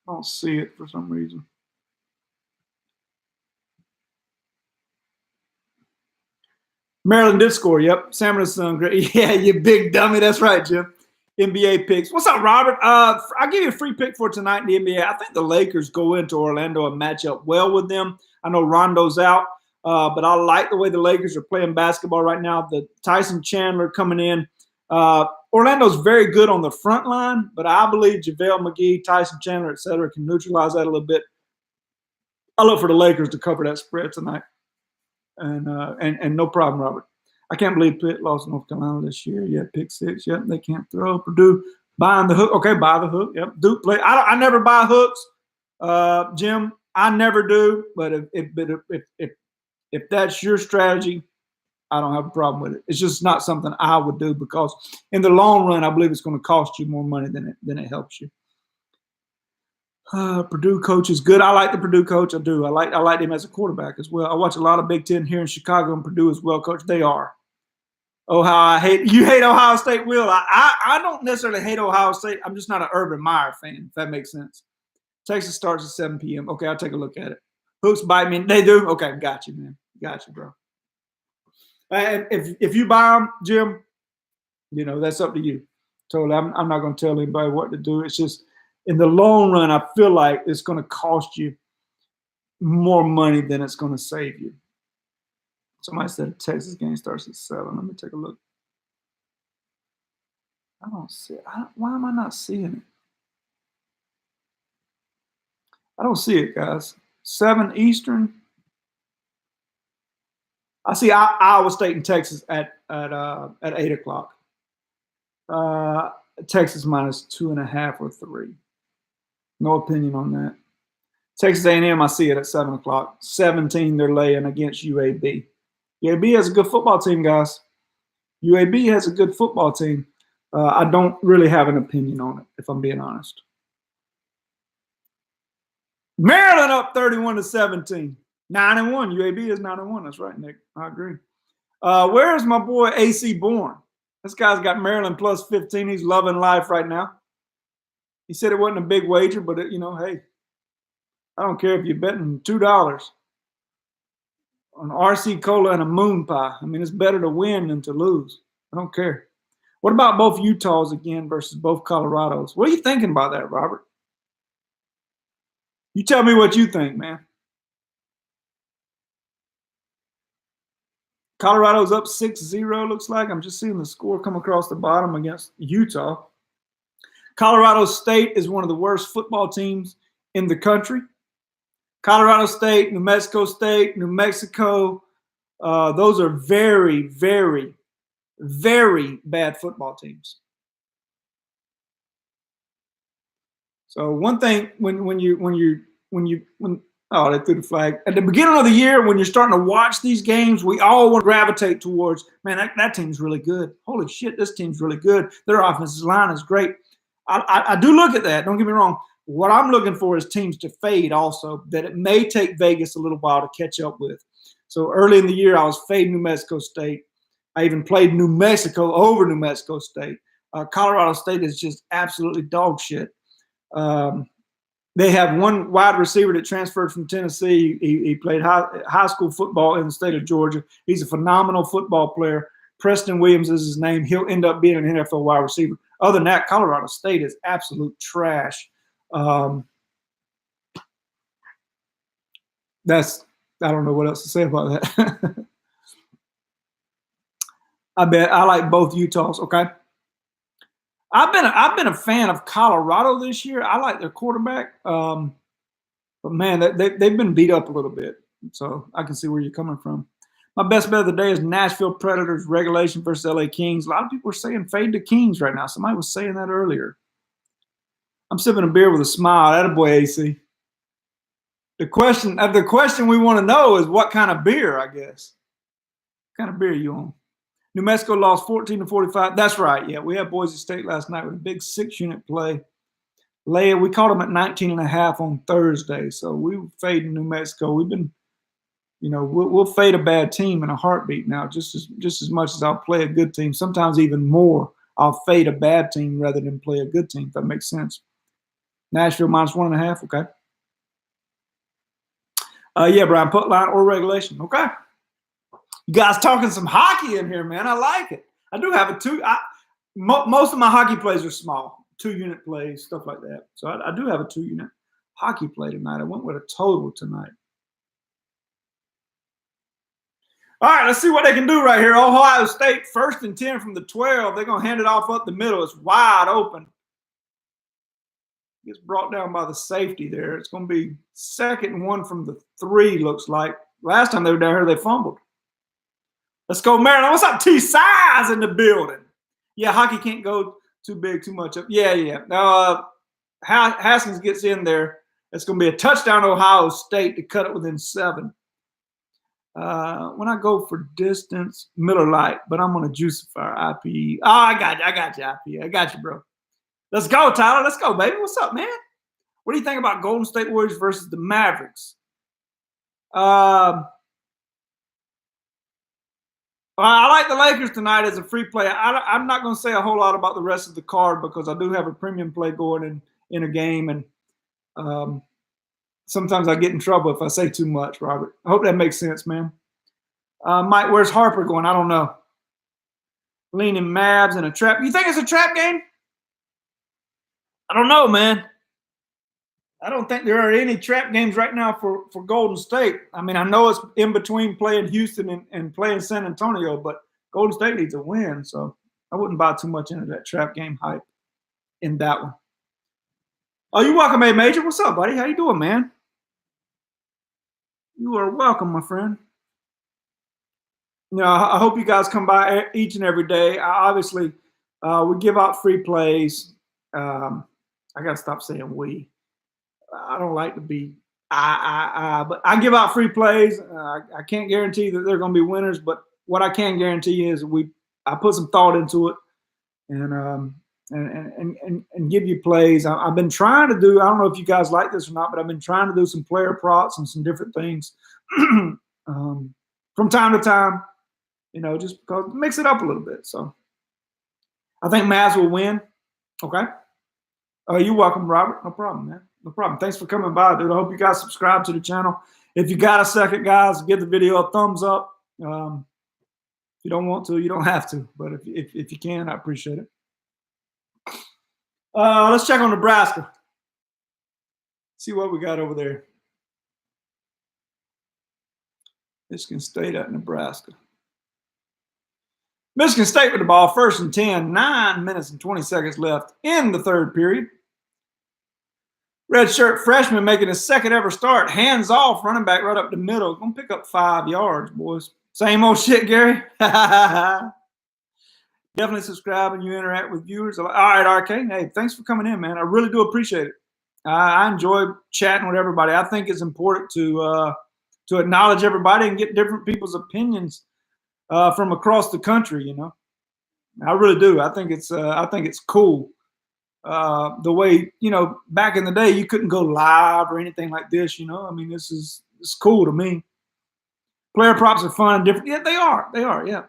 I don't see it for some reason. Maryland did score. Yep. Salmon is great. Yeah, you big dummy. That's right, Jim. NBA picks. What's up, Robert? I'll give you a free pick for tonight in the NBA. I think the Lakers go into Orlando and match up well with them. I know Rondo's out, but I like the way the Lakers are playing basketball right now. The Tyson Chandler coming in. Orlando's very good on the front line, but I believe JaVale McGee, Tyson Chandler, et cetera, can neutralize that a little bit. I look for the Lakers to cover that spread tonight. And no problem, Robert. I can't believe Pitt lost North Carolina this year. Yeah, pick 6. Yep, they can't throw. Purdue buying the hook. Okay, buy the hook. Yep, Duke play. I never buy hooks, Jim. I never do. But if that's your strategy, I don't have a problem with it. It's just not something I would do because in the long run, I believe it's going to cost you more money than it helps you. Purdue coach is good. I like the Purdue coach. I do. I like him as a quarterback as well. I watch a lot of Big Ten here in Chicago, and Purdue is well coached. They are. Oh, how you hate Ohio State, Will. I don't necessarily hate Ohio State. I'm just not an Urban Meyer fan, if that makes sense. Texas starts at 7 p.m. Okay, I'll take a look at it. Hooks bite me. They do? Okay, got you, man. Got you, bro. And if you buy them, Jim, that's up to you. Totally. I'm not going to tell anybody what to do. It's just in the long run, I feel like it's going to cost you more money than it's going to save you. Somebody said a Texas game starts at 7. Let me take a look. I don't see it. Why am I not seeing it? I don't see it, guys. 7 Eastern. I see Iowa State and Texas at 8 o'clock. Texas minus 2.5 or 3. No opinion on that. Texas A&M, I see it at 7 o'clock. 17, they're laying against UAB. UAB has a good football team, guys. UAB has a good football team. I don't really have an opinion on it, if I'm being honest. Maryland up 31-17. 9-1. UAB is 9-1. That's right, Nick. I agree. Where's my boy AC Bourne? This guy's got Maryland plus 15. He's loving life right now. He said it wasn't a big wager, but hey, I don't care if you're betting $2 on RC Cola and a moon pie. I mean, it's better to win than to lose. I don't care. What about both Utahs again versus both Colorados? What are you thinking about that, Robert? You tell me what you think, man. Colorado's up 6-0, looks like. I'm just seeing the score come across the bottom against Utah. Colorado State is one of the worst football teams in the country. Colorado State, New Mexico State, New Mexico, those are very, very, very bad football teams. So one thing when oh, they threw the flag. At the beginning of the year, when you're starting to watch these games, we all want to gravitate towards, man, that team's really good. Holy shit, this team's really good. Their offensive line is great. I do look at that. Don't get me wrong. What I'm looking for is teams to fade also, that it may take Vegas a little while to catch up with. So early in the year, I was fading New Mexico State. I even played New Mexico over New Mexico State. Colorado State is just absolutely dog shit. They have one wide receiver that transferred from Tennessee. He played high school football in the state of Georgia. He's a phenomenal football player. Preston Williams is his name. He'll end up being an NFL wide receiver. Other than that, Colorado State is absolute trash. I don't know what else to say about that. I like both Utahs. Okay. I've been a fan of Colorado this year. I like their quarterback, but man, they've been beat up a little bit, so I can see where you're coming from. My best bet of the day is Nashville Predators regulation versus LA Kings. A lot of people are saying fade the Kings right now. Somebody was saying that earlier. I'm sipping a beer with a smile. Attaboy, AC. The question we want to know is what kind of beer, I guess. What kind of beer are you on? New Mexico lost 14-45. That's right. Yeah, we had Boise State last night with a big 6-unit play. We caught them at 19.5 on Thursday. So we were fading New Mexico. We've been, we'll fade a bad team in a heartbeat now, just as much as I'll play a good team. Sometimes even more, I'll fade a bad team rather than play a good team, if that makes sense. Nashville minus 1.5. Okay. Yeah, Brian, put line or regulation. Okay. You guys talking some hockey in here, man. I like it. I do have most of my hockey plays are small, 2-unit plays, stuff like that. So I do have a 2-unit hockey play tonight. I went with a total tonight. All right, let's see what they can do right here. Ohio State, 1st and 10 from the 12. They're going to hand it off up the middle. It's wide open. Gets brought down by the safety there. It's going to be 2nd and 1 from the 3, looks like. Last time they were down here, they fumbled. Let's go, Maryland. What's up, T-Size in the building? Yeah, hockey can't go too big, too much up. Yeah. Now, Haskins gets in there. It's going to be a touchdown Ohio State to cut it within 7. When I go for distance, Miller Lite, but I'm on a Juicifier IPE. Oh, I got you, IPE. I got you, bro. Let's go, Tyler. Let's go, baby. What's up, man? What do you think about Golden State Warriors versus the Mavericks? I like the Lakers tonight as a free play. I'm not going to say a whole lot about the rest of the card because I do have a premium play going in a game, and sometimes I get in trouble if I say too much, Robert. I hope that makes sense, man. Mike, where's Harper going? I don't know. Leaning Mavs in a trap. You think it's a trap game? I don't know, man. I don't think there are any trap games right now for Golden State. I mean, I know it's in between playing Houston and playing San Antonio, but Golden State needs a win, so I wouldn't buy too much into that trap game hype in that one. Oh, you're welcome, A Major. What's up, buddy? How you doing, man? You are welcome, my friend. I hope you guys come by each and every day. Obviously, we give out free plays. I got to stop saying we. I don't like to be But I give out free plays. I can't guarantee that they're going to be winners, but what I can guarantee is I put some thought into it, and give you plays. I've been trying to do. I don't know if you guys like this or not, but I've been trying to do some player props and some different things from time to time. Just because mix it up a little bit. So I think Mavs will win. Okay. Oh, you're welcome, Robert. No problem, man. No problem. Thanks for coming by, dude. I hope you guys subscribe to the channel. If you got a second, guys, give the video a thumbs up. If you don't want to, you don't have to. But if you can, I appreciate it. Let's check on Nebraska. See what we got over there. Michigan State at Nebraska. Michigan State with the ball, 1st and 10, 9 minutes and 20 seconds left in the third period. Redshirt freshman making his second ever start. Hands off, running back right up the middle. Gonna pick up 5 yards, boys. Same old shit, Gary. Definitely subscribe and you interact with viewers. All right, RK. Hey, thanks for coming in, man. I really do appreciate it. I enjoy chatting with everybody. I think it's important to acknowledge everybody and get different people's opinions from across the country. I really do. I think it's cool. The way, back in the day, you couldn't go live or anything like this. I mean, it's cool to me. Player props are fun and different. Yeah, they are. Yeah.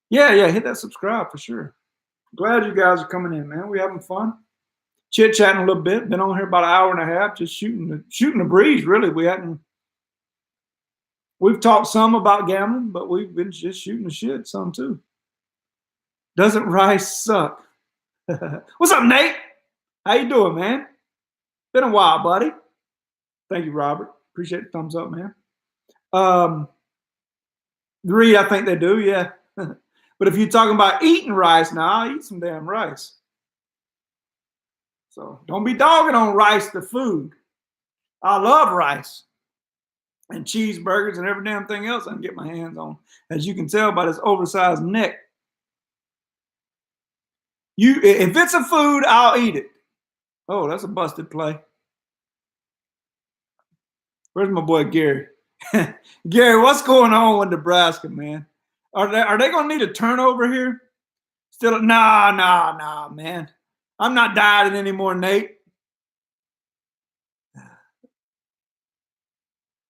Yeah. Hit that subscribe for sure. Glad you guys are coming in, man. We're having fun. Chit chatting a little bit. Been on here about an hour and a half, just shooting the breeze. Really, we've talked some about gambling, but we've been just shooting the shit some too. Doesn't Rice suck? What's up, Nate? How you doing, man? Been a while, buddy. Thank you, Robert. Appreciate the thumbs up, man. Reed, I think they do, yeah. But if you're talking about eating rice now, I'll eat some damn rice. So don't be dogging on rice, the food. I love rice and cheeseburgers and every damn thing else I can get my hands on. As you can tell by this oversized neck. If it's a food, I'll eat it. Oh, that's a busted play. Where's my boy Gary? Gary, what's going on with Nebraska, man? Are they gonna need a turnover here? Still, nah, man. I'm not dieting anymore, Nate.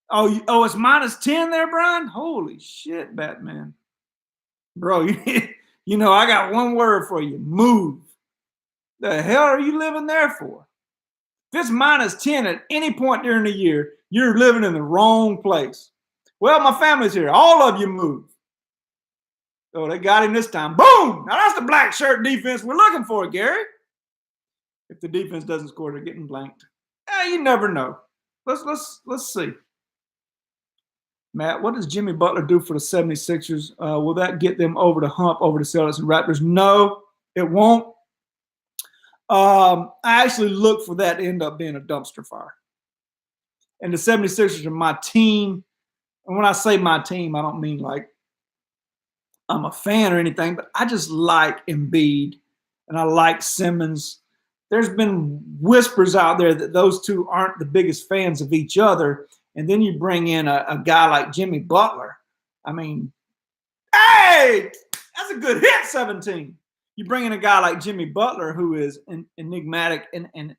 Oh, it's -10 there, Brian? Holy shit, Batman. Bro, I got one word for you. Move. The hell are you living there for? If it's -10 at any point during the year, you're living in the wrong place. Well, my family's here. All of you move. Oh, they got him this time. Boom! Now that's the black shirt defense we're looking for, Gary. If the defense doesn't score, they're getting blanked. You never know. Let's see. Matt, what does Jimmy Butler do for the 76ers? Will that get them over the hump over the Celtics and Raptors? No, it won't. I actually look for that to end up being a dumpster fire. And the 76ers are my team. And when I say my team, I don't mean like I'm a fan or anything, but I just like Embiid and I like Simmons. There's been whispers out there that those two aren't the biggest fans of each other. And then you bring in a guy like Jimmy Butler. I mean, hey, that's a good hit, 17. You bring in a guy like Jimmy Butler, who is enigmatic, and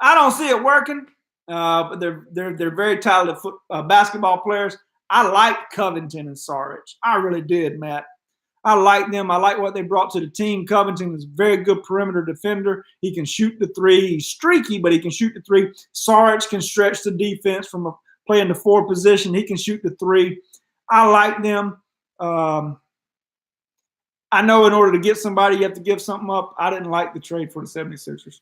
I don't see it working. But they're very talented basketball players. I liked Covington and Saric. I really did, Matt. I like them. I like what they brought to the team. Covington is a very good perimeter defender. He can shoot the three. He's streaky, but he can shoot the three. Saric can stretch the defense from playing the 4 position. He can shoot the 3. I like them. I know in order to get somebody, you have to give something up. I didn't like the trade for the 76ers.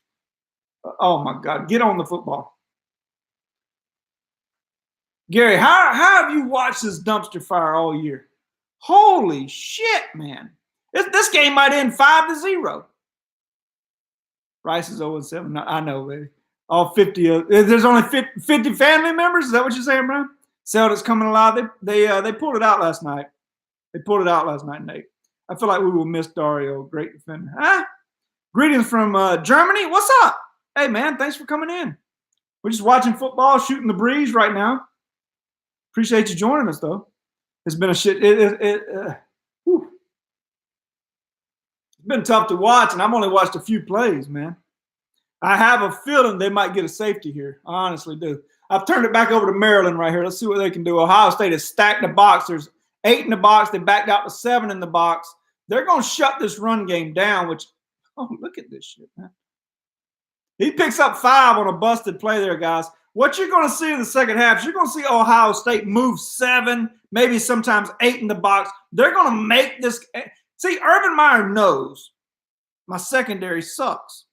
Oh, my God. Get on the football. Gary, how have you watched this dumpster fire all year? Holy shit, man. This game might end 5-0. Rice is 0-7. I know, baby. All 50. There's only 50 family members? Is that what you're saying, Brian? Celtics coming alive. They pulled it out last night. Nate. I feel like we will miss Dario, great defender. Greetings from Germany. What's up? Hey, man, thanks for coming in. We're just watching football, shooting the breeze right now. Appreciate you joining us, though. It's been a shit. It's been tough to watch, and I've only watched a few plays, man. I have a feeling they might get a safety here. I honestly do. I've turned it back over to Maryland right here. Let's see what they can do. Ohio State has stacked the box. There's 8 in the box. They backed out to 7 in the box. They're going to shut this run game down, which, oh, look at this shit, man. He picks up 5 on a busted play there, guys. What you're going to see in the second half is you're going to see Ohio State move 7, maybe sometimes 8 in the box. They're going to make this. See, Urban Meyer knows my secondary sucks.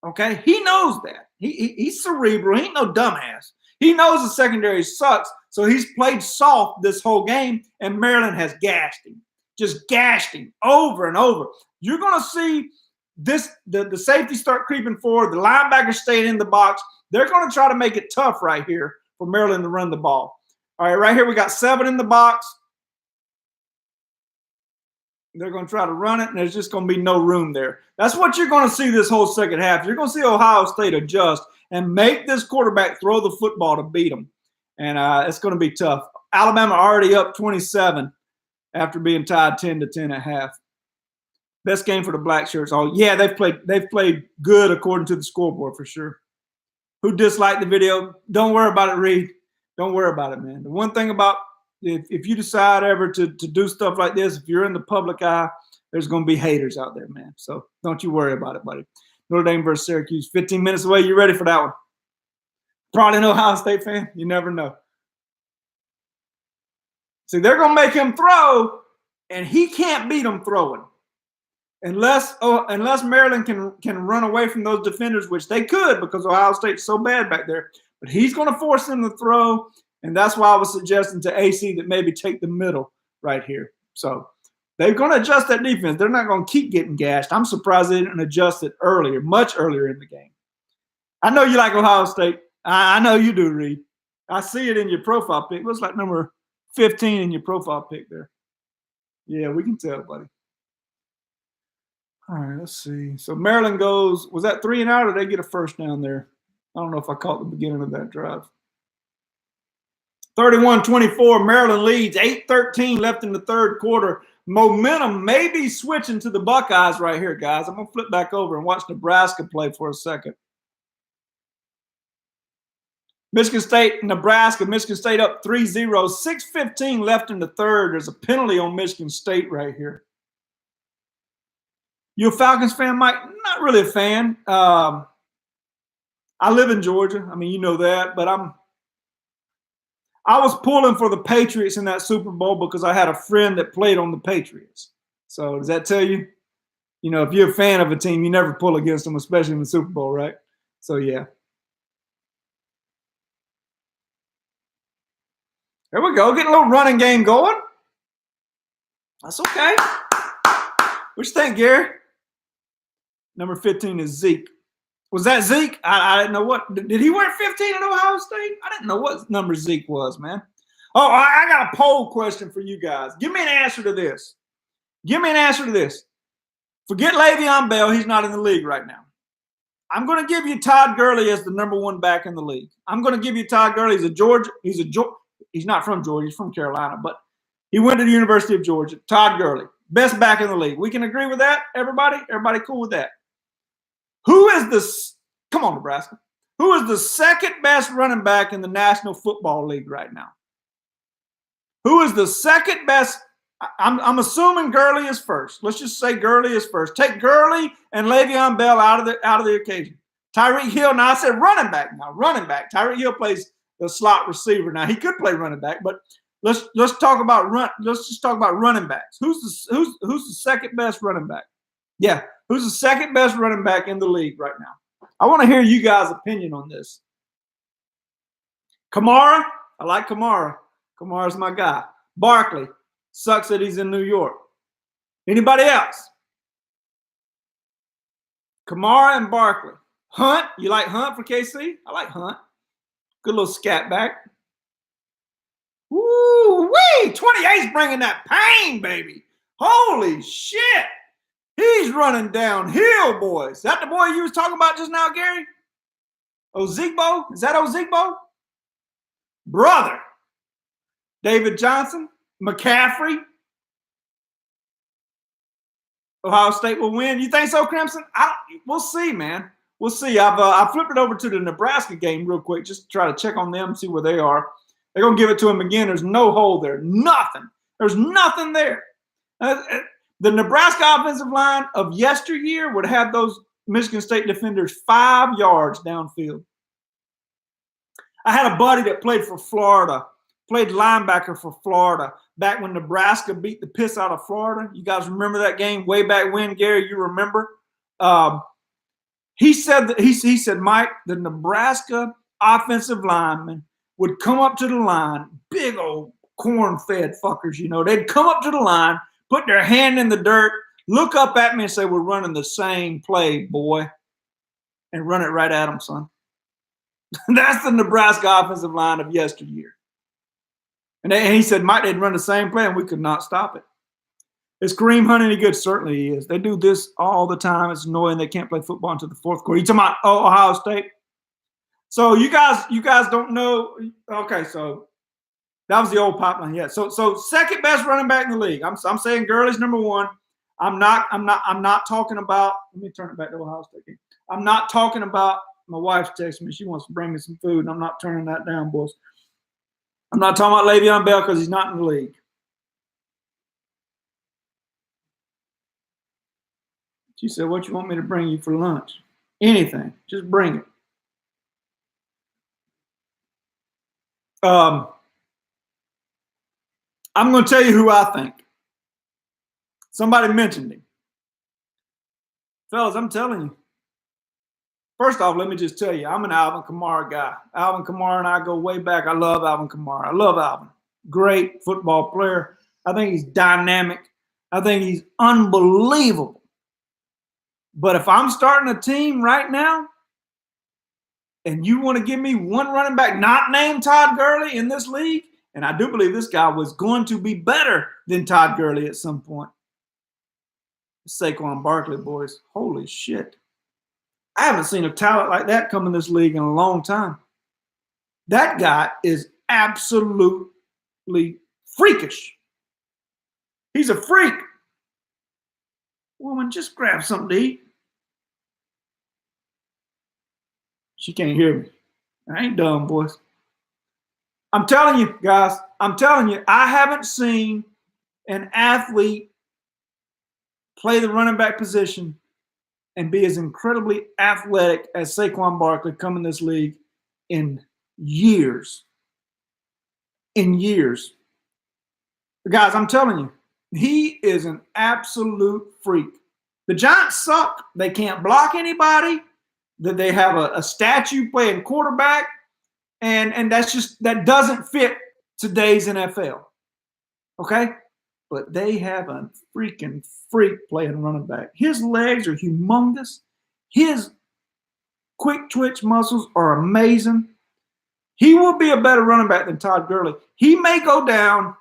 Okay? He knows that. He's cerebral. He ain't no dumbass. He knows the secondary sucks, so he's played soft this whole game, and Maryland has gashed him. Just gashed him over and over. You're going to see the safety start creeping forward. The linebackers staying in the box. They're going to try to make it tough right here for Maryland to run the ball. All right, right here we got 7 in the box. They're going to try to run it, and there's just going to be no room there. That's what you're going to see this whole second half. You're going to see Ohio State adjust and make this quarterback throw the football to beat them. And it's going to be tough. Alabama already up 27 after being tied 10-10 at half. Best game for the black shirts. Oh, yeah, they've played good according to the scoreboard for sure. Who disliked the video? Don't worry about it, Reed. Don't worry about it, man. The one thing about if you decide ever to do stuff like this, if you're in the public eye, there's going to be haters out there, man. So don't you worry about it, buddy. Notre Dame versus Syracuse, 15 minutes away. You ready for that one? Probably an Ohio State fan. You never know. See, they're going to make him throw, and he can't beat them throwing. Unless Maryland can run away from those defenders, which they could because Ohio State's so bad back there. But he's going to force them to throw, and that's why I was suggesting to AC that maybe take the middle right here. So they're going to adjust that defense. They're not going to keep getting gashed. I'm surprised they didn't adjust it earlier, much earlier in the game. I know you like Ohio State. I know you do, Reed. I see it in your profile pic. It looks like number 15 in your profile pic there. Yeah, we can tell, buddy. All right, let's see. So Maryland goes, was that 3 and out or did they get a first down there? I don't know if I caught the beginning of that drive. 31-24, Maryland leads, 8:13 left in the third quarter. Momentum may be switching to the Buckeyes right here, guys. I'm going to flip back over and watch Nebraska play for a second. Michigan State, Nebraska. Michigan State up 3-0, 6:15 left in the third. There's a penalty on Michigan State right here. You a Falcons fan, Mike? Not really a fan. I live in Georgia. I mean, you know that. But I was pulling for the Patriots in that Super Bowl because I had a friend that played on the Patriots. So does that tell you? You know, if you're a fan of a team, you never pull against them, especially in the Super Bowl, right? So, yeah. There we go. Getting a little running game going. That's okay. What you think, Gary? Number 15 is Zeke. Was that Zeke? I didn't know what. Did he wear 15 at Ohio State? I didn't know what number Zeke was, man. Oh, I got a poll question for you guys. Give me an answer to this. Give me an answer to this. Forget Le'Veon Bell. He's not in the league right now. I'm going to give you Todd Gurley as the number 1 back in the league. I'm going to give you Todd Gurley. He's not from Georgia. He's from Carolina, but he went to the University of Georgia. Todd Gurley, best back in the league. We can agree with that, everybody? Everybody cool with that? Who is the – come on, Nebraska. Who is the second best running back in the National Football League right now? Who is the second best – I'm assuming Gurley is first. Let's just say Gurley is first. Take Gurley and Le'Veon Bell out of the occasion. Tyreek Hill – now I said running back now, running back. Tyreek Hill plays the slot receiver. Now he could play running back, but let's talk about let's just talk about running backs. Who's the second best running back? Yeah. Who's the second best running back in the league right now? I want to hear you guys' opinion on this. Kamara, I like Kamara. Kamara's my guy. Barkley, sucks that he's in New York. Anybody else? Kamara and Barkley. Hunt, you like Hunt for KC? I like Hunt. Good little scat back. Woo-wee! 28's bringing that pain, baby. Holy shit. He's running downhill, boys. Is that the boy you was talking about just now, Gary? Ozigbo? Is that Ozigbo? Brother. David Johnson, McCaffrey. Ohio State will win. You think so, Crimson? We'll see, man. We'll see. I flipped it over to the Nebraska game real quick just to try to check on them, see where they are. They're going to give it to them again. There's no hole there. Nothing. There's nothing there. The Nebraska offensive line of yesteryear would have those Michigan State defenders 5 yards downfield. I had a buddy that played for Florida, played linebacker for Florida back when Nebraska beat the piss out of Florida. You guys remember that game way back when, Gary? You remember? He said, Mike, the Nebraska offensive lineman would come up to the line, big old corn-fed fuckers, you know. They'd come up to the line, put their hand in the dirt, look up at me and say, we're running the same play, boy, and run it right at them, son. That's the Nebraska offensive line of yesteryear. And he said, Mike, they'd run the same play and we could not stop it. Is Kareem Hunt any good? Certainly he is. They do this all the time. It's annoying. They can't play football until the fourth quarter. You talking about Ohio State? So you guys don't know. Okay, so that was the old pipeline. Yeah. So second best running back in the league. I'm saying Gurley's number one. I'm not talking about. Let me turn it back to Ohio State game. I'm not talking about. My wife's texting me. She wants to bring me some food, and I'm not turning that down, boys. I'm not talking about Le'Veon Bell because he's not in the league. She said, what you want me to bring you for lunch? Anything. Just bring it. I'm going to tell you who I think. Somebody mentioned him. Fellas, I'm telling you. First off, let me just tell you, I'm an Alvin Kamara guy. Alvin Kamara and I go way back. I love Alvin Kamara. I love Alvin. Great football player. I think he's dynamic. I think he's unbelievable. But if I'm starting a team right now and you want to give me one running back not named Todd Gurley in this league, and I do believe this guy was going to be better than Todd Gurley at some point. Saquon Barkley, boys. Holy shit. I haven't seen a talent like that come in this league in a long time. That guy is absolutely freakish. He's a freak. Woman, just grab something to eat. She can't hear me. I ain't dumb, boys. I'm telling you, guys, I haven't seen an athlete play the running back position and be as incredibly athletic as Saquon Barkley come in this league in years. In years. Guys, I'm telling you, he is an absolute freak. The Giants suck. They can't block anybody. They have a statue playing quarterback. And that doesn't fit today's NFL. Okay? But they have a freaking freak playing running back. His legs are humongous. His quick twitch muscles are amazing. He will be a better running back than Todd Gurley. He may go down.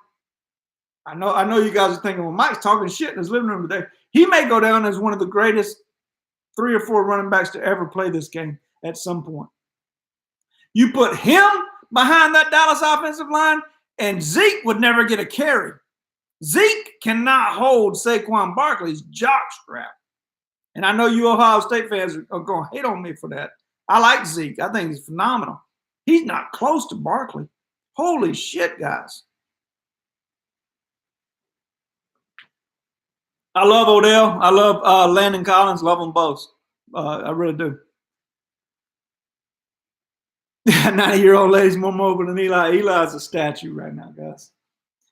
I know you guys are thinking, well, Mike's talking shit in his living room today. He may go down as one of the greatest 3 or 4 running backs to ever play this game at some point. You put him behind that Dallas offensive line, and Zeke would never get a carry. Zeke cannot hold Saquon Barkley's jockstrap. And I know you Ohio State fans are going to hate on me for that. I like Zeke. I think he's phenomenal. He's not close to Barkley. Holy shit, guys. I love Odell. I love Landon Collins. Love them both. I really do. 90-year-old lady's more mobile than Eli. Eli's a statue right now, guys.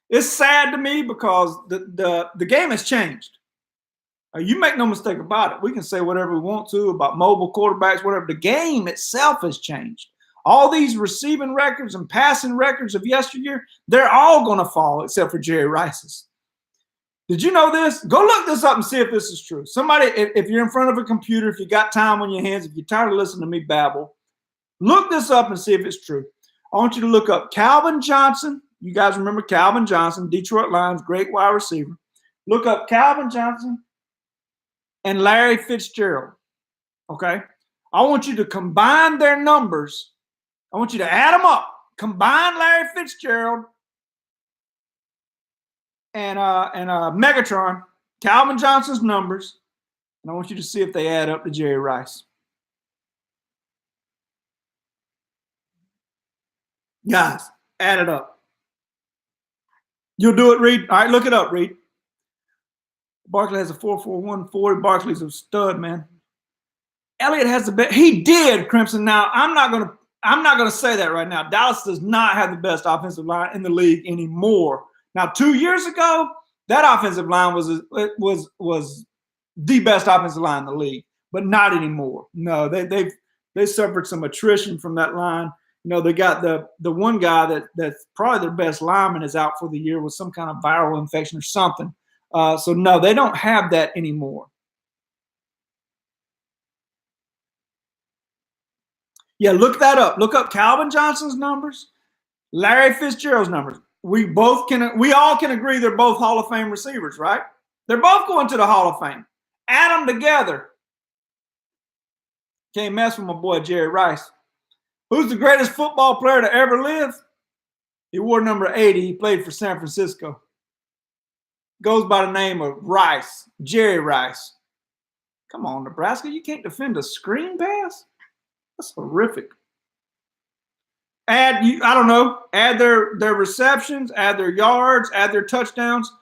It's sad to me because the game has changed. You make no mistake about it. We can say whatever we want to about mobile quarterbacks, whatever. The game itself has changed. All these receiving records and passing records of yesteryear, they're all going to fall except for Jerry Rice's. Did you know this? Go look this up and see if this is true. Somebody, if you're in front of a computer, if you got time on your hands, if you're tired of listening to me babble, look this up and see if it's true. I want you to look up Calvin Johnson. You guys remember Calvin Johnson, Detroit Lions, great wide receiver. Look up Calvin Johnson and Larry Fitzgerald. Okay? I want you to combine their numbers. I want you to add them up. Combine Larry Fitzgerald and Megatron, Calvin Johnson's numbers, and I want you to see if they add up to Jerry Rice. Guys, add it up. You'll do it, Reed? All right, look it up, Reed. Barkley has a 4.41 Barkley's a stud, man. Elliott has the best. He did, Crimson. Now, I'm not gonna say that right now. Dallas does not have the best offensive line in the league anymore. Now, 2 years ago, that offensive line was the best offensive line in the league, but not anymore. No, they suffered some attrition from that line. You know, they got the one guy that's probably their best lineman is out for the year with some kind of viral infection or something. So no, they don't have that anymore. Yeah, look that up. Look up Calvin Johnson's numbers, Larry Fitzgerald's numbers. We all can agree they're both Hall of Fame receivers, right? They're both going to the Hall of Fame. Add them together. Can't mess with my boy Jerry Rice. Who's the greatest football player to ever live? He wore number 80. He played for San Francisco. Goes by the name of Rice, Jerry Rice. Come on, Nebraska. You can't defend a screen pass? That's horrific. Add their receptions, add their yards, add their touchdowns.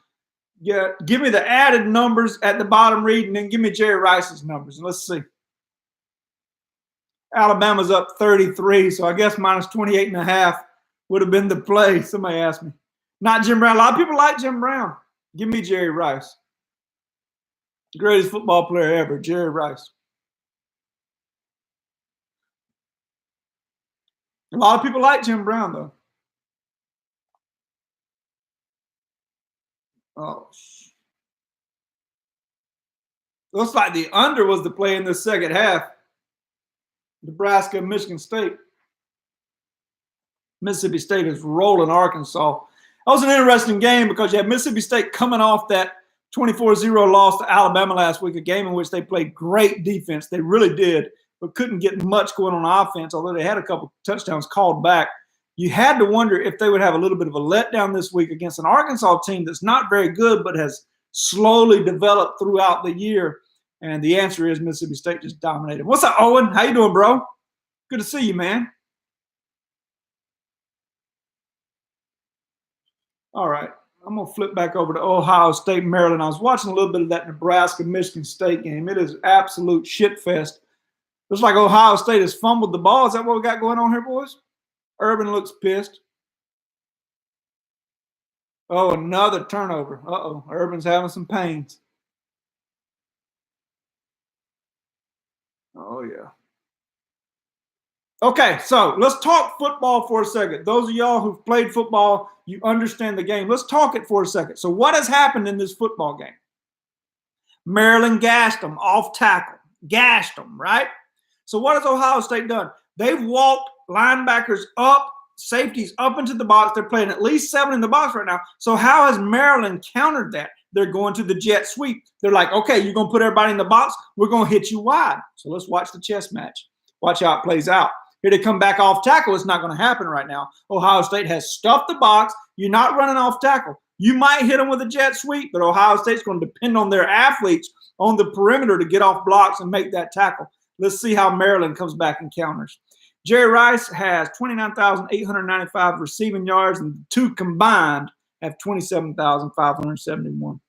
Yeah, give me the added numbers at the bottom, Reed, and then give me Jerry Rice's numbers. And let's see. Alabama's up 33, so I guess minus 28.5 would have been the play. Somebody asked me. Not Jim Brown. A lot of people like Jim Brown. Give me Jerry Rice. Greatest football player ever, Jerry Rice. A lot of people like Jim Brown, though. Oh, looks like the under was the play in the second half. Nebraska, Michigan State. Mississippi State is rolling Arkansas. That was an interesting game because you had Mississippi State coming off that 24-0 loss to Alabama last week, a game in which they played great defense. They really did, but couldn't get much going on offense, although they had a couple touchdowns called back. You had to wonder if they would have a little bit of a letdown this week against an Arkansas team that's not very good but has slowly developed throughout the year. And the answer is Mississippi State just dominated. What's up, Owen? How you doing, bro? Good to see you, man. All right. I'm going to flip back over to Ohio State, Maryland. I was watching a little bit of that Nebraska-Michigan State game. It is absolute shit fest. Looks like Ohio State has fumbled the ball. Is that what we got going on here, boys? Urban looks pissed. Oh, another turnover. Uh-oh. Urban's having some pains. Oh, yeah. Okay, so let's talk football for a second. Those of y'all who've played football, you understand the game. Let's talk it for a second. So what has happened in this football game? Maryland gashed them off tackle. Gashed them, right? So what has Ohio State done? They've walked linebackers up, safeties up into the box. They're playing at least 7 in the box right now. So how has Maryland countered that? They're going to the jet sweep. They're like, okay, you're going to put everybody in the box. We're going to hit you wide. So let's watch the chess match. Watch how it plays out. Here they come back off tackle. It's not going to happen right now. Ohio State has stuffed the box. You're not running off tackle. You might hit them with a jet sweep, but Ohio State's going to depend on their athletes on the perimeter to get off blocks and make that tackle. Let's see how Maryland comes back and counters. Jerry Rice has 29,895 receiving yards, and the two combined have 27,571.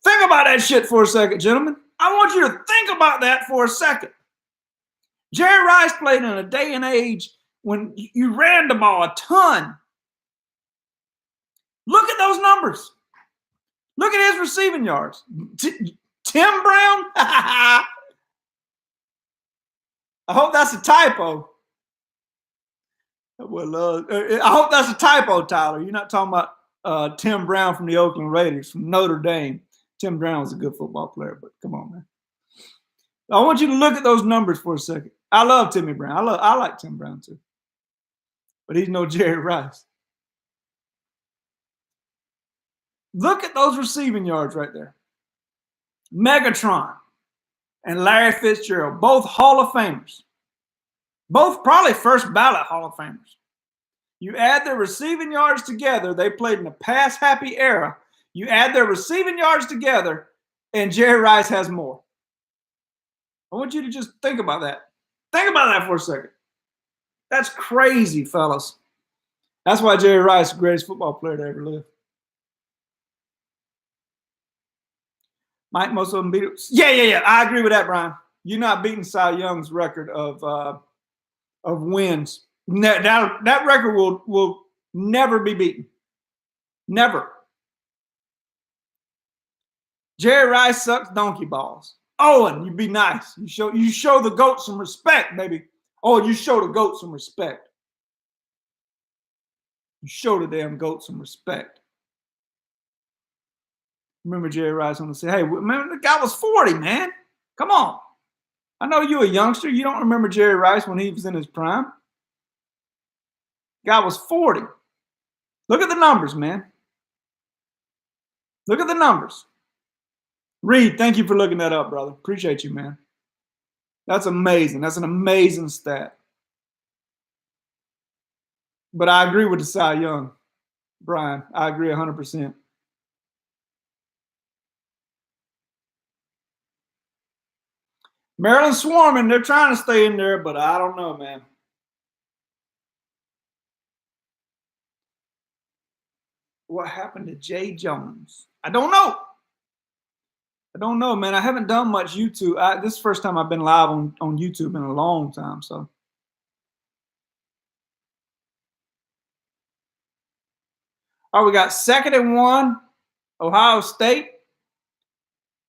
Think about that shit for a second, gentlemen. I want you to think about that for a second. Jerry Rice played in a day and age when you ran the ball a ton. Look at those numbers. Look at his receiving yards. Tim Brown? I hope that's a typo. Well, I hope that's a typo, Tyler. You're not talking about Tim Brown from the Oakland Raiders, from Notre Dame. Tim Brown was a good football player, but come on, man. I want you to look at those numbers for a second. I love Timmy Brown. I like Tim Brown too. But he's no Jerry Rice. Look at those receiving yards right there. Megatron. and Larry Fitzgerald, both Hall of Famers. Both probably first ballot Hall of Famers. You add their receiving yards together, they played in a pass-happy era. You add their receiving yards together, and Jerry Rice has more. I want you to just think about that. Think about that for a second. That's crazy, fellas. That's why Jerry Rice is the greatest football player to ever live. Mike, most of them beat it. Yeah. I agree with that, Brian. You're not beating Cy Young's record of wins. That record will never be beaten. Never. Jerry Rice sucks donkey balls. Owen, you be nice. You show the GOAT some respect, baby. Oh, you show the GOAT some respect. You show the damn GOAT some respect. Remember Jerry Rice on the say, hey, man, the guy was 40, man. Come on. I know you're a youngster. You don't remember Jerry Rice when he was in his prime. Guy was 40. Look at the numbers, man. Look at the numbers. Reed, thank you for looking that up, brother. Appreciate you, man. That's amazing. That's an amazing stat. But I agree with the Cy Young, Brian. I agree 100%. Maryland swarming. They're trying to stay in there, but I don't know, man. What happened to Jay Jones? I don't know. I don't know, man. I haven't done much YouTube. This is the first time I've been live on YouTube in a long time. So, all right, we got 2nd and 1, Ohio State.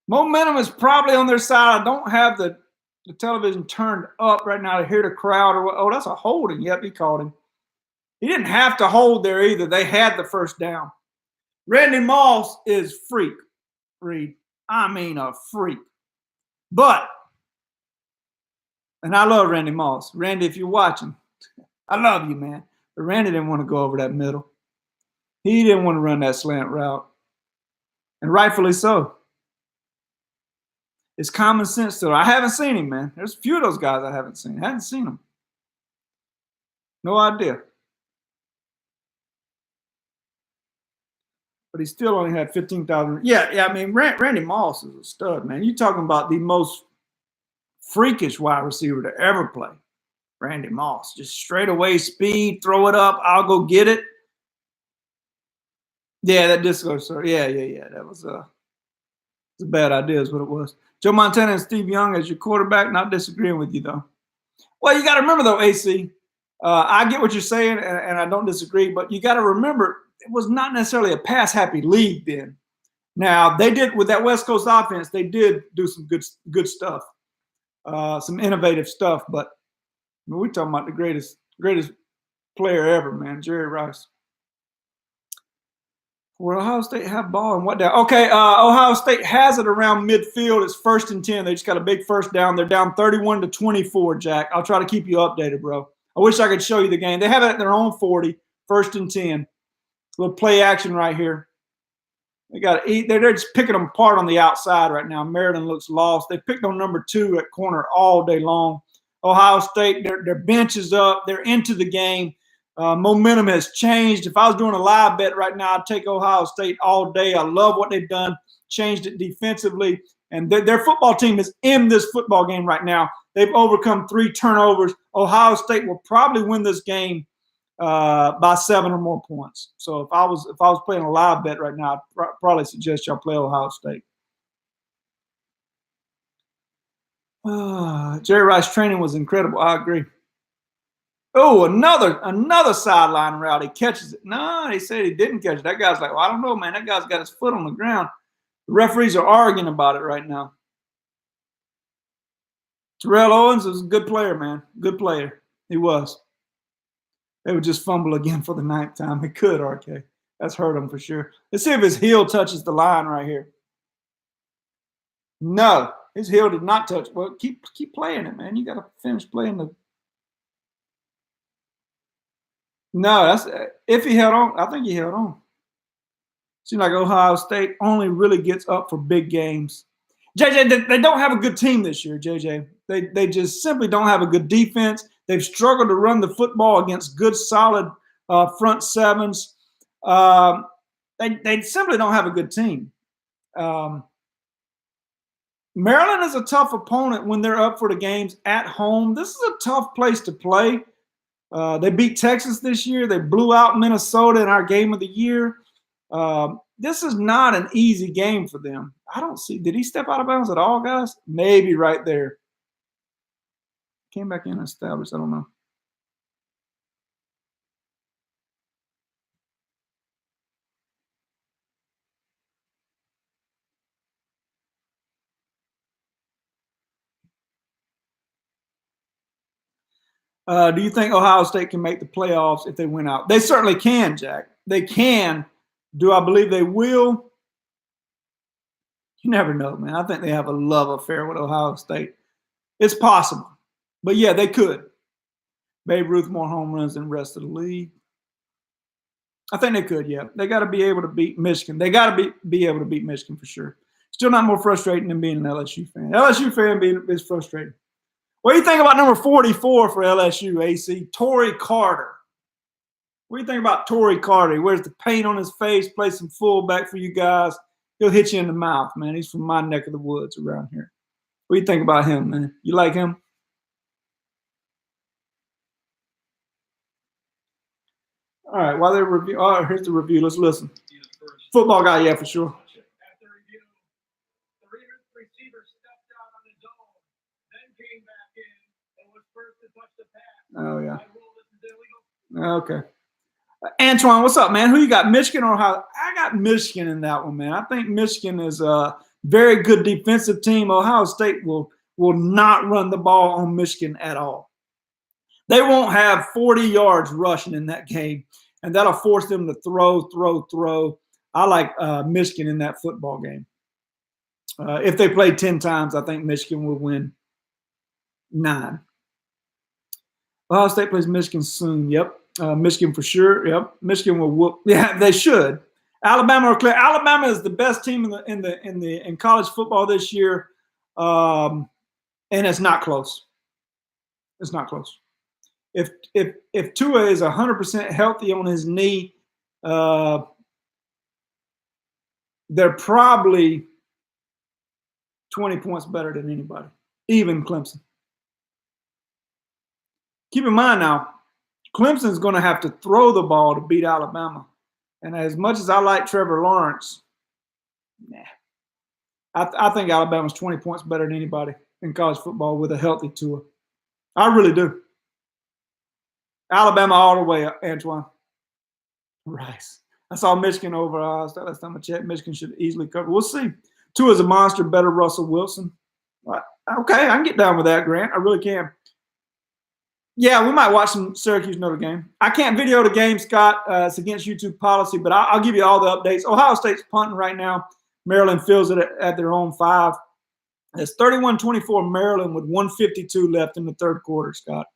Momentum is probably on their side. I don't have the television turned up right now to hear the crowd. Oh, that's a holding. Yep, he called him. He didn't have to hold there either. They had the first down. Randy Moss is freak, Reed. I mean a freak. But, and I love Randy Moss. Randy, if you're watching, I love you, man. But Randy didn't want to go over that middle. He didn't want to run that slant route. And rightfully so. It's common sense to it. I haven't seen him, man. There's a few of those guys I haven't seen. I haven't seen them. No idea. But he still only had 15,000. Yeah. I mean, Randy Moss is a stud, man. You're talking about the most freakish wide receiver to ever play. Randy Moss. Just straight away speed, throw it up, I'll go get it. Yeah, that disco, sir. Yeah. That was a bad idea is what it was. Joe Montana and Steve Young as your quarterback, not disagreeing with you, though. Well, you got to remember, though, AC, I get what you're saying, and I don't disagree, but you got to remember it was not necessarily a pass-happy league then. Now, they did, with that West Coast offense, they did do some good stuff, some innovative stuff, but I mean, we're talking about the greatest player ever, man, Jerry Rice. Will Ohio State have ball and what down? Okay, Ohio State has it around midfield. It's 1st and 10. They just got a big first down. They're down 31-24, Jack. I'll try to keep you updated, bro. I wish I could show you the game. They have it at their own 40, 1st and 10. A little play action right here. They got to eat. They're just picking them apart on the outside right now. Maryland looks lost. They picked on number 2 at corner all day long. Ohio State, their bench is up. They're into the game. Momentum has changed. If I was doing a live bet right now, I'd take Ohio State all day. I love what they've done, changed it defensively, and their football team is in this football game right now. They've overcome 3 turnovers. Ohio State will probably win this game by 7 or more points. So if I was playing a live bet right now, I'd probably suggest y'all play Ohio State. Jerry Rice training was incredible. I agree. Oh, another sideline route. He catches it. No, they said he didn't catch it. That guy's like, well, I don't know, man. That guy's got his foot on the ground. The referees are arguing about it right now. Terrell Owens was a good player, man. Good player. He was. They would just fumble again for the 9th time. He could, RK. That's hurt him for sure. Let's see if his heel touches the line right here. No, his heel did not touch. Well, keep playing it, man. You got to finish playing the. No, that's if he held on. I think he held on. Seems like Ohio State only really gets up for big games. JJ, they don't have a good team this year, JJ. They just simply don't have a good defense. They've struggled to run the football against good, solid front sevens. They simply don't have a good team. Maryland is a tough opponent when they're up for the games at home. This is a tough place to play. They beat Texas this year. They blew out Minnesota in our game of the year. This is not an easy game for them. I don't see. Did he step out of bounds at all, guys? Maybe right there. Came back in and established. I don't know. Do you think Ohio State can make the playoffs if they win out? They certainly can, Jack. They can. Do I believe they will? You never know, man. I think they have a love affair with Ohio State. It's possible. But, yeah, they could. Babe Ruth more home runs than the rest of the league. I think they could, yeah. They got to be able to beat Michigan. They got to be able to beat Michigan for sure. Still not more frustrating than being an LSU fan. LSU fan is frustrating. What do you think about number 44 for LSU, AC? Torrey Carter. What do you think about Torrey Carter? He wears the paint on his face, plays some fullback for you guys. He'll hit you in the mouth, man. He's from my neck of the woods around here. What do you think about him, man? You like him? All right, while they review, all right, here's the review. Let's listen. Football guy, yeah, for sure. After review, the receiver stepped out on his own, then came back in and was first to touch the pass. Oh, yeah. Okay. Antoine, what's up, man? Who you got, Michigan or Ohio? I got Michigan in that one, man. I think Michigan is a very good defensive team. Ohio State will not run the ball on Michigan at all. They won't have 40 yards rushing in that game, and that'll force them to throw. I like Michigan in that football game. If they play 10 times, I think Michigan will win 9. Ohio State plays Michigan soon. Yep. Michigan for sure. Yep. Michigan will whoop. Yeah, they should. Alabama are clear. Alabama is the best team in college football this year, and it's not close. It's not close. If Tua is 100% healthy on his knee, they're probably 20 points better than anybody, even Clemson. Keep in mind now, Clemson's going to have to throw the ball to beat Alabama. And as much as I like Trevor Lawrence, I think Alabama's 20 points better than anybody in college football with a healthy Tua. I really do. Alabama all the way, Antoine. Rice. I saw Michigan over last time I checked. Michigan should easily cover. We'll see. Tua's a monster, better Russell Wilson. Okay, I can get down with that, Grant. I really can. Yeah, we might watch some Syracuse Notre Dame. I can't video the game, Scott. It's against YouTube policy, but I'll give you all the updates. Ohio State's punting right now. Maryland fills it at their own 5. It's 31-24 Maryland with 1:52 left in the third quarter, Scott.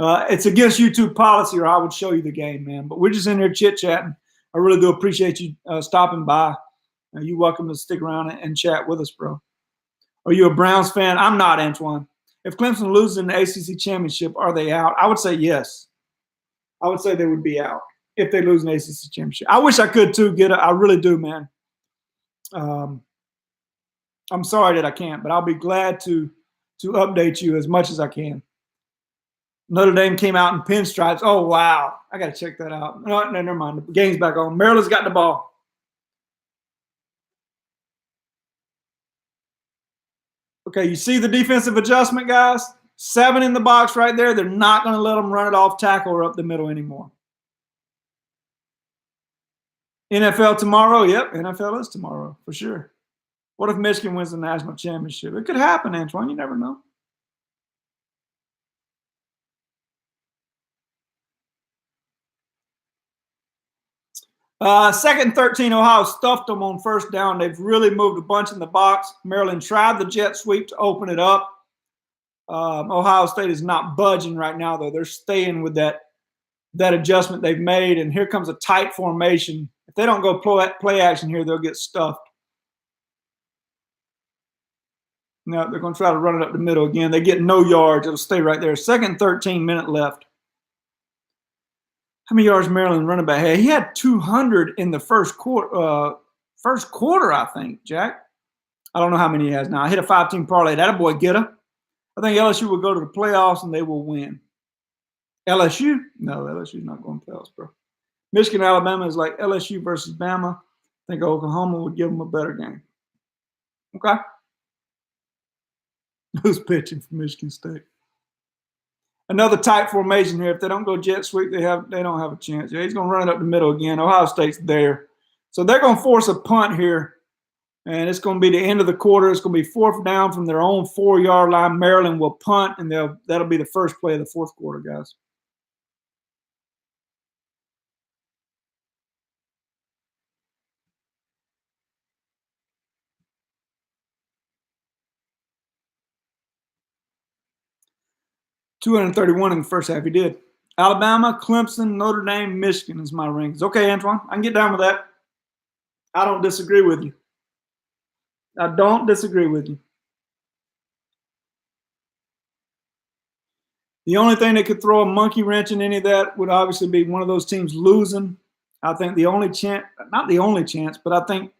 It's against YouTube policy, or I would show you the game, man. But we're just in here chit-chatting. I really do appreciate you stopping by. You're welcome to stick around and chat with us, bro. Are you a Browns fan? I'm not, Antoine. If Clemson loses in the ACC championship, are they out? I would say yes. I would say they would be out if they lose an ACC championship. I wish I could too. I really do, man. I'm sorry that I can't, but I'll be glad to update you as much as I can. Notre Dame came out in pinstripes. Oh, wow. I got to check that out. No, never mind. The game's back on. Maryland's got the ball. Okay, you see the defensive adjustment, guys? 7 in the box right there. They're not going to let them run it off tackle or up the middle anymore. NFL tomorrow? Yep, NFL is tomorrow for sure. What if Michigan wins the national championship? It could happen, Antoine. You never know. Second and 13, Ohio stuffed them on first down. They've really moved a bunch in the box. Maryland tried the jet sweep to open it up. Ohio State is not budging right now, though. They're staying with that adjustment they've made, and here comes a tight formation. If they don't go play action here, they'll get stuffed. No, they're going to try to run it up the middle again. They get no yards. It'll stay right there. Second 13-minute left. How many yards Maryland running back had? He had 200 in the first quarter. First quarter, I think, Jack. I don't know how many he has now. I hit a 5-team parlay. That boy get him. I think LSU will go to the playoffs and they will win. LSU? No, LSU's not going to playoffs, bro. Michigan, Alabama is like LSU versus Bama. I think Oklahoma would give them a better game. Okay. Who's pitching for Michigan State? Another tight formation here. If they don't go jet sweep, they don't have a chance. Yeah, he's going to run it up the middle again. Ohio State's there. So they're going to force a punt here. And it's going to be the end of the quarter. It's going to be 4th down from their own 4-yard line. Maryland will punt, and that'll be the first play of the fourth quarter, guys. $231 in the first half. He did. Alabama, Clemson, Notre Dame, Michigan is my rankings. Okay, Antoine, I can get down with that. I don't disagree with you. I don't disagree with you. The only thing that could throw a monkey wrench in any of that would obviously be one of those teams losing. I think the only chance, not the only chance, but I think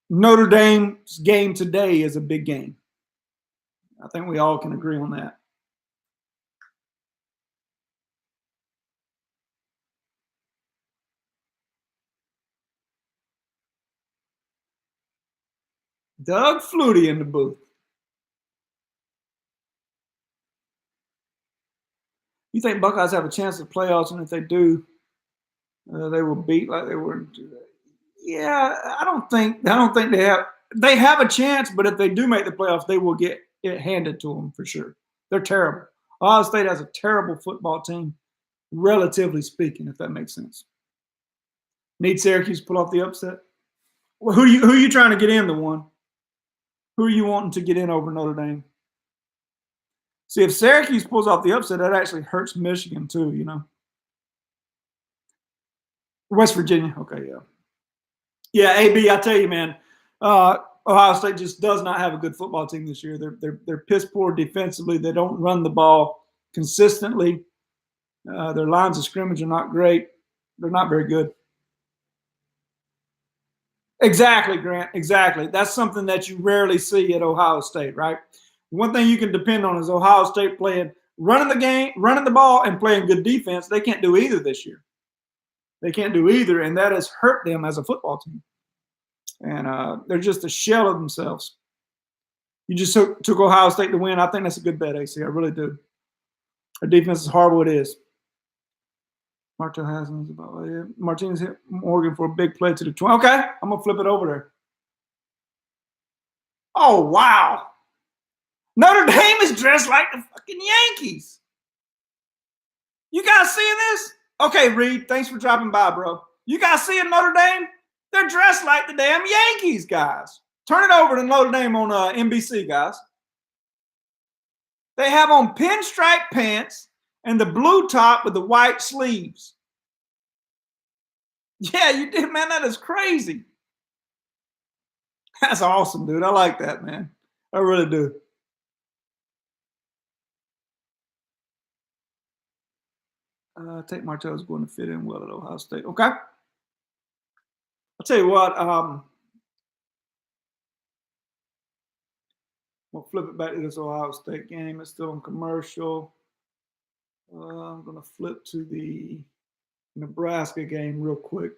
Notre Dame's game today is a big game. I think we all can agree on that. Doug Flutie in the booth. You think Buckeyes have a chance at playoffs, and if they do, they will beat like they were. Yeah, I don't think they have. They have a chance, but if they do make the playoffs, they will get it handed to them for sure. They're terrible. Ohio State has a terrible football team, relatively speaking, if that makes sense. Need Syracuse to pull off the upset? Well, who are you trying to get in the one? Who are you wanting to get in over Notre Dame? See, if Syracuse pulls off the upset, that actually hurts Michigan too, you know. West Virginia. Okay, yeah. Yeah, AB, I tell you, man, Ohio State just does not have a good football team this year. They're piss poor defensively. They don't run the ball consistently. Their lines of scrimmage are not great. They're not very good. Exactly, Grant. Exactly. That's something that you rarely see at Ohio State, right? One thing you can depend on is Ohio State playing, running the game, running the ball, and playing good defense. They can't do either this year. They can't do either, and that has hurt them as a football team. And they're just a shell of themselves. You just took Ohio State to win. I think that's a good bet, AC. I really do. Their defense is horrible. It is. Martell Haskins about Martinez hit Morgan for a big play to the 20. Okay, I'm gonna flip it over there. Oh wow! Notre Dame is dressed like the fucking Yankees. You guys seeing this? Okay, Reed, thanks for dropping by, bro. You guys seeing Notre Dame? They're dressed like the damn Yankees, guys. Turn it over to Notre Dame on NBC, guys. They have on pinstripe pants and the blue top with the white sleeves. Yeah, you did, man. That is crazy. That's awesome, dude. I like that, man. I really do. I think Martell's going to fit in well at Ohio State. Okay. I'll tell you what. We'll flip it back to this Ohio State game. It's still on commercial. I'm going to flip to the Nebraska game real quick.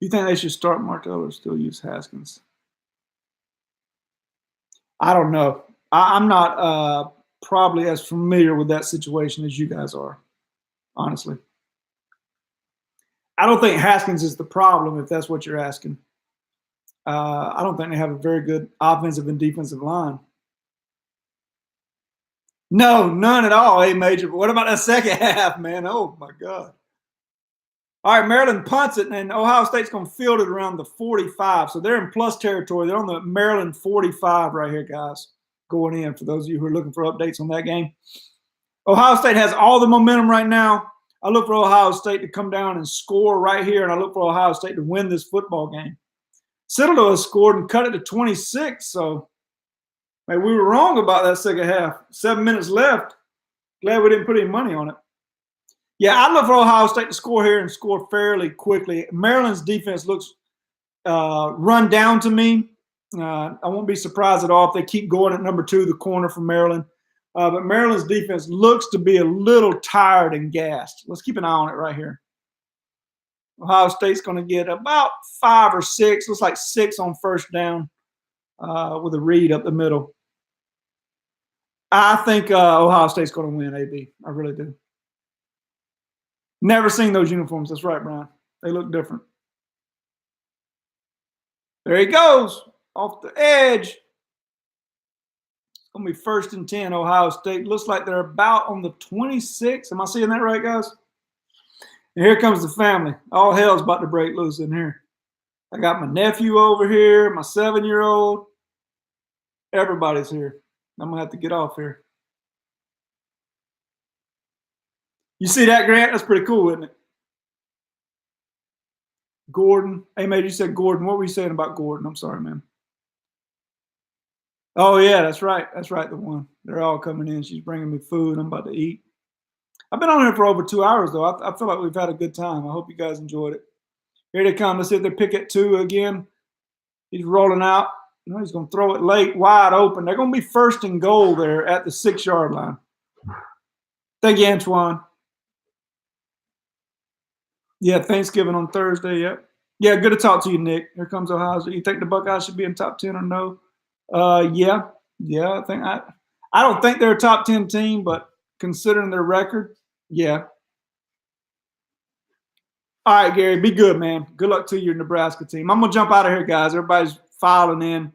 You think they should start Martell or still use Haskins? I don't know. I'm not probably as familiar with that situation as you guys are, honestly. I don't think Haskins is the problem, if that's what you're asking. I don't think they have a very good offensive and defensive line. No, none at all, Major. But what about that second half, man? Oh, my God. All right, Maryland punts it, and Ohio State's going to field it around the 45. So they're in plus territory. They're on the Maryland 45 right here, guys, going in for those of you who are looking for updates on that game. Ohio State has all the momentum right now. I look for Ohio State to come down and score right here, and I look for Ohio State to win this football game. Citadel has scored and cut it to 26, so maybe we were wrong about that second half. 7 minutes left. Glad we didn't put any money on it. Yeah, I look for Ohio State to score here and score fairly quickly. Maryland's defense looks run down to me. I won't be surprised at all if they keep going at number 2, the corner for Maryland. But Maryland's defense looks to be a little tired and gassed. Let's keep an eye on it right here. Ohio State's going to get about 5 or 6. Looks like 6 on first down with a read up the middle. I think Ohio State's going to win, AB. I really do. Never seen those uniforms. That's right, Brian. They look different. There he goes. Off the edge. It's going to be 1st and 10, Ohio State. Looks like they're about on the 26. Am I seeing that right, guys? And here comes the family. All hell's about to break loose in here. I got my nephew over here, my 7-year-old. Everybody's here. I'm going to have to get off here. You see that, Grant? That's pretty cool, isn't it? Gordon. Hey, man, you said Gordon. What were you saying about Gordon? I'm sorry, man. Oh, yeah, that's right. That's right, the one. They're all coming in. She's bringing me food. I'm about to eat. I've been on here for over 2 hours, though. I feel like we've had a good time. I hope you guys enjoyed it. Here they come. Let's see if they pick at 2 again. He's rolling out. You know, he's going to throw it late, wide open. They're going to be 1st and goal there at the 6-yard line. Thank you, Antoine. Yeah, Thanksgiving on Thursday. Yep. Yeah, good to talk to you, Nick. Here comes Ohio State. You think the Buckeyes should be in top 10 or no? Yeah. I don't think they're a top 10 team, but considering their record, yeah. All right, Gary, be good, man. Good luck to your Nebraska team. I'm going to jump out of here, guys. Everybody's filing in.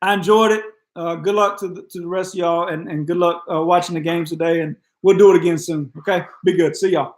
I enjoyed it. Good luck to the rest of y'all, and good luck watching the games today, and we'll do it again soon, okay? Be good. See y'all.